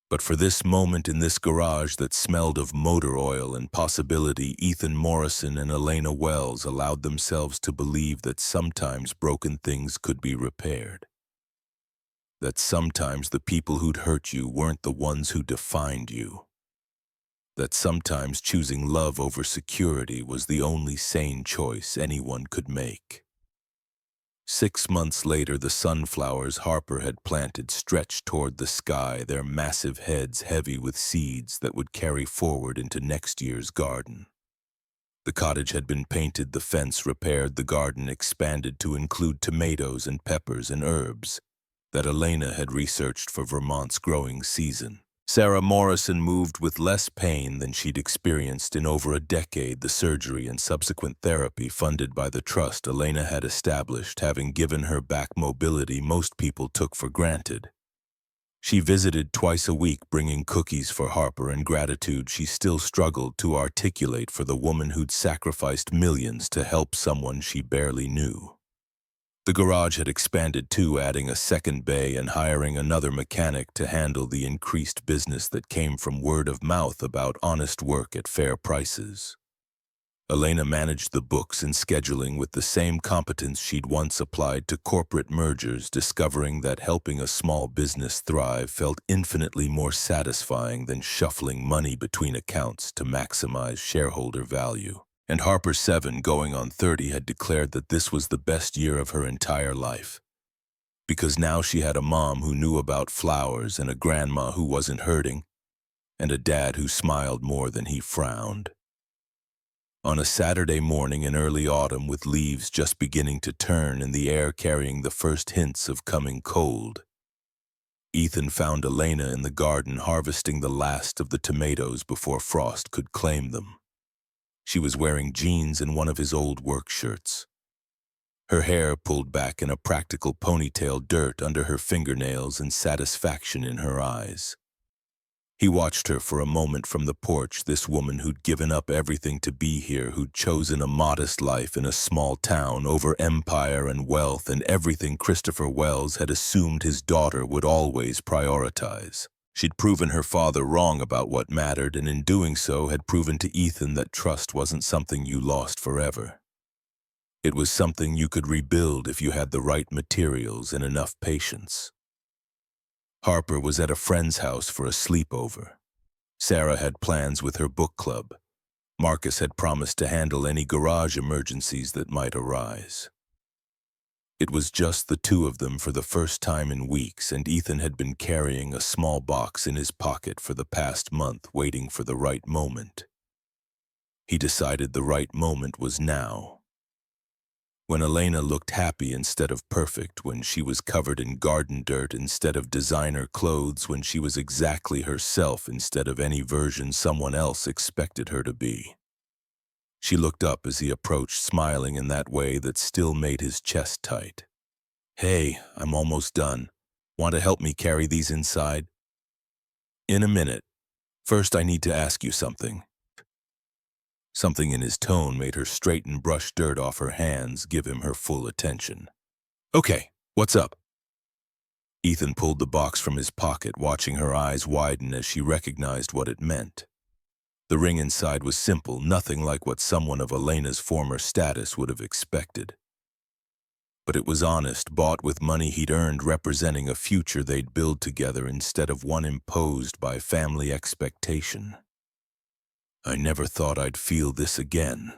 But for this moment in this garage that smelled of motor oil and possibility, Ethan Morrison and Elena Wells allowed themselves to believe that sometimes broken things could be repaired. That sometimes the people who'd hurt you weren't the ones who defined you. That sometimes choosing love over security was the only sane choice anyone could make. 6 months later, the sunflowers Harper had planted stretched toward the sky, their massive heads heavy with seeds that would carry forward into next year's garden. The cottage had been painted, the fence repaired, the garden expanded to include tomatoes and peppers and herbs that Elena had researched for Vermont's growing season. Sarah Morrison moved with less pain than she'd experienced in over a decade, the surgery and subsequent therapy funded by the trust Elena had established, having given her back mobility most people took for granted. She visited twice a week, bringing cookies for Harper and gratitude she still struggled to articulate for the woman who'd sacrificed millions to help someone she barely knew. The garage had expanded too, adding a second bay and hiring another mechanic to handle the increased business that came from word of mouth about honest work at fair prices. Elena managed the books and scheduling with the same competence she'd once applied to corporate mergers, discovering that helping a small business thrive felt infinitely more satisfying than shuffling money between accounts to maximize shareholder value. And Harper, 7 going on 30, had declared that this was the best year of her entire life. Because now she had a mom who knew about flowers and a grandma who wasn't hurting, and a dad who smiled more than he frowned. On a Saturday morning in early autumn, with leaves just beginning to turn and the air carrying the first hints of coming cold, Ethan found Elena in the garden harvesting the last of the tomatoes before frost could claim them. She was wearing jeans and one of his old work shirts. Her hair pulled back in a practical ponytail, dirt under her fingernails and satisfaction in her eyes. He watched her for a moment from the porch, this woman who'd given up everything to be here, who'd chosen a modest life in a small town over empire and wealth and everything Christopher Wells had assumed his daughter would always prioritize. She'd proven her father wrong about what mattered, and in doing so had proven to Ethan that trust wasn't something you lost forever. It was something you could rebuild if you had the right materials and enough patience. Harper was at a friend's house for a sleepover. Sarah had plans with her book club. Marcus had promised to handle any garage emergencies that might arise. It was just the two of them for the first time in weeks, and Ethan had been carrying a small box in his pocket for the past month, waiting for the right moment. He decided the right moment was now. When Elena looked happy instead of perfect, when she was covered in garden dirt instead of designer clothes, when she was exactly herself instead of any version someone else expected her to be. She looked up as he approached, smiling in that way that still made his chest tight. "Hey, I'm almost done. Want to help me carry these inside?" "In a minute. First, I need to ask you something." Something in his tone made her straighten, brush dirt off her hands, give him her full attention. "Okay, what's up?" Ethan pulled the box from his pocket, watching her eyes widen as she recognized what it meant. The ring inside was simple, nothing like what someone of Elena's former status would have expected. But it was honest, bought with money he'd earned, representing a future they'd build together instead of one imposed by family expectation. "I never thought I'd feel this again."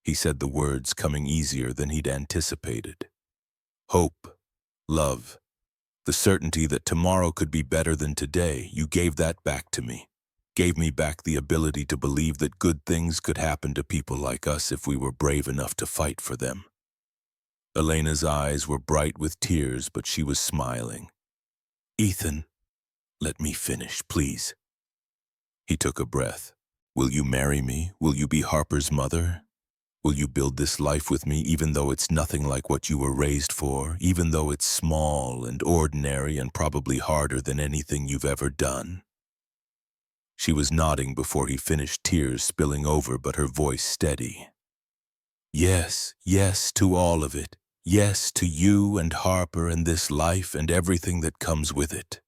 He said the words, coming easier than he'd anticipated. "Hope, love, the certainty that tomorrow could be better than today. You gave that back to me. Gave me back the ability to believe that good things could happen to people like us if we were brave enough to fight for them." Elena's eyes were bright with tears, but she was smiling. "Ethan, let me finish, please." He took a breath. "Will you marry me? Will you be Harper's mother? Will you build this life with me, even though it's nothing like what you were raised for, even though it's small and ordinary and probably harder than anything you've ever done?" She was nodding before he finished, tears spilling over, but her voice steady. "Yes, yes to all of it. Yes to you and Harper and this life and everything that comes with it."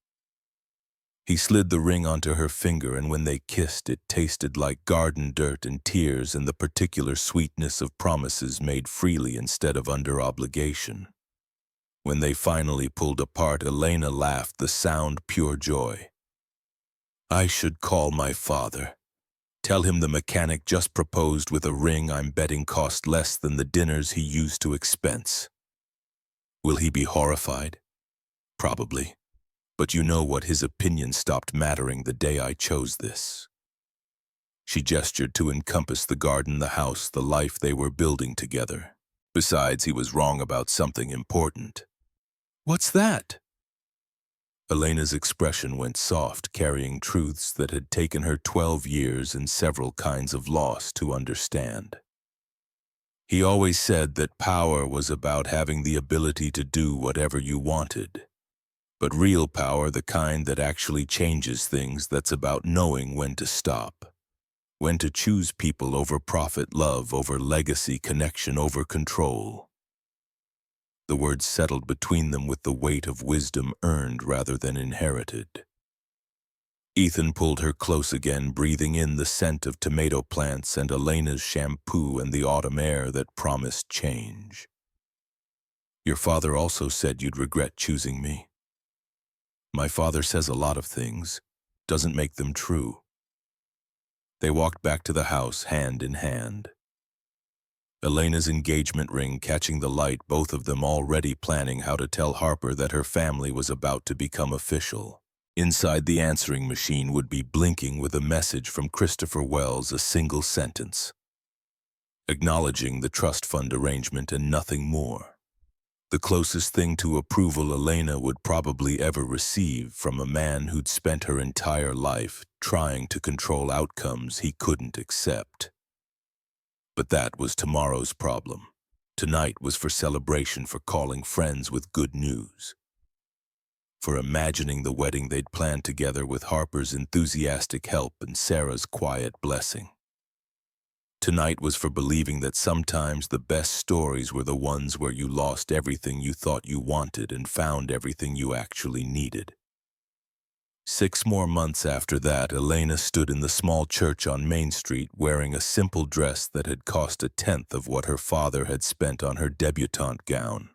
He slid the ring onto her finger, and when they kissed, it tasted like garden dirt and tears and the particular sweetness of promises made freely instead of under obligation. When they finally pulled apart, Elena laughed, the sound pure joy. "I should call my father. Tell him the mechanic just proposed with a ring I'm betting cost less than the dinners he used to expense. Will he be horrified? Probably. But you know what, his opinion stopped mattering the day I chose this." She gestured to encompass the garden, the house, the life they were building together. Besides, he was wrong about something important. "What's that?" Elena's expression went soft, carrying truths that had taken her 12 years and several kinds of loss to understand. "He always said that power was about having the ability to do whatever you wanted. But real power, the kind that actually changes things, that's about knowing when to stop. When to choose people over profit, love over legacy, connection over control." The words settled between them with the weight of wisdom earned rather than inherited. Ethan pulled her close again, breathing in the scent of tomato plants and Elena's shampoo and the autumn air that promised change. "Your father also said you'd regret choosing me." "My father says a lot of things, doesn't make them true." They walked back to the house, hand in hand. Elena's engagement ring catching the light, both of them already planning how to tell Harper that her family was about to become official. Inside, the answering machine would be blinking with a message from Christopher Wells, a single sentence, acknowledging the trust fund arrangement and nothing more. The closest thing to approval Elena would probably ever receive from a man who'd spent her entire life trying to control outcomes he couldn't accept. But that was tomorrow's problem. Tonight was for celebration, for calling friends with good news, for imagining the wedding they'd planned together with Harper's enthusiastic help and Sarah's quiet blessing. Tonight was for believing that sometimes the best stories were the ones where you lost everything you thought you wanted and found everything you actually needed. 6 more months after that, Elena stood in the small church on Main Street wearing a simple dress that had cost 1/10 of what her father had spent on her debutante gown.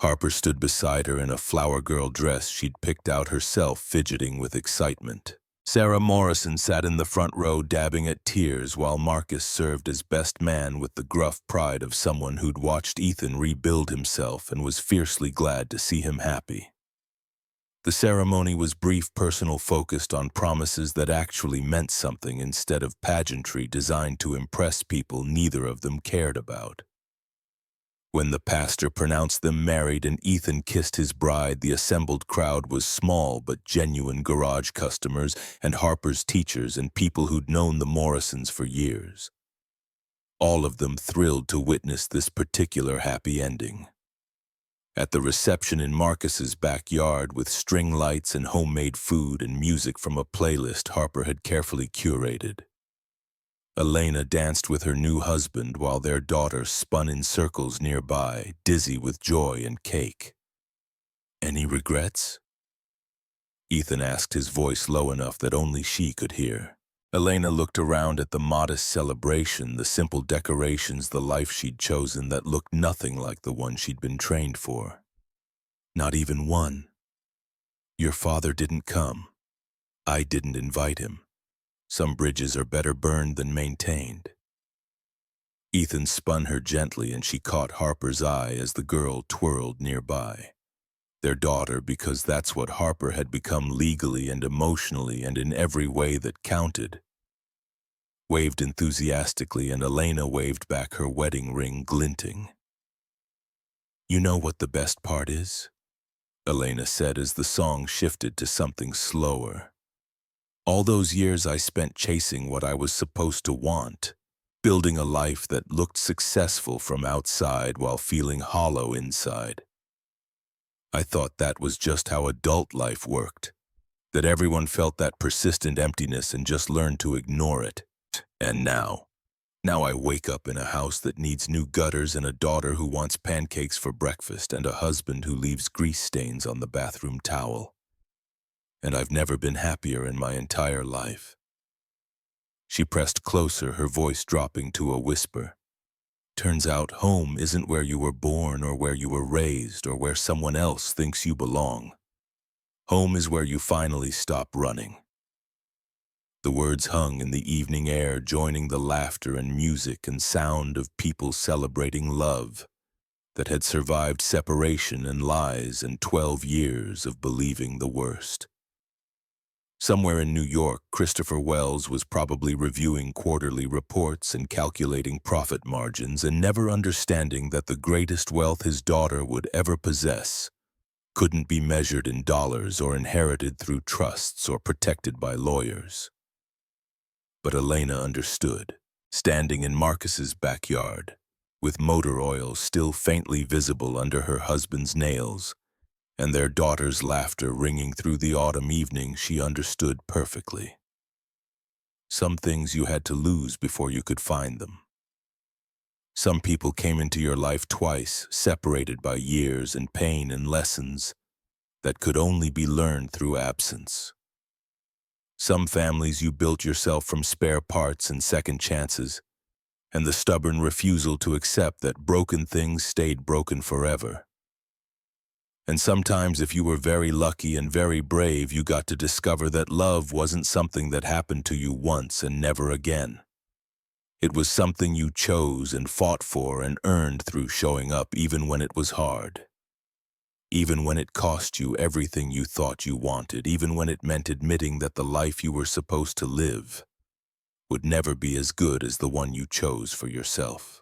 Harper stood beside her in a flower girl dress she'd picked out herself, fidgeting with excitement. Sarah Morrison sat in the front row dabbing at tears while Marcus served as best man with the gruff pride of someone who'd watched Ethan rebuild himself and was fiercely glad to see him happy. The ceremony was brief, personal, focused on promises that actually meant something instead of pageantry designed to impress people neither of them cared about. When the pastor pronounced them married and Ethan kissed his bride, the assembled crowd was small but genuine garage customers and Harper's teachers and people who'd known the Morrisons for years. All of them thrilled to witness this particular happy ending. At the reception in Marcus's backyard with string lights and homemade food and music from a playlist Harper had carefully curated, Elena danced with her new husband while their daughter spun in circles nearby, dizzy with joy and cake. "Any regrets?" Ethan asked, his voice low enough that only she could hear. Elena looked around at the modest celebration, the simple decorations, the life she'd chosen that looked nothing like the one she'd been trained for. "Not even one. Your father didn't come. I didn't invite him. Some bridges are better burned than maintained." Ethan spun her gently and she caught Harper's eye as the girl twirled nearby. Their daughter, because that's what Harper had become legally and emotionally and in every way that counted, waved enthusiastically, and Elena waved back, her wedding ring glinting. "You know what the best part is?" Elena said as the song shifted to something slower. "All those years I spent chasing what I was supposed to want, building a life that looked successful from outside while feeling hollow inside. I thought that was just how adult life worked, that everyone felt that persistent emptiness and just learned to ignore it. And now I wake up in a house that needs new gutters and a daughter who wants pancakes for breakfast and a husband who leaves grease stains on the bathroom towel. And I've never been happier in my entire life." She pressed closer, her voice dropping to a whisper. "Turns out home isn't where you were born or where you were raised or where someone else thinks you belong. Home is where you finally stop running." The words hung in the evening air, joining the laughter and music and sound of people celebrating love that had survived separation and lies and 12 years of believing the worst. Somewhere in New York, Christopher Wells was probably reviewing quarterly reports and calculating profit margins and never understanding that the greatest wealth his daughter would ever possess couldn't be measured in dollars or inherited through trusts or protected by lawyers. But Elena understood, standing in Marcus's backyard, with motor oil still faintly visible under her husband's nails, and their daughter's laughter ringing through the autumn evening. She understood perfectly. Some things you had to lose before you could find them. Some people came into your life twice, separated by years and pain and lessons that could only be learned through absence. Some families you built yourself from spare parts and second chances, and the stubborn refusal to accept that broken things stayed broken forever. And sometimes, if you were very lucky and very brave, you got to discover that love wasn't something that happened to you once and never again. It was something you chose and fought for and earned through showing up even when it was hard. Even when it cost you everything you thought you wanted, even when it meant admitting that the life you were supposed to live would never be as good as the one you chose for yourself.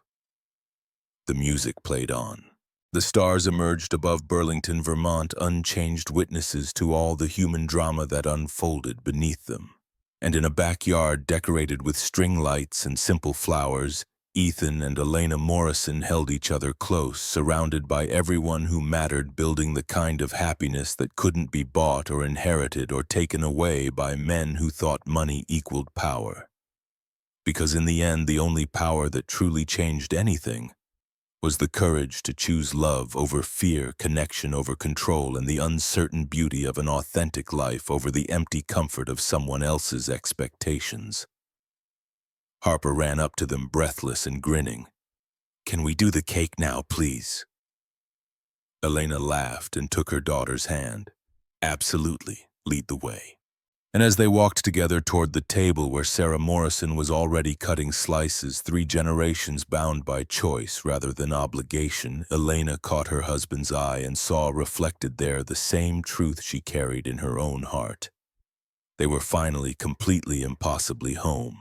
The music played on. The stars emerged above Burlington, Vermont, unchanged witnesses to all the human drama that unfolded beneath them. And in a backyard decorated with string lights and simple flowers, Ethan and Elena Morrison held each other close, surrounded by everyone who mattered, building the kind of happiness that couldn't be bought or inherited or taken away by men who thought money equaled power. Because in the end, the only power that truly changed anything was the courage to choose love over fear, connection over control, and the uncertain beauty of an authentic life over the empty comfort of someone else's expectations. Harper ran up to them, breathless and grinning. "Can we do the cake now, please?" Elena laughed and took her daughter's hand. "Absolutely. Lead the way." And as they walked together toward the table where Sarah Morrison was already cutting slices, 3 generations bound by choice rather than obligation, Elena caught her husband's eye and saw reflected there the same truth she carried in her own heart. They were finally completely impossibly home.